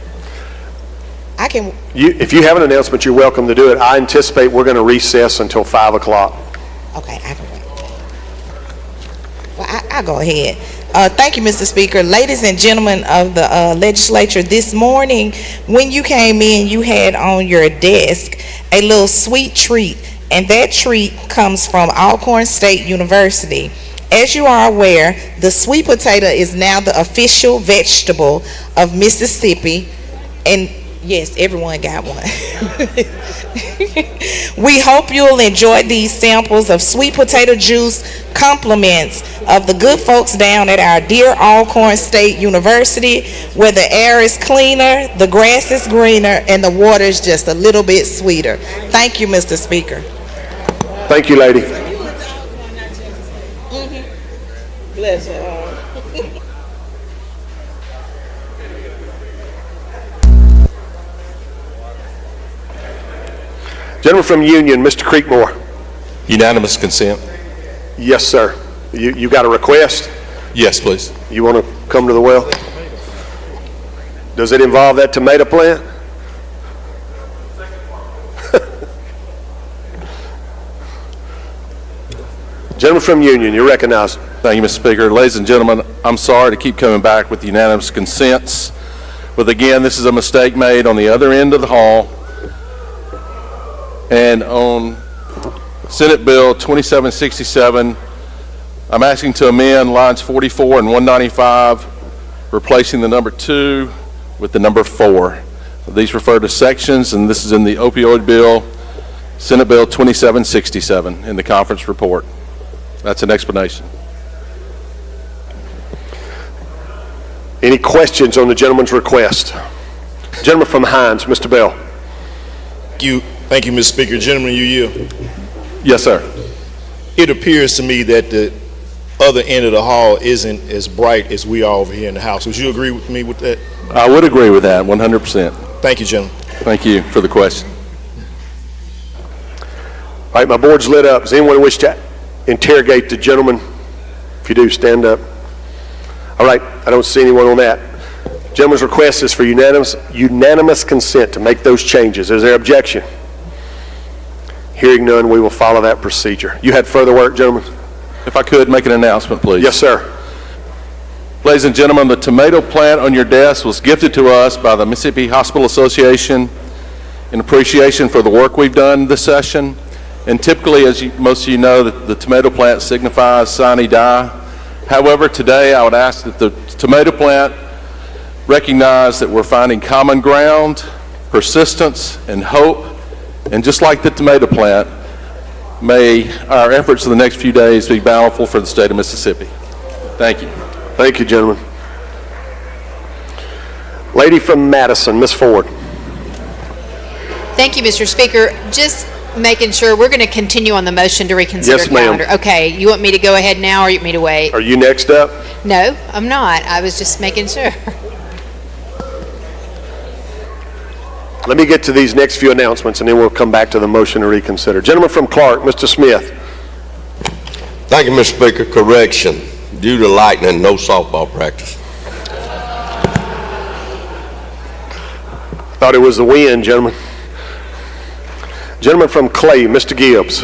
I can can, If you have an announcement, you're welcome to do it. I anticipate we're going to recess until 5 o'clock. okay, I can wait. Well, I'll go ahead. Thank you, Mr. Speaker. Ladies and gentlemen of the legislature, this morning, when you came in, you had on your desk a little sweet treat, and that treat comes from Alcorn State University. As you are aware, the sweet potato is now the official vegetable of Mississippi, and yes, everyone got one. We hope you'll enjoy these samples of sweet potato juice, compliments of the good folks down at our dear Alcorn State University, where the air is cleaner, the grass is greener, and the water is just a little bit sweeter. Thank you, Mr. Speaker. Thank you, lady. Bless her. Gentleman from Union, Mr. Creekmore. Unanimous consent? Yes, sir. You got a request? Yes, please. You want to come to the well? Does it involve that tomato plant? Gentleman from Union, you're recognized. Thank you, Mr. Speaker. Ladies and gentlemen, I'm sorry to keep coming back with unanimous consents, but again, this is a mistake made on the other end of the hall. And on Senate Bill 2767, I'm asking to amend lines 44 and 195, replacing the number 2 with the number 4. These refer to sections, and this is in the opioid bill, Senate Bill 2767 in the conference report. That's an explanation. Any questions on the gentleman's request? Gentleman from Hines, Mr. Bell. Thank you, Mr. Speaker. Gentleman, you yield. Yes, sir. It appears to me that the other end of the hall isn't as bright as we are over here in the House. Would you agree with me with that? I would agree with that, 100%. Thank you, gentlemen. Thank you for the question. All right, my board's lit up. Does anyone wish to interrogate the gentleman? If you do, stand up. All right, I don't see anyone on that. Gentleman's request is for unanimous consent to make those changes. Is there objection? Hearing none, we will follow that procedure. You had further work, gentlemen? If I could make an announcement, please. Yes, sir. Ladies and gentlemen, the tomato plant on your desk was gifted to us by the Mississippi Hospital Association in appreciation for the work we've done this session. And typically, as most of you know, the tomato plant signifies sine die. However, today I would ask that the tomato plant recognize that we're finding common ground, persistence, and hope. And just like the tomato plant, may our efforts in the next few days be bountiful for the state of Mississippi. Thank you. Thank you, gentlemen. Lady from Madison, Ms. Ford. Thank you, Mr. Speaker. Just making sure, we're going to continue on the motion to reconsider Yes, ma'am. calendar. Okay, you want me to go ahead now or you want me to wait? Are you next up? No, I'm not. I was just making sure. Let me get to these next few announcements, and then we'll come back to the motion to reconsider. Gentleman from Clark, Mr. Smith. Thank you, Mr. Speaker. Correction. Due to lightning, no softball practice. Thought it was the wind, gentlemen. Gentleman from Clay, Mr. Gibbs.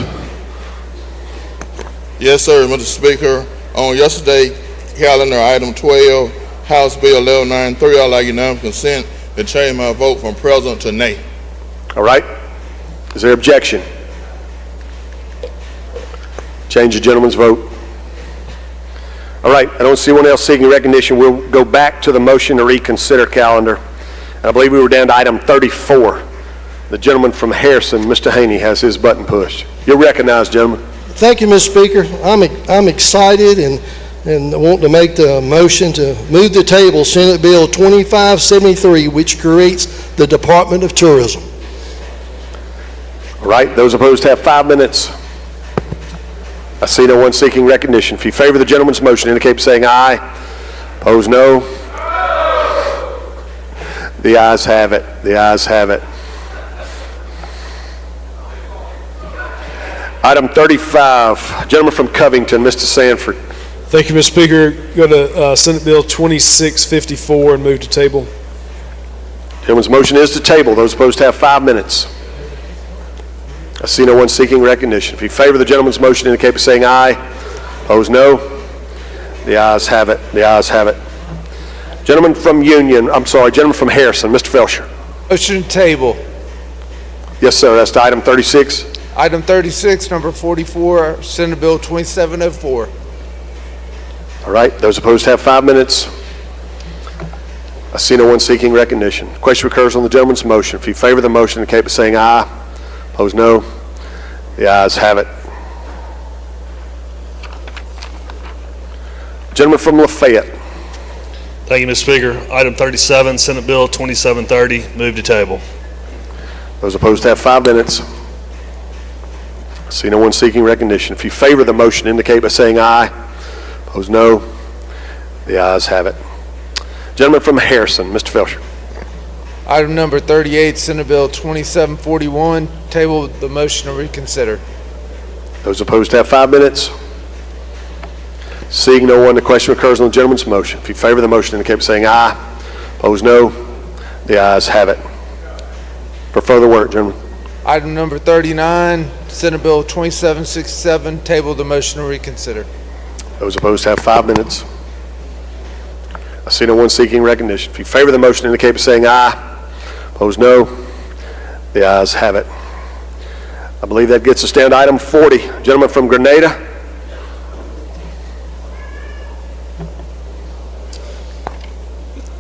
Yes, sir, Mr. Speaker. On yesterday calendar, item 12, House Bill 1193, I'd like unanimous consent to change my vote from present to nay. All right. Is there objection? Change the gentleman's vote. All right. I don't see anyone else seeking recognition. We'll go back to the motion to reconsider calendar. I believe we were down to item 34. The gentleman from Harrison, Mr. Haney, has his button pushed. You're recognized, gentlemen. Thank you, Mr. Speaker. I'm excited and want to make the motion to move the table Senate Bill 2573, which creates the Department of Tourism. All right. Those opposed have 5 minutes. I see no one seeking recognition. If you favor the gentleman's motion, indicate by saying aye. Opposed, no. The ayes have it. The ayes have it. Item 35, gentleman from Covington, Mr. Sanford. Thank you, Mr. Speaker. Go to Senate Bill 2654 and move to table. Gentleman's motion is to table. Those opposed have 5 minutes. I see no one seeking recognition. If you favor the gentleman's motion, indicate by saying aye. Opposed, no. The ayes have it. The ayes have it. Gentleman from gentleman from Harrison, Mr. Felcher. Motion to table. Yes, sir. That's to item 36. Item 36, number 44, Senate Bill 2704. All right. Those opposed have 5 minutes. I see no one seeking recognition. The question recurs on the gentleman's motion. If you favor the motion, indicate by saying aye. Opposed, no. The ayes have it. Gentleman from Lafayette. Thank you, Mr. Speaker. Item 37, Senate Bill 2730, move to table. Those opposed have 5 minutes. I see no one seeking recognition. If you favor the motion, indicate by saying aye. Opposed, no. The ayes have it. Gentleman from Harrison, Mr. Felcher. Item number 38, Senate Bill 2741, table the motion to reconsider. Those opposed have 5 minutes. Seeing no one, the question recurs on the gentleman's motion. If you favor the motion, indicate by saying aye. Opposed, no. The ayes have it. For further work, gentlemen. Item number 39, Senate Bill 2767, table the motion to reconsider. Those opposed have 5 minutes. I see no one seeking recognition. If you favor the motion, indicate by saying aye. Opposed, no. The ayes have it. I believe that gets us down to item 40. Gentleman from Grenada.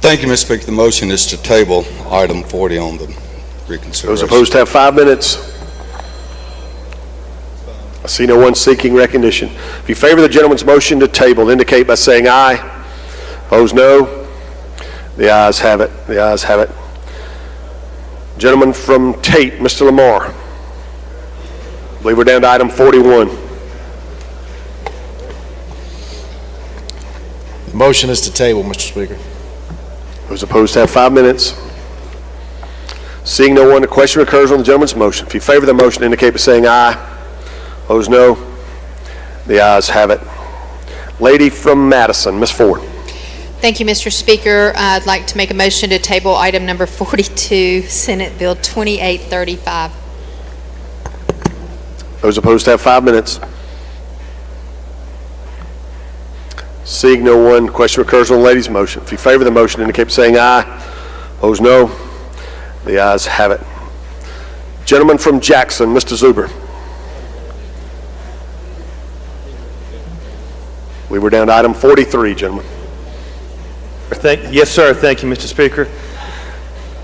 Thank you, Mr. Speaker. The motion is to table item 40 on the reconsideration. Those opposed have 5 minutes. I see no one seeking recognition. If you favor the gentleman's motion to table, indicate by saying aye. Opposed, no. The ayes have it. The ayes have it. Gentleman from Tate, Mr. Lamar. I believe we're down to item 41. The motion is to table, Mr. Speaker. Those opposed have 5 minutes. Seeing no one, the question recurs on the gentleman's motion. If you favor the motion, indicate by saying aye. Opposed, no. The ayes have it. Lady from Madison, Ms. Ford. Thank you, Mr. Speaker. I'd like to make a motion to table item number 42, Senate Bill 2835. Those opposed have 5 minutes. Seeing no one, the question recurs on the lady's motion. If you favor the motion, indicate by saying aye. Opposed, no. The ayes have it. Gentleman from Jackson, Mr. Zuber. We were down to item 43, gentlemen. Yes, sir. Thank you, Mr. Speaker.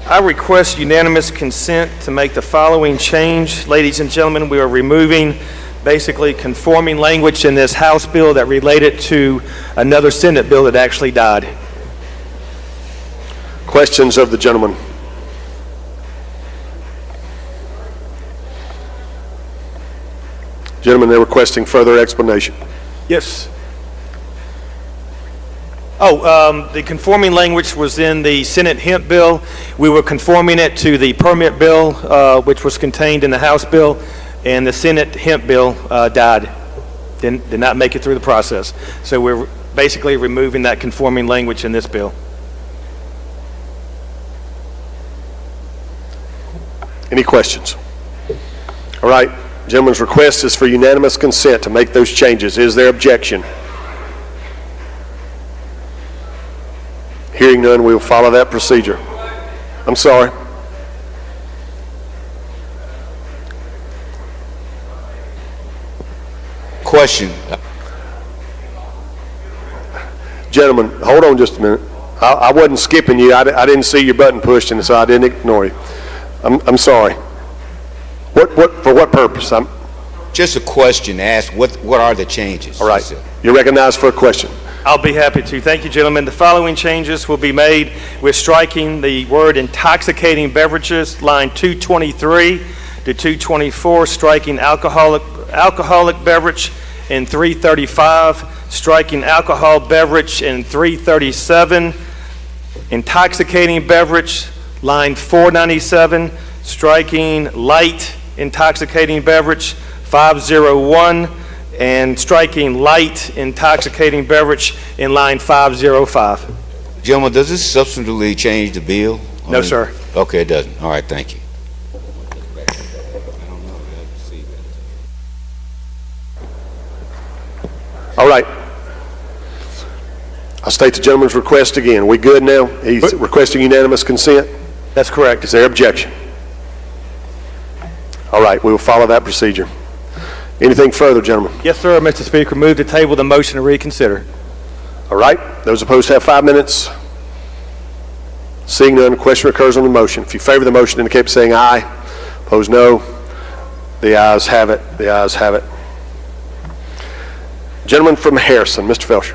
I request unanimous consent to make the following change. Ladies and gentlemen, we are removing basically conforming language in this House bill that related to another Senate bill that actually died. Questions of the gentleman? Gentlemen, they're requesting further explanation. Yes. The conforming language was in the Senate hemp bill. We were conforming it to the permit bill, which was contained in the House bill, and the Senate hemp bill died. Did not make it through the process. So we're basically removing that conforming language in this bill. Any questions? All right. Gentleman's request is for unanimous consent to make those changes. Is there objection? Hearing none, we will follow that procedure. I'm sorry. Question. Gentlemen, hold on just a minute. I wasn't skipping you. I didn't see your button pushed, and so I didn't ignore you. I'm sorry. For what purpose? Just a question asked. What are the changes? All right. You're recognized for a question. I'll be happy to. Thank you, gentlemen. The following changes will be made with striking the word intoxicating beverages, line 223 to 224, striking alcoholic beverage in 335, striking alcohol beverage in 337, intoxicating beverage, line 497, striking light intoxicating beverage 501, and striking light intoxicating beverage in line 505. Gentlemen, does this substantively change the bill? No, sir. Okay, it doesn't. All right, thank you. All right. I'll state the gentleman's request again. We good now? He's requesting unanimous consent? That's correct. Is there objection? All right, we will follow that procedure. Anything further, gentlemen? Yes, sir, Mr. Speaker. Move to table the motion to reconsider. All right, those opposed have 5 minutes. Seeing none, question occurs on the motion. If you favor the motion, indicate by saying aye. Opposed, no. The ayes have it. The ayes have it. Gentleman from Harrison, Mr. Felcher.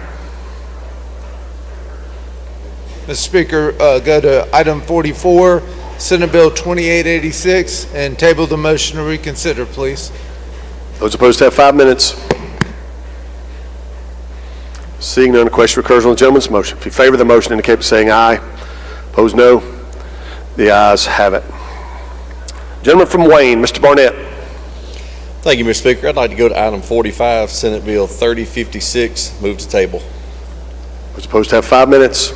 Mr. Speaker, go to item 44, Senate Bill 2886, and table the motion to reconsider, please. Those opposed have 5 minutes. Seeing none, question recurs on the gentleman's motion. If you favor the motion, indicate by saying aye. Opposed, no. The ayes have it. Gentleman from Wayne, Mr. Barnett. Thank you, Mr. Speaker. I'd like to go to item 45, Senate Bill 3056, move to table. Those opposed have 5 minutes.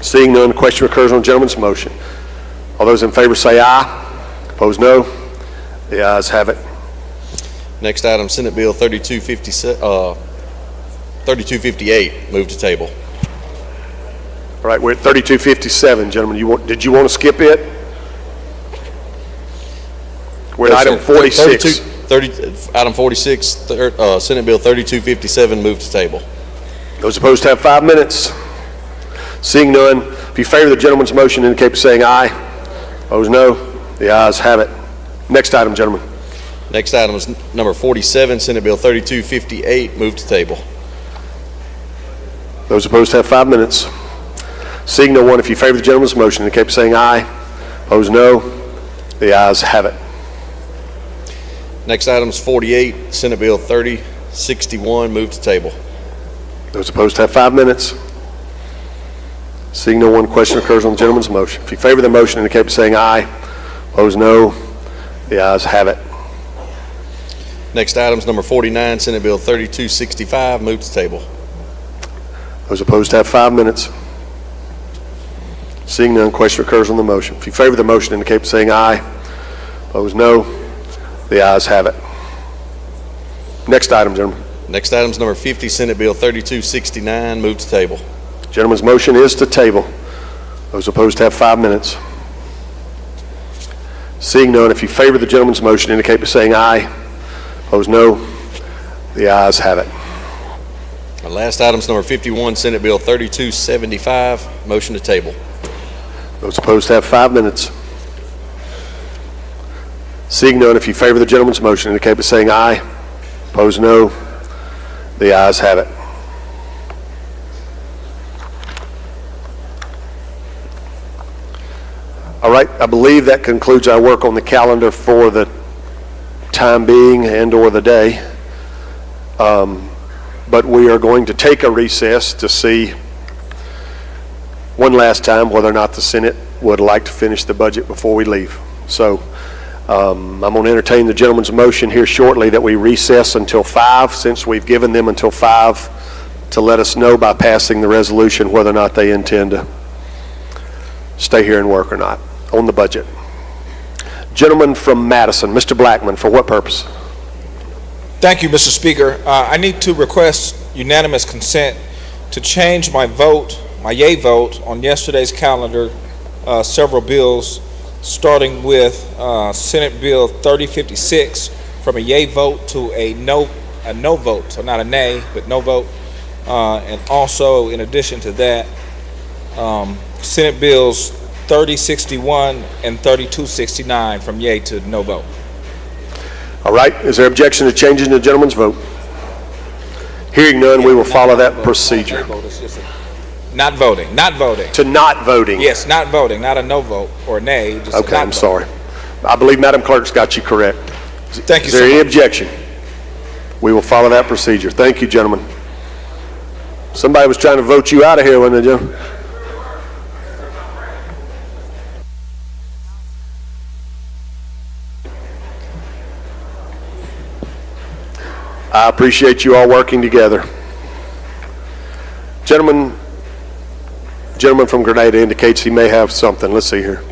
Seeing none, question recurs on the gentleman's motion. All those in favor say aye. Opposed, no. The ayes have it. Next item, Senate Bill 3258, move to table. All right, we're at 3257, gentlemen. Did you want to skip it? We're at item 46. Item 46, Senate Bill 3257, move to table. Those opposed have 5 minutes. Seeing none, if you favor the gentleman's motion, indicate by saying aye. Opposed, no. The ayes have it. Next item, gentlemen. Next item is number 47, Senate Bill 3258, move to table. Those opposed have 5 minutes. Seeing no one, if you favor the gentleman's motion, indicate by saying aye. Opposed, no. The ayes have it. Next item is 48, Senate Bill 3061, move to table. Those opposed have 5 minutes. Seeing no one, question occurs on the gentleman's motion. If you favor the motion, indicate by saying aye. Opposed, no. The ayes have it. Next item is number 49, Senate Bill 3265, move to table. Those opposed have 5 minutes. Seeing none, question occurs on the motion. If you favor the motion, indicate by saying aye. Opposed, no. The ayes have it. Next item, gentlemen. Next item is number 50, Senate Bill 3269, move to table. Gentleman's motion is to table. Those opposed have 5 minutes. Seeing none, if you favor the gentleman's motion, indicate by saying aye. Opposed, no. The ayes have it. Our last item is number 51, Senate Bill 3275, motion to table. Those opposed have 5 minutes. Seeing none, if you favor the gentleman's motion, indicate by saying aye. Opposed, no. The ayes have it. All right, I believe that concludes our work on the calendar for the time being and or the day. But we are going to take a recess to see one last time whether or not the Senate would like to finish the budget before we leave. So I'm going to entertain the gentleman's motion here shortly that we recess until 5, since we've given them until 5 to let us know by passing the resolution whether or not they intend to stay here and work or not on the budget. Gentleman from Madison, Mr. Blackman, for what purpose? Thank you, Mr. Speaker. I need to request unanimous consent to change my vote, my yea vote, on yesterday's calendar, several bills, starting with Senate Bill 3056, from a yea vote to a no vote, so not a nay, but no vote. And also, in addition to that, Senate Bills 3061 and 3269 from yea to no vote. All right, is there objection to changing the gentleman's vote? Hearing none, we will follow that procedure. Not voting, not voting. To not voting? Yes, not voting, not a no vote or a nay. Just okay, I'm sorry. I believe Madam Clerk's got you correct. Thank you so much. Is there any much. objection? We will follow that procedure. Thank you, gentlemen. Somebody was trying to vote you out of here, wasn't they, gentlemen? I appreciate you all working together. Gentlemen, Gentleman from Grenada indicates he may have something. Let's see here.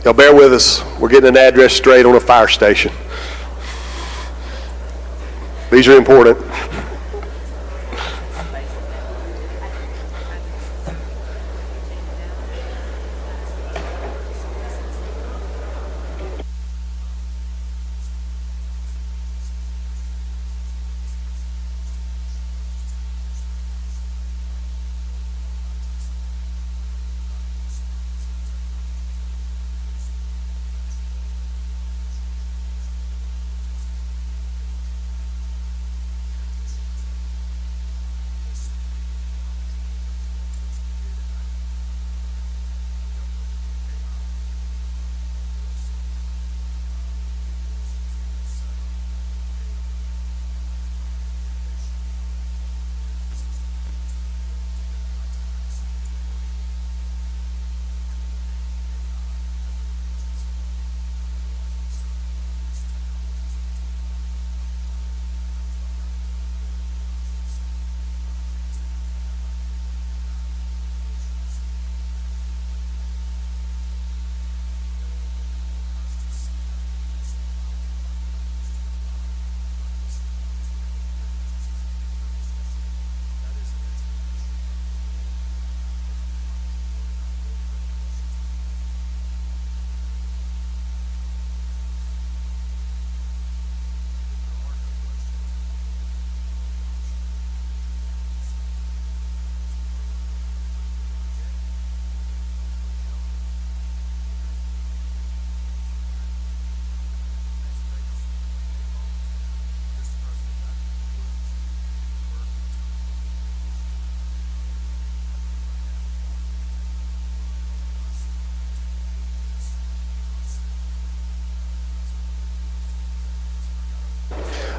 Y'all bear with us. We're getting an address straight on a fire station. These are important.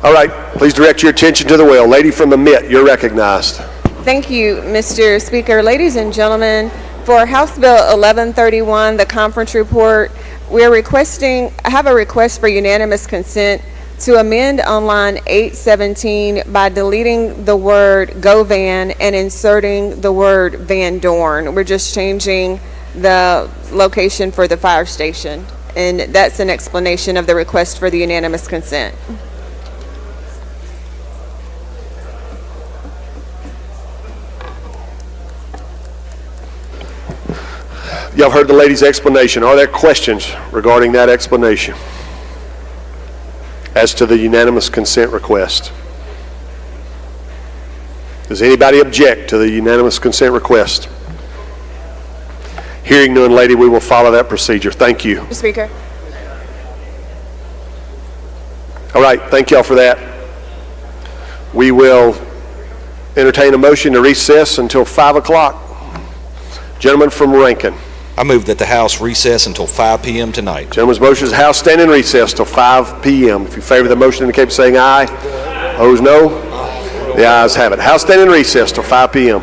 All right, please direct your attention to the well. Lady from the MIT, you're recognized. Thank you, Mr. Speaker. Ladies and gentlemen, for House Bill 1131, the conference report, I have a request for unanimous consent to amend on line 817 by deleting the word "Govan" and inserting the word "Van Dorn." We're just changing the location for the fire station, and that's an explanation of the request for the unanimous consent. Y'all have heard the lady's explanation. Are there questions regarding that explanation as to the unanimous consent request? Does anybody object to the unanimous consent request? Hearing none, lady, we will follow that procedure. Thank you. Mr. Speaker. All right, thank y'all for that. We will entertain a motion to recess until 5 o'clock. Gentleman from Rankin. I move that the House recess until 5 p.m. tonight. Gentleman's motion is the House stand in recess till 5 p.m. If you favor the motion, indicate by saying aye. Opposed, no. The ayes have it. House stand in recess till 5 p.m.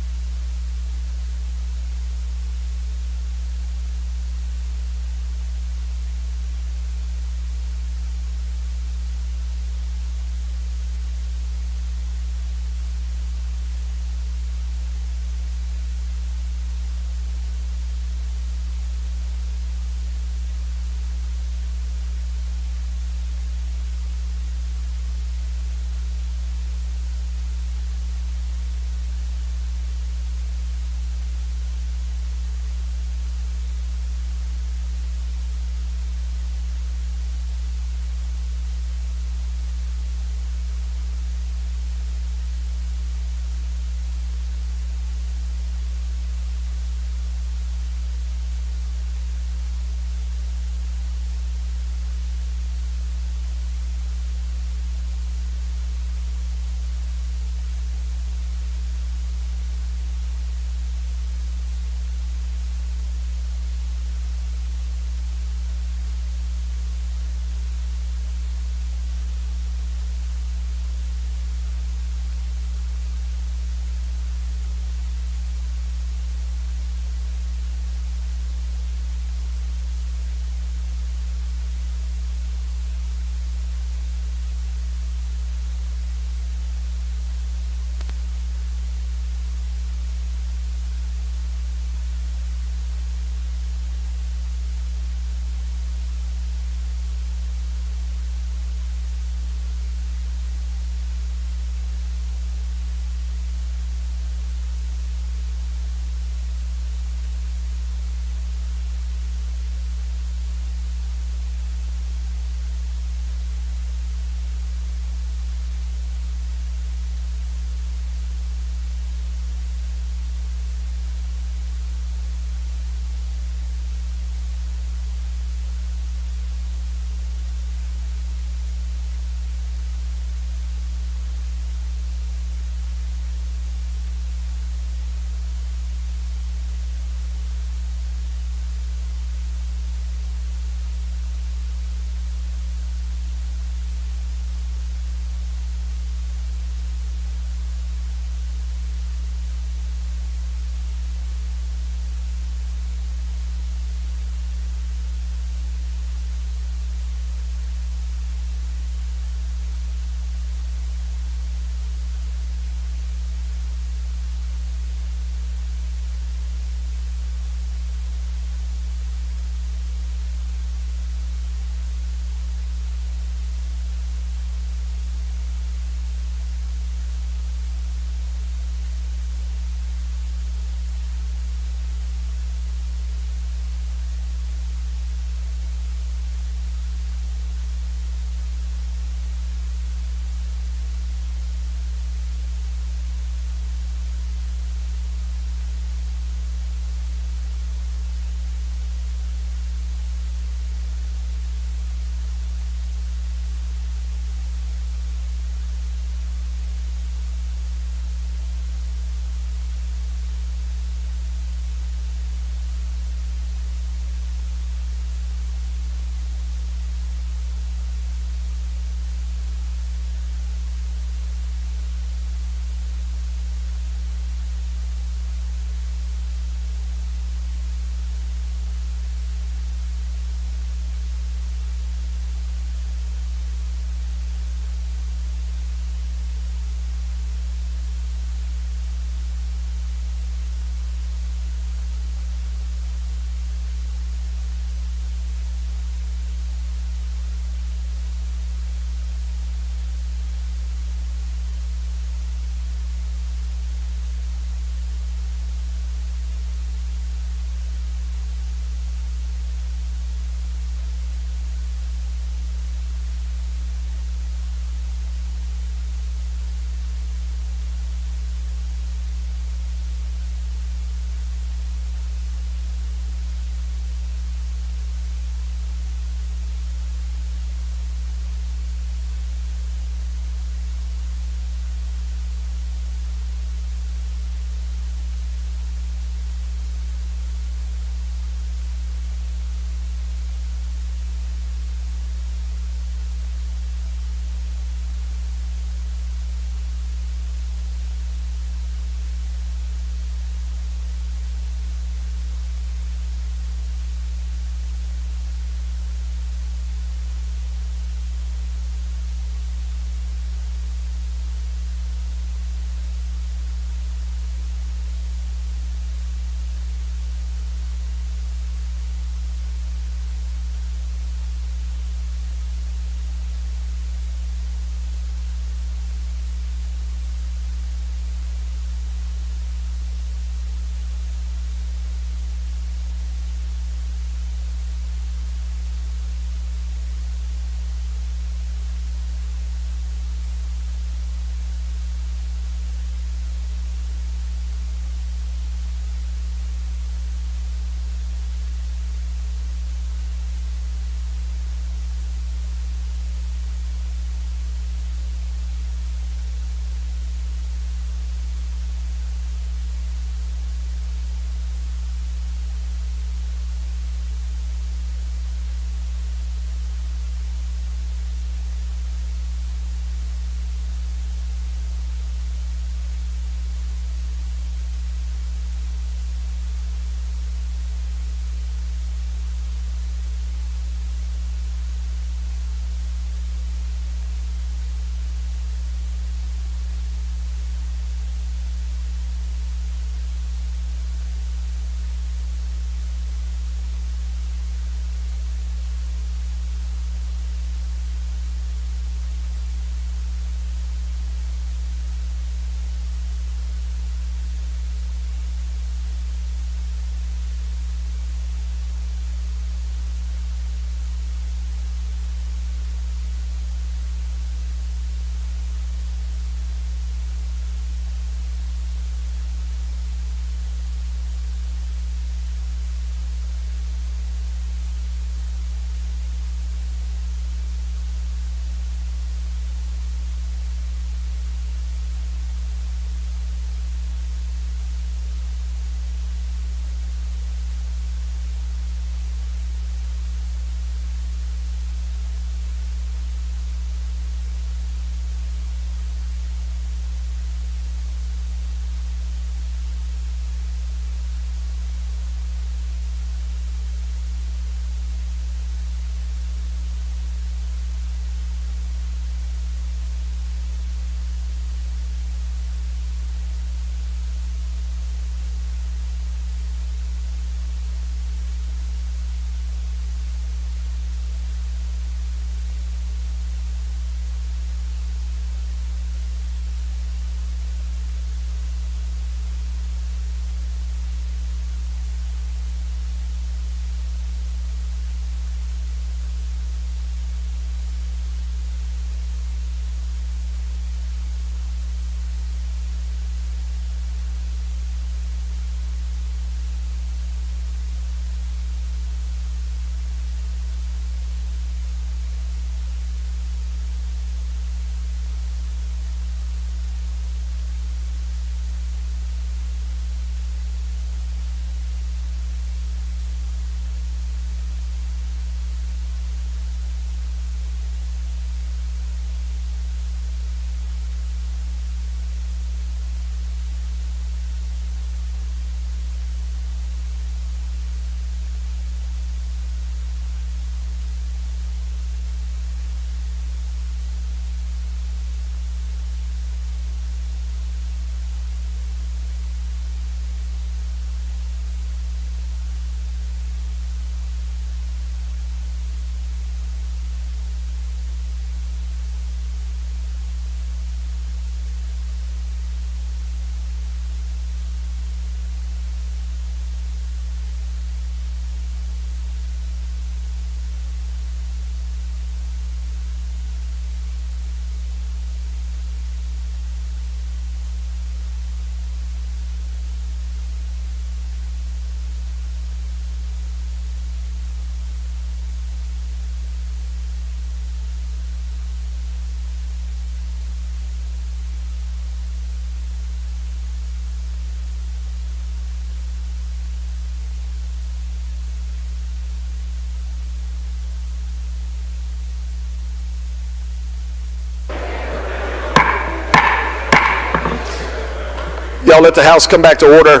y'all let the House come back to order,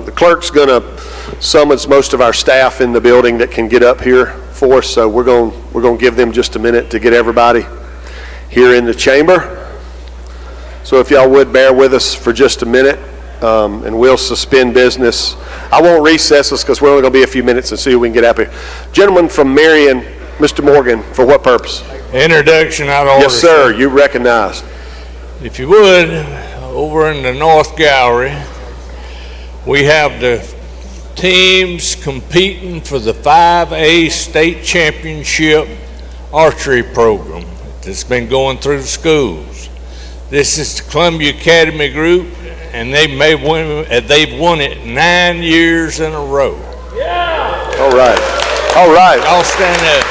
the clerk's going to summons most of our staff in the building that can get up here for us, so we're going to give them just a minute to get everybody here in the chamber. So if y'all would bear with us for just a minute, and we'll suspend business. I won't recess us because we're only going to be a few minutes and see who we can get up here. Gentleman from Marion, Mr. Morgan, for what purpose? Introduction out of order. Yes, sir. You recognized. If you would, over in the North Gallery, we have the teams competing for the 5A State Championship Archery Program that's been going through the schools. This is the Columbia Academy Group, and they've won it 9 years in a row. Yeah. All right. All right. Y'all stand up.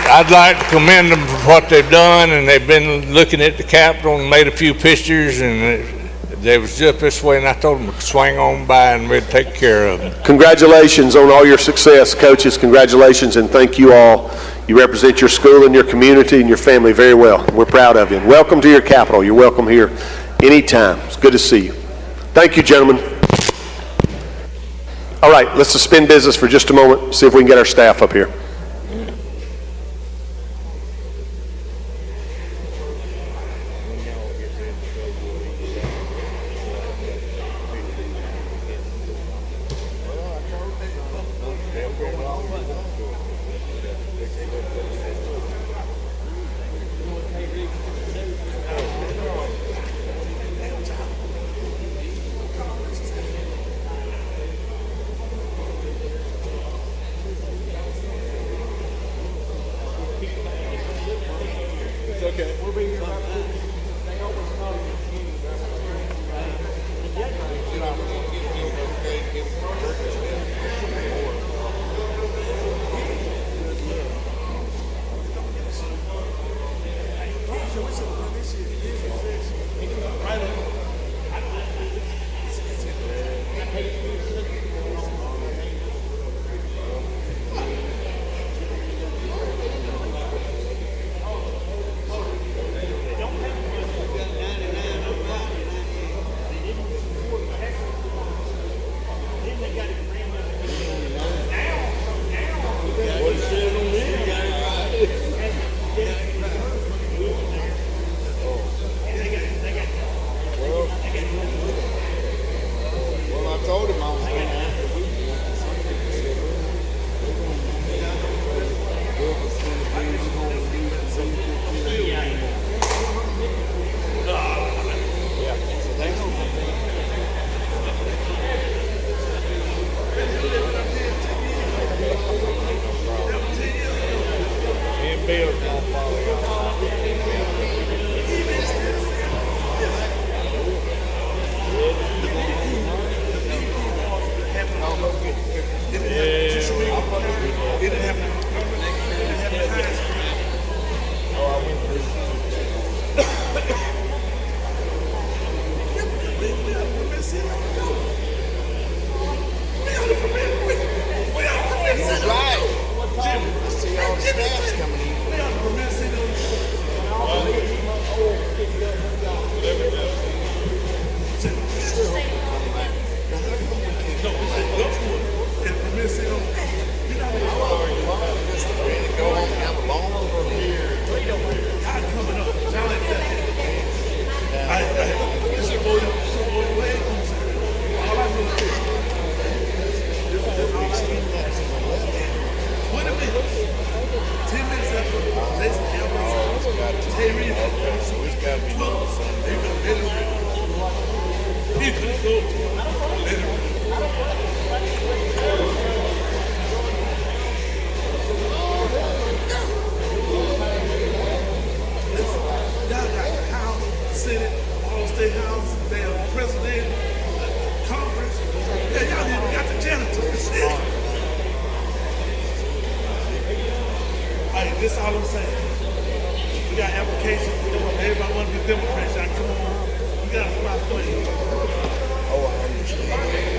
I'd like to commend them for what they've done, and they've been looking at the Capitol and made a few pictures, and they was just this way, and I told them to swing on by and we'd take care of them. Congratulations on all your success, coaches. Congratulations, and thank you all. You represent your school and your community and your family very well. We're proud of you. And welcome to your Capitol. You're welcome here anytime. It's good to see you. Thank you, gentlemen. All right, let's suspend business for just a moment, see if we can get our staff up here. This all I'm saying. We got applications. Everybody want to be Democrats. Y'all come on. We got a spot for you. Oh, I understand.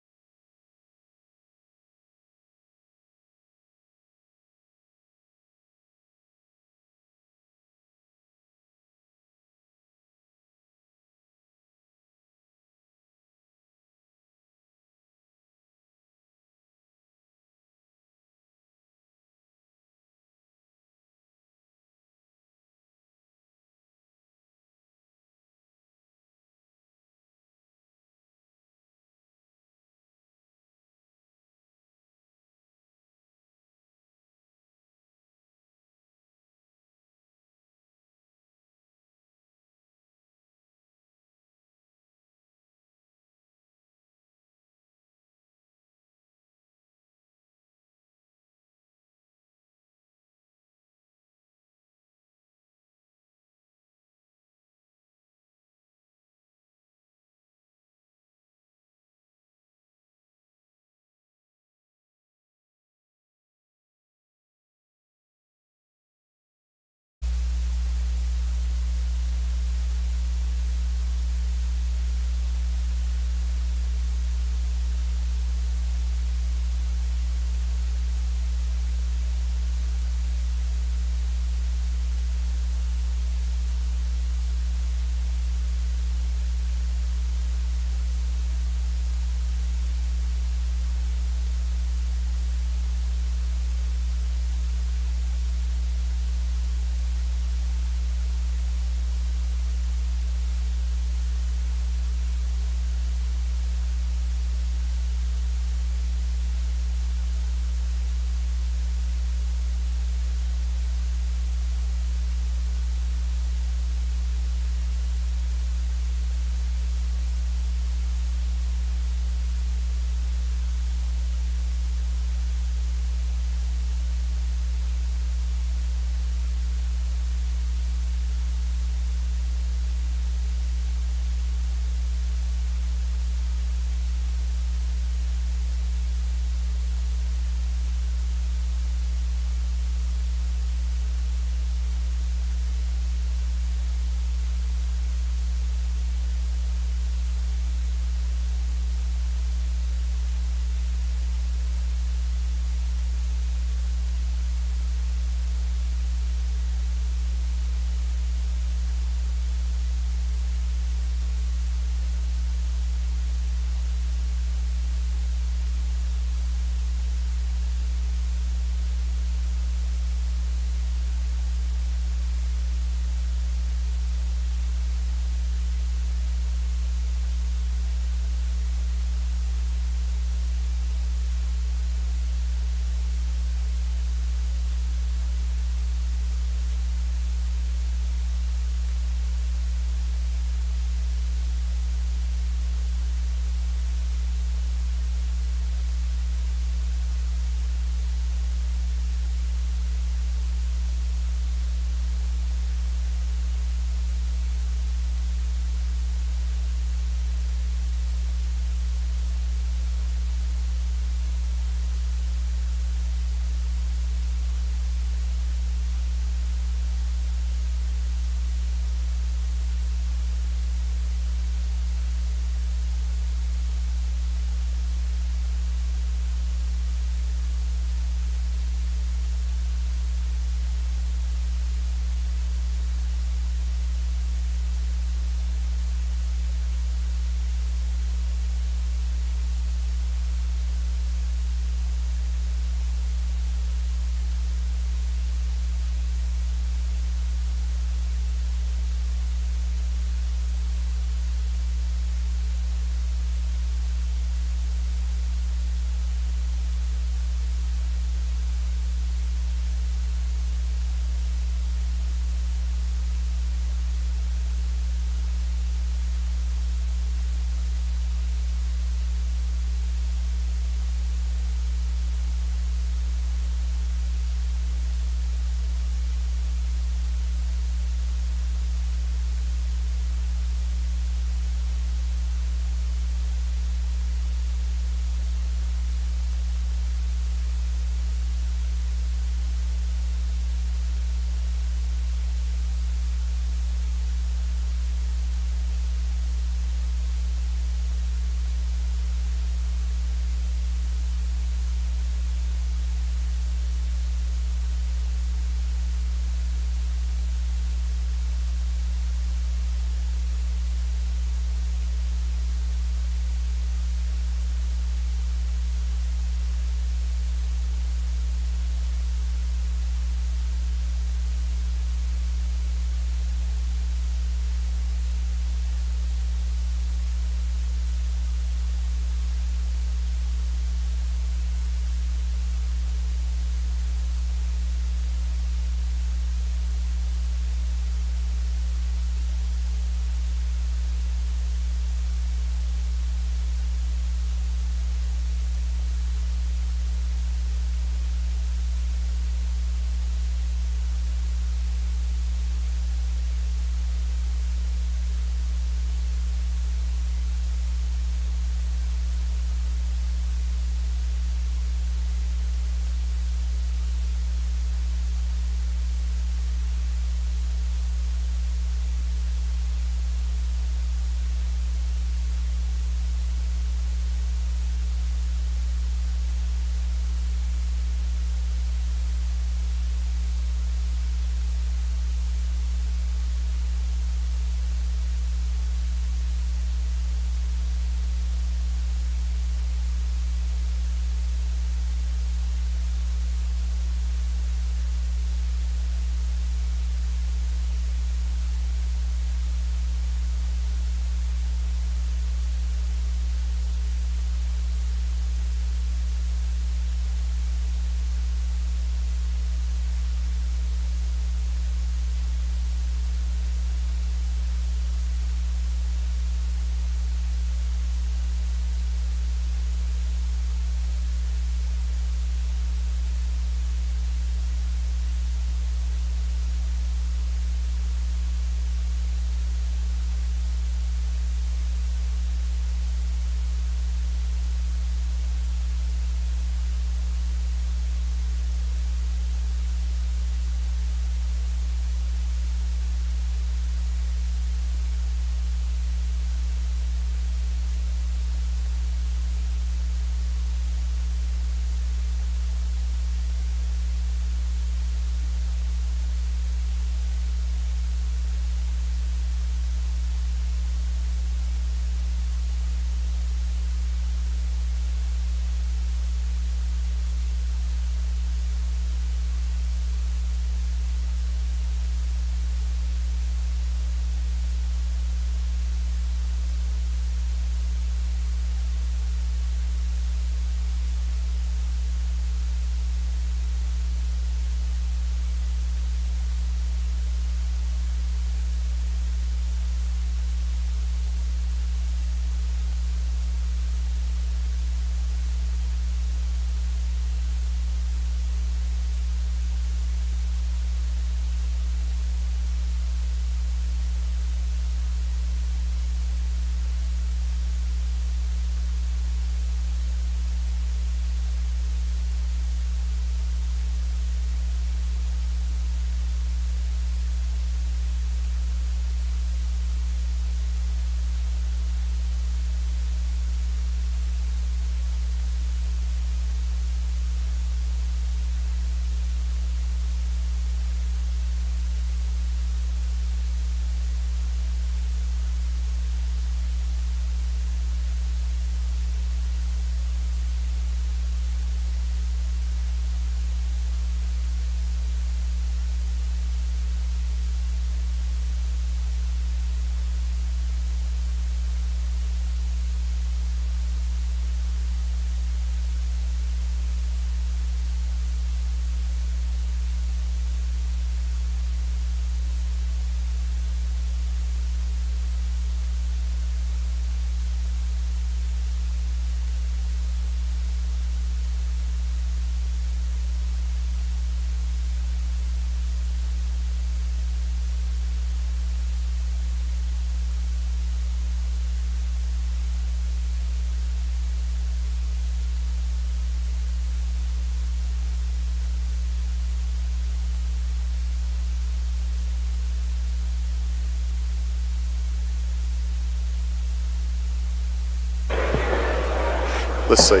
Let's see.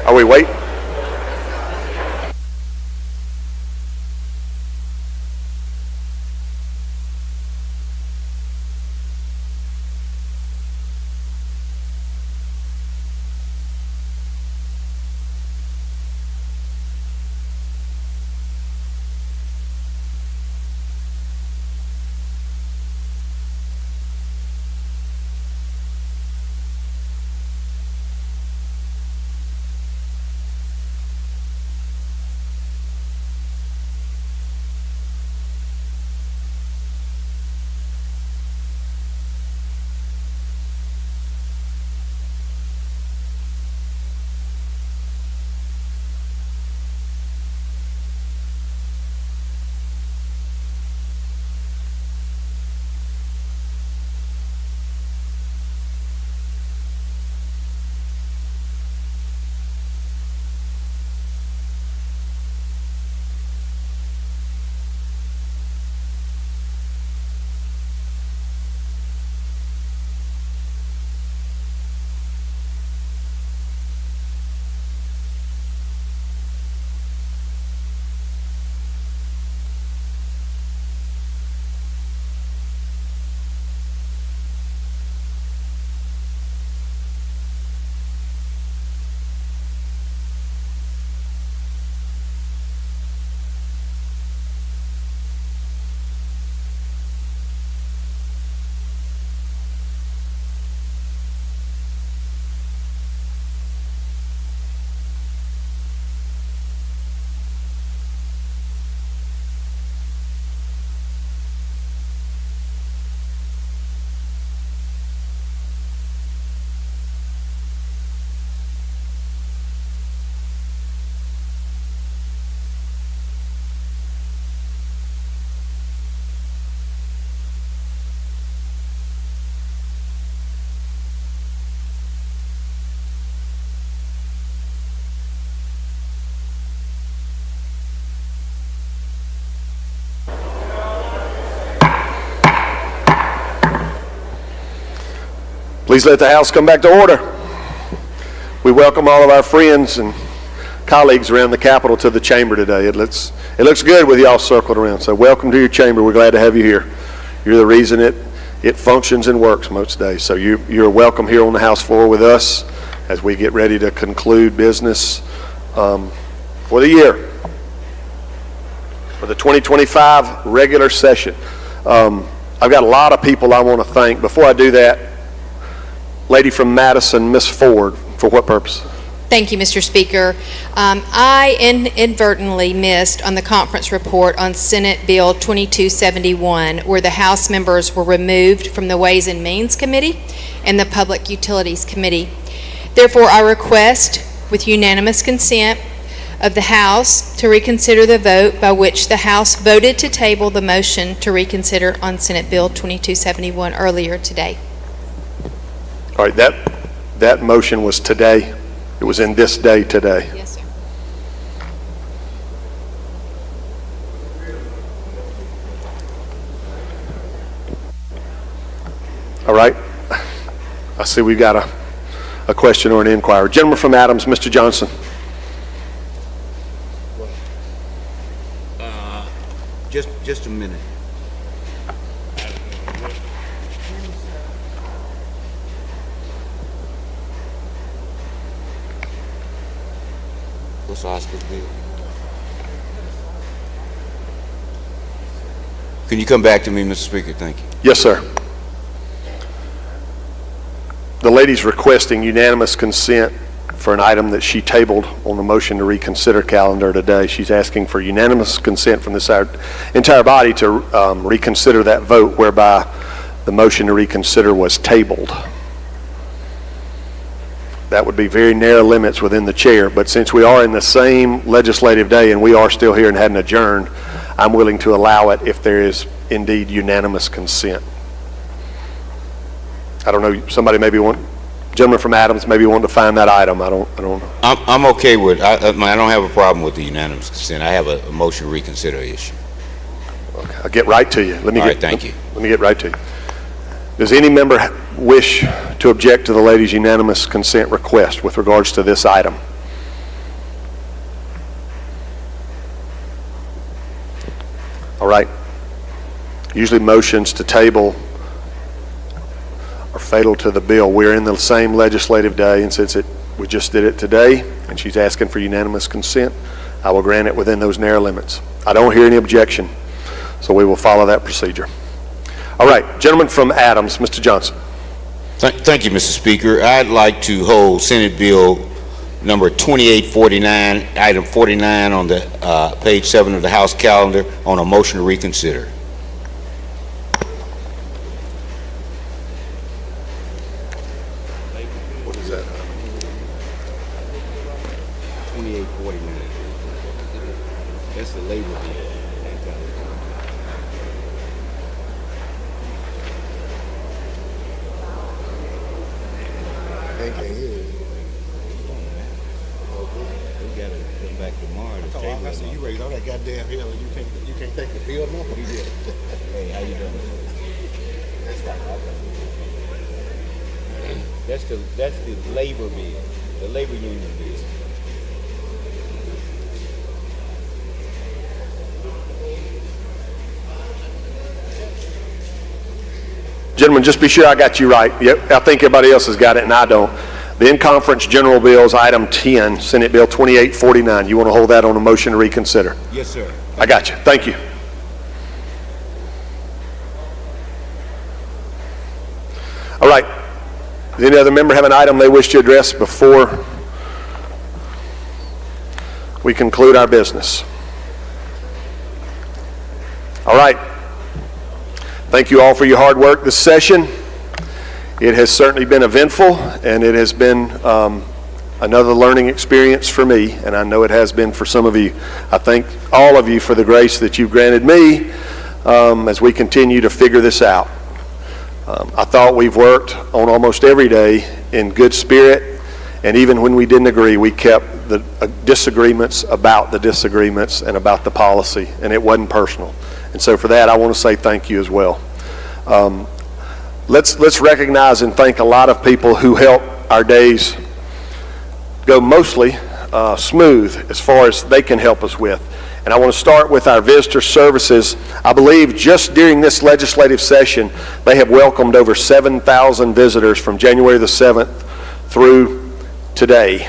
Are we waiting? Please let the House come back to order. We welcome all of our friends and colleagues around the Capitol to the chamber today. It looks good with y'all circled around. So welcome to your chamber. We're glad to have you here. You're the reason it functions and works most days. So you're welcome here on the House floor with us as we get ready to conclude business for the year, for the 2025 regular session. I've got a lot of people I want to thank. Before I do that, lady from Madison, Miss Ford, for what purpose? Thank you, Mr. Speaker. I inadvertently missed on the conference report on Senate Bill 2271, where the House members were removed from the Ways and Means Committee and the Public Utilities Committee. Therefore, I request, with unanimous consent of the House, to reconsider the vote by which the House voted to table the motion to reconsider on Senate Bill 2271 earlier today. All right, that motion was today. It was in this day today. Yes, sir. All right. I see we've got a question or an inquiry. Gentleman from Adams, Mr. Johnson. Just a minute. What's Oscar's bill? Can you come back to me, Mr. Speaker? Thank you. Yes, sir. The lady's requesting unanimous consent for an item that she tabled on the motion to reconsider calendar today. She's asking for unanimous consent from this entire body to reconsider that vote whereby the motion to reconsider was tabled. That would be very narrow limits within the chair, but since we are in the same legislative day and we are still here and hadn't adjourned, I'm willing to allow it if there is indeed unanimous consent. I don't know, somebody maybe gentleman from Adams maybe want to find that item. I don't know. I'm okay with, I don't have a problem with the unanimous consent. I have a motion to reconsider issue. Okay, I'll get right to you. Thank you. Let me get right to you. Does any member wish to object to the lady's unanimous consent request with regards to this item? All right. Usually motions to table are fatal to the bill. We're in the same legislative day, and since we just did it today, and she's asking for unanimous consent, I will grant it within those narrow limits. I don't hear any objection, so we will follow that procedure. All right, gentleman from Adams, Mr. Johnson. Thank you, Mr. Speaker. I'd like to hold Senate Bill number 2849, item 49 on the page 7 of the House calendar on a motion to reconsider. What is that? 2849. That's the labor bill. We gotta come back tomorrow to table. I see you raised all that goddamn hell and you can't take the bill no more. Hey, how you doing? That's the labor bill, the labor union bill. Gentlemen, just be sure I got you right. Yep, I think everybody else has got it, and I don't. The in-conference general bills, item 10, Senate Bill 2849. You want to hold that on a motion to reconsider? Yes, sir. I got you. Thank you. All right. Does any other member have an item they wish to address before we conclude our business? All right. Thank you all for your hard work this session. It has certainly been eventful, and it has been another learning experience for me, and I know it has been for some of you. I thank all of you for the grace that you've granted me as we continue to figure this out. I thought we've worked on almost every day in good spirit, and even when we didn't agree, we kept the disagreements about the disagreements and about the policy, and it wasn't personal. And so for that, I want to say thank you as well. Let's recognize and thank a lot of people who help our days go mostly smooth as far as they can help us with. And I want to start with our visitor services. I believe just during this legislative session, they have welcomed over 7,000 visitors from January the 7th through today.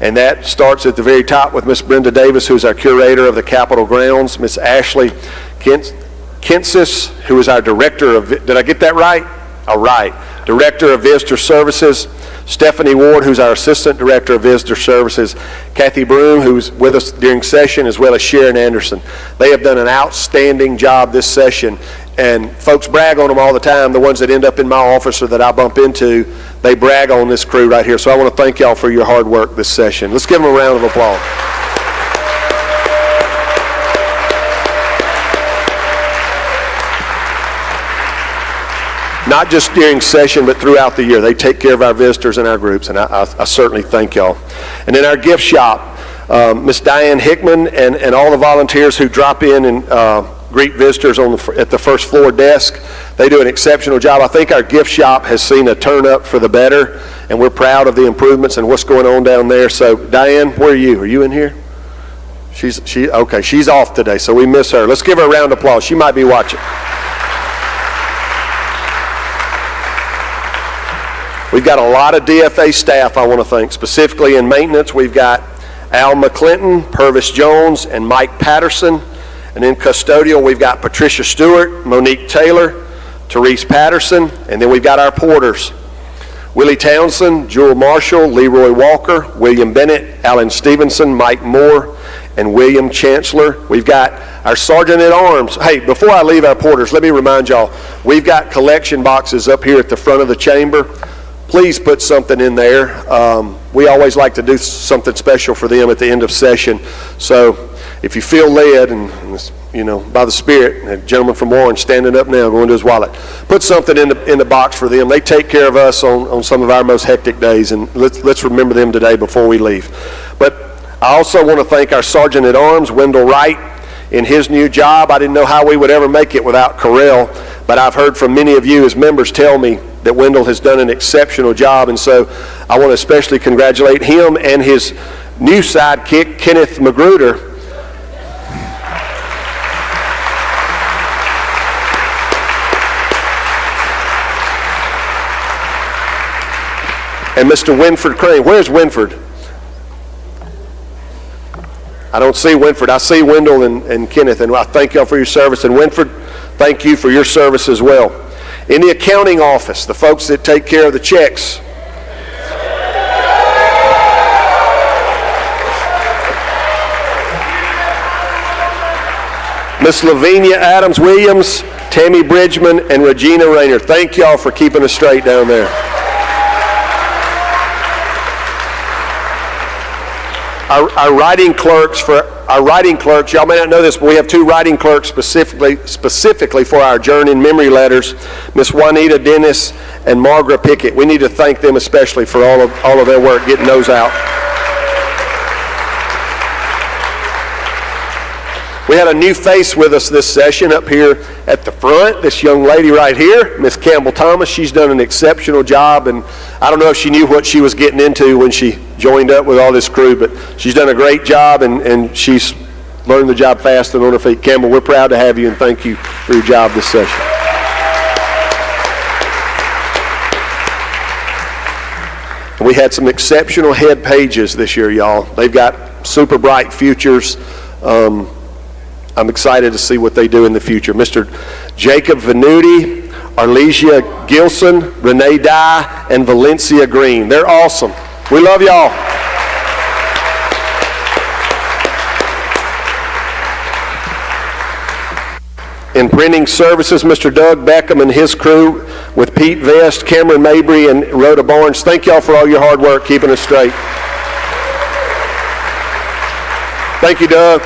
And that starts at the very top with Miss Brenda Davis, who's our curator of the Capitol grounds, Miss Ashley Kensis, who is our director of, did I get that right? All right. Director of Visitor Services, Stephanie Ward, who's our Assistant Director of Visitor Services, Kathy Broom, who's with us during session, as well as Sharon Anderson. They have done an outstanding job this session, and folks brag on them all the time. The ones that end up in my office or that I bump into, they brag on this crew right here. So I want to thank y'all for your hard work this session. Let's give them a round of applause. Not just during session, but throughout the year. They take care of our visitors and our groups, and I certainly thank y'all. And in our gift shop, Miss Diane Hickman and all the volunteers who drop in and greet visitors at the first floor desk, they do an exceptional job. I think our gift shop has seen a turn up for the better, and we're proud of the improvements and what's going on down there. So Diane, where are you? Are you in here? Okay, she's off today, so we miss her. Let's give her a round of applause. She might be watching. We've got a lot of DFA staff I want to thank. Specifically in maintenance, we've got Al McClinton, Purvis Jones, and Mike Patterson. And in custodial, we've got Patricia Stewart, Monique Taylor, Therese Patterson, and then we've got our porters. Willie Townsend, Jewel Marshall, Leroy Walker, William Bennett, Alan Stevenson, Mike Moore, and William Chancellor. We've got our Sergeant at Arms. Hey, before I leave our porters, let me remind y'all, we've got collection boxes up here at the front of the chamber. Please put something in there. We always like to do something special for them at the end of session. So if you feel led, and you know, by the Spirit, a gentleman from Warren standing up now going to his wallet, put something in the box for them. They take care of us on some of our most hectic days, and let's remember them today before we leave. But I also want to thank our Sergeant at Arms, Wendell Wright, in his new job. I didn't know how we would ever make it without Correll, but I've heard from many of you as members tell me that Wendell has done an exceptional job, and so I want to especially congratulate him and his new sidekick, Kenneth Magruder. And Mr. Winford Crane. Where's Winford? I don't see Winford. I see Wendell and Kenneth, and I thank y'all for your service. And Winford, thank you for your service as well. In the accounting office, the folks that take care of the checks. Miss Lavinia Adams-Williams, Tammy Bridgman, and Regina Rayner. Thank y'all for keeping us straight down there. Our writing clerks, y'all may not know this, but we have two writing clerks specifically for our Journey Memory Letters, Miss Juanita Dennis and Margaret Pickett. We need to thank them especially for all of their work getting those out. We had a new face with us this session up here at the front, this young lady right here, Miss Campbell Thomas. She's done an exceptional job, and I don't know if she knew what she was getting into when she joined up with all this crew, but she's done a great job, and she's learned the job fast and on her feet. Campbell, we're proud to have you, and thank you for your job this session. We had some exceptional head pages this year, y'all. They've got super bright futures. I'm excited to see what they do in the future. Mr. Jacob Venuti, Arlesia Gilson, Renee Dye, and Valencia Green. They're awesome. We love y'all. In printing services, Mr. Doug Beckham and his crew with Pete Vest, Cameron Mabry, and Rhoda Barnes. Thank y'all for all your hard work keeping us straight. Thank you, Doug.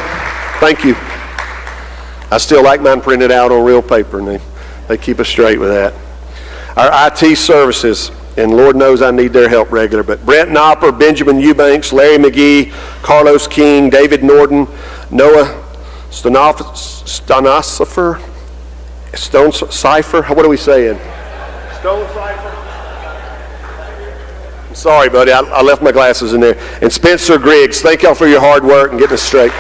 Thank you. I still like mine printed out on real paper, and they keep us straight with that. Our IT services, and Lord knows I need their help regular, but Brent Knopper, Benjamin Eubanks, Larry McGee, Carlos King, David Norton, Noah Stonecipher, what are we saying? Stonecipher? I'm sorry, buddy, I left my glasses in there. And Spencer Griggs, thank y'all for your hard work and getting us straight.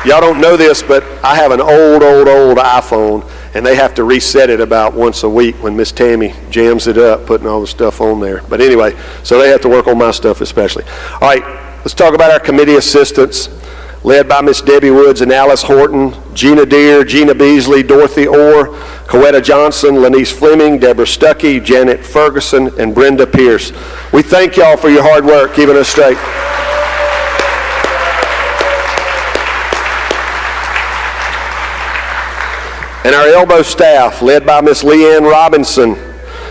Y'all don't know this, but I have an old iPhone, and they have to reset it about once a week when Miss Tammy jams it up, putting all the stuff on there. But anyway, so they have to work on my stuff especially. All right, let's talk about our committee assistants, led by Miss Debbie Woods and Alice Horton, Gina Deere, Gina Beasley, Dorothy Orr, Coetta Johnson, Lenise Fleming, Deborah Stuckey, Janet Ferguson, and Brenda Pierce. We thank y'all for your hard work keeping us straight. And our elbow staff, led by Miss Leanne Robinson.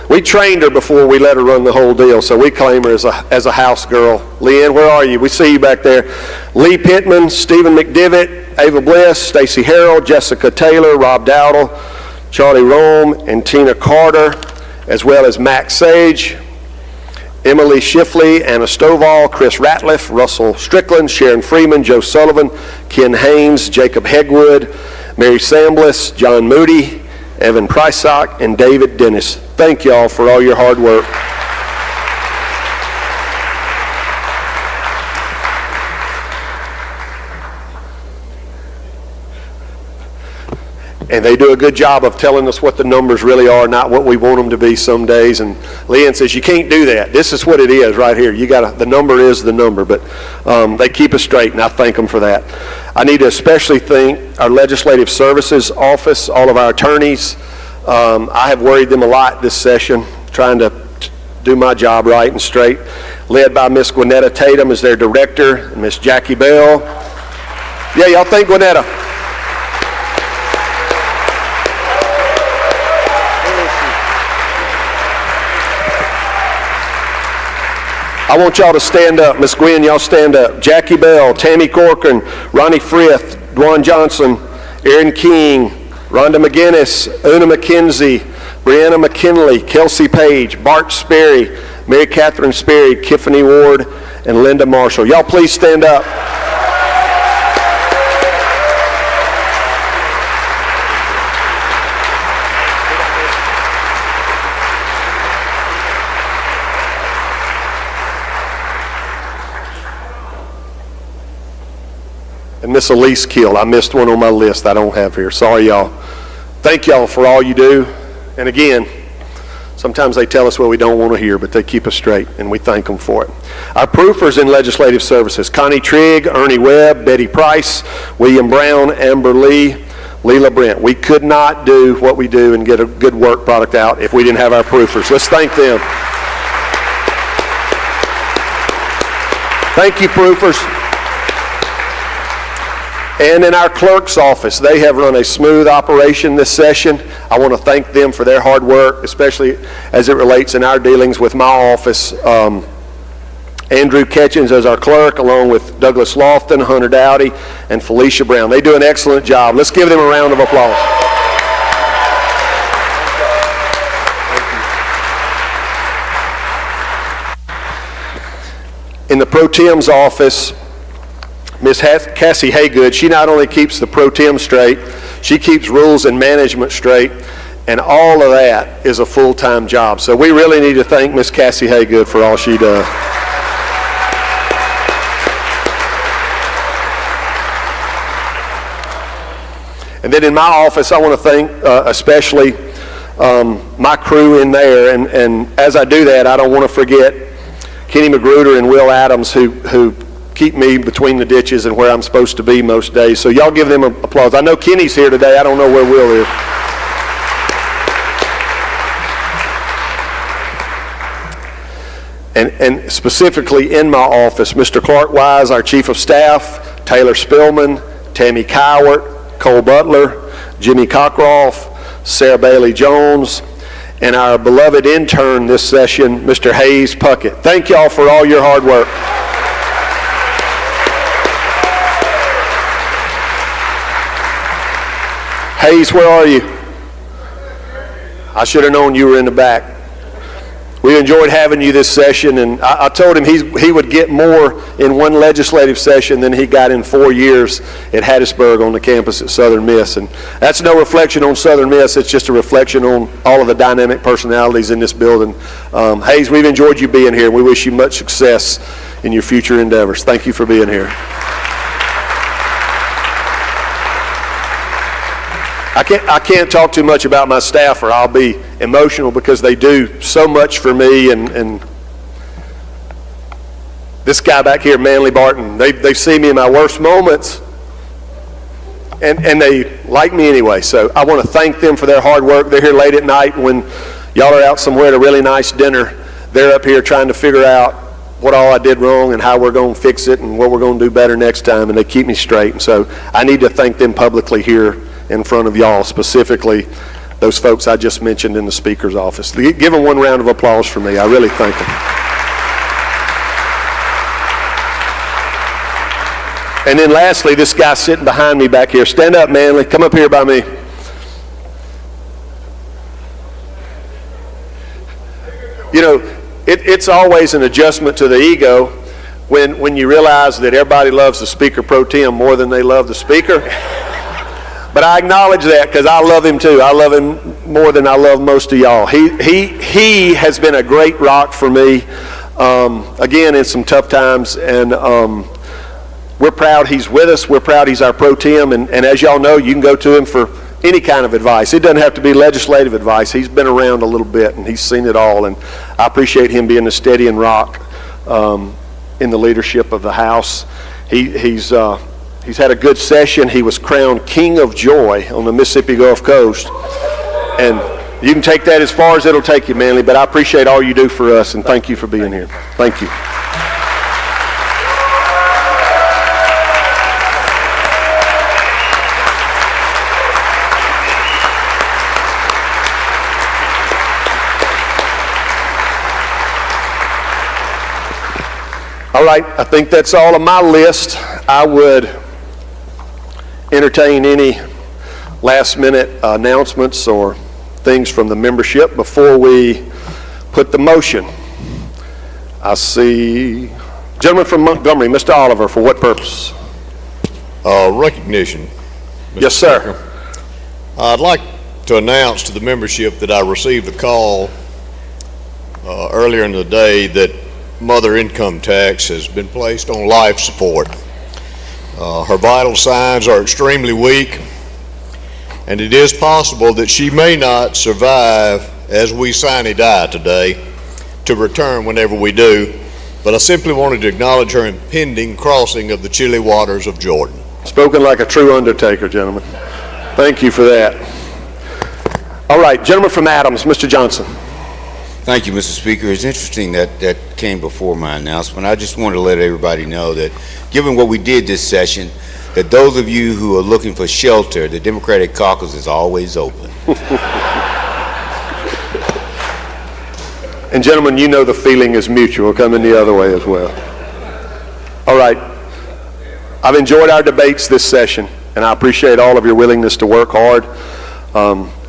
We trained her before we let her run the whole deal, so we claim her as a house girl. Leanne, where are you? We see you back there. Lee Pittman, Stephen McDivitt, Ava Bliss, Stacy Harrell, Jessica Taylor, Rob Dowdle, Charlie Rome, and Tina Carter, as well as Max Sage, Emily Schiffley, Anna Stovall, Chris Ratliff, Russell Strickland, Sharon Freeman, Joe Sullivan, Ken Haynes, Jacob Hegwood, Mary Sambliss, John Moody, Evan Prysock, and David Dennis. Thank y'all for all your hard work. And they do a good job of telling us what the numbers really are, not what we want them to be some days. And Leanne says, you can't do that. This is what it is right here. The number is the number, but they keep us straight, and I thank them for that. I need to especially thank our Legislative Services Office, all of our attorneys. I have worried them a lot this session, trying to do my job right and straight, led by Miss Gwinnetta Tatum as their director, and Miss Jackie Bell. Yeah, y'all thank Gwinnetta. I want y'all to stand up. Miss Gwen, y'all stand up. Jackie Bell, Tammy Corcoran, Ronnie Frith, Dwan Johnson, Aaron King, Rhonda McGinnis, Una McKenzie, Brianna McKinley, Kelsey Page, Bart Sperry, Mary Catherine Sperry, Tiffany Ward, and Linda Marshall. Y'all please stand up. and Miss Elise Kill. I missed one on my list I don't have here. Sorry, y'all. Thank y'all for all you do. And again, sometimes they tell us what we don't want to hear, but they keep us straight, and we thank them for it. Our proofers in legislative services: Connie Trigg, Ernie Webb, Betty Price, William Brown, Amber Lee, Leela Brent. We could not do what we do and get a good work product out if we didn't have our proofers. Let's thank them. Thank you, proofers. And in our clerk's office, they have run a smooth operation this session. I want to thank them for their hard work, especially as it relates in our dealings with my office. Andrew Ketchens as our clerk, along with Douglas Lofton, Hunter Dowdy, and Felicia Brown. They do an excellent job. Let's give them a round of applause. In the Pro Tem's office, Miss Cassie Haygood, she not only keeps the Pro Tem straight, she keeps rules and management straight, and all of that is a full-time job. So we really need to thank Miss Cassie Haygood for all she does. And then in my office, I want to thank especially my crew in there, and as I do that, I don't want to forget Kenny Magruder and Will Adams, who keep me between the ditches and where I'm supposed to be most days. So y'all give them an applause. I know Kenny's here today. I don't know where Will is. And specifically in my office, Mr. Clark Wise, our Chief of Staff, Taylor Spillman, Tammy Cowart, Cole Butler, Jimmy Cockroft, Sarah Bailey Jones, and our beloved intern this session, Mr. Hayes Puckett. Thank y'all for all your hard work. Hayes, where are you? I should have known you were in the back. We enjoyed having you this session, and I told him he would get more in one legislative session than he got in 4 years at Hattiesburg on the campus at Southern Miss. And that's no reflection on Southern Miss, it's just a reflection on all of the dynamic personalities in this building. Hayes, we've enjoyed you being here, and we wish you much success in your future endeavors. Thank you for being here. I can't talk too much about my staff or I'll be emotional, because they do so much for me, and this guy back here, Manley Barton, they see me in my worst moments, and they like me anyway. So I want to thank them for their hard work. They're here late at night when y'all are out somewhere at a really nice dinner. They're up here trying to figure out what all I did wrong and how we're going to fix it and what we're going to do better next time, and they keep me straight. And so I need to thank them publicly here in front of y'all, specifically those folks I just mentioned in the Speaker's office. Give them one round of applause for me. I really thank them. And then lastly, this guy sitting behind me back here. Stand up, Manley. Come up here by me. You know, it's always an adjustment to the ego when you realize that everybody loves the Speaker Pro Tem more than they love the Speaker. But I acknowledge that because I love him too. I love him more than I love most of y'all. He has been a great rock for me, again, in some tough times. And we're proud he's with us. We're proud he's our pro tem. And as y'all know, you can go to him for any kind of advice. It doesn't have to be legislative advice. He's been around a little bit and he's seen it all. And I appreciate him being a steady and rock in the leadership of the House. He's had a good session. He was crowned King of Joy on the Mississippi Gulf Coast. And you can take that as far as it'll take you, Manley, but I appreciate all you do for us, and thank you for being here. Thank you. All right, I think that's all of my list. I would entertain any last-minute announcements or things from the membership before we put the motion. I see gentleman from Montgomery, Mr. Oliver. For what purpose? Recognition. Mr. Yes, sir. Speaker. I'd like to announce to the membership that I received a call earlier in the day that mother income tax has been placed on life support. Her vital signs are extremely weak, and it is possible that she may not survive as we sine die today to return whenever we do. But I simply wanted to acknowledge her impending crossing of the chilly waters of Jordan. Spoken like a true undertaker, gentlemen. Thank you for that. All right, gentleman from Adams, Mr. Johnson. Thank you, Mr. Speaker. It's interesting that came before my announcement. I just wanted to let everybody know that given what we did this session, that those of you who are looking for shelter, the Democratic caucus is always open. And gentlemen, you know the feeling is mutual, coming the other way as well. All right. I've enjoyed our debates this session, and I appreciate all of your willingness to work hard.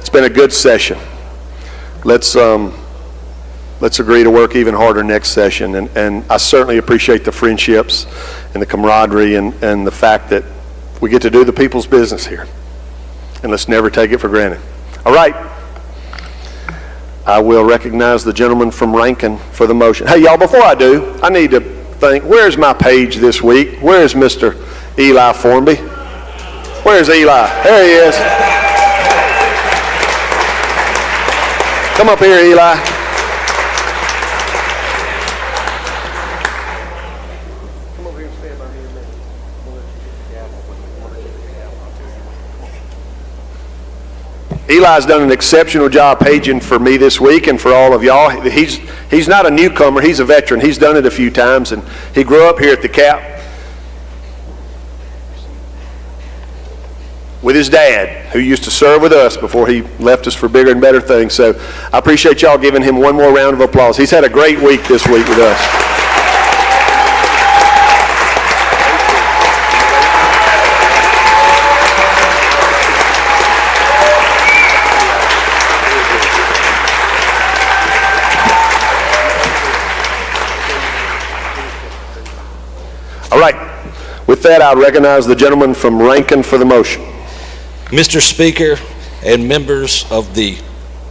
It's been a good session. Let's agree to work even harder next session. And I certainly appreciate the friendships and the camaraderie and the fact that we get to do the people's business here. And let's never take it for granted. All right. I will recognize the gentleman from Rankin for the motion. Hey, y'all, before I do, I need to think, where's my page this week? Where's Mr. Eli Formby? Where's Eli? There he is. Come up here, Eli. Eli's done an exceptional job paging for me this week and for all of y'all. He's not a newcomer, he's a veteran. He's done it a few times, and he grew up here at the Cap with his dad, who used to serve with us before he left us for bigger and better things. So I appreciate y'all giving him one more round of applause. He's had a great week this week with us. All right. With that, I recognize the gentleman from Rankin for the motion. Mr. Speaker and members of the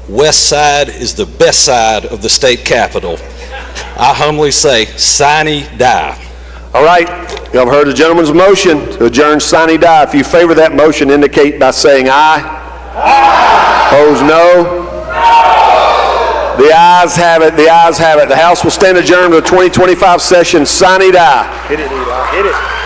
West Side is the best side of the state capitol. I humbly say, sine die. All right. You have heard the gentleman's motion to adjourn sine die. If you favor that motion, indicate by saying aye. Aye. Opposed, no. The ayes have it. The ayes have it. The House will stand adjourned to the 2025 session. Sine die. Hit it, Eli. Hit it.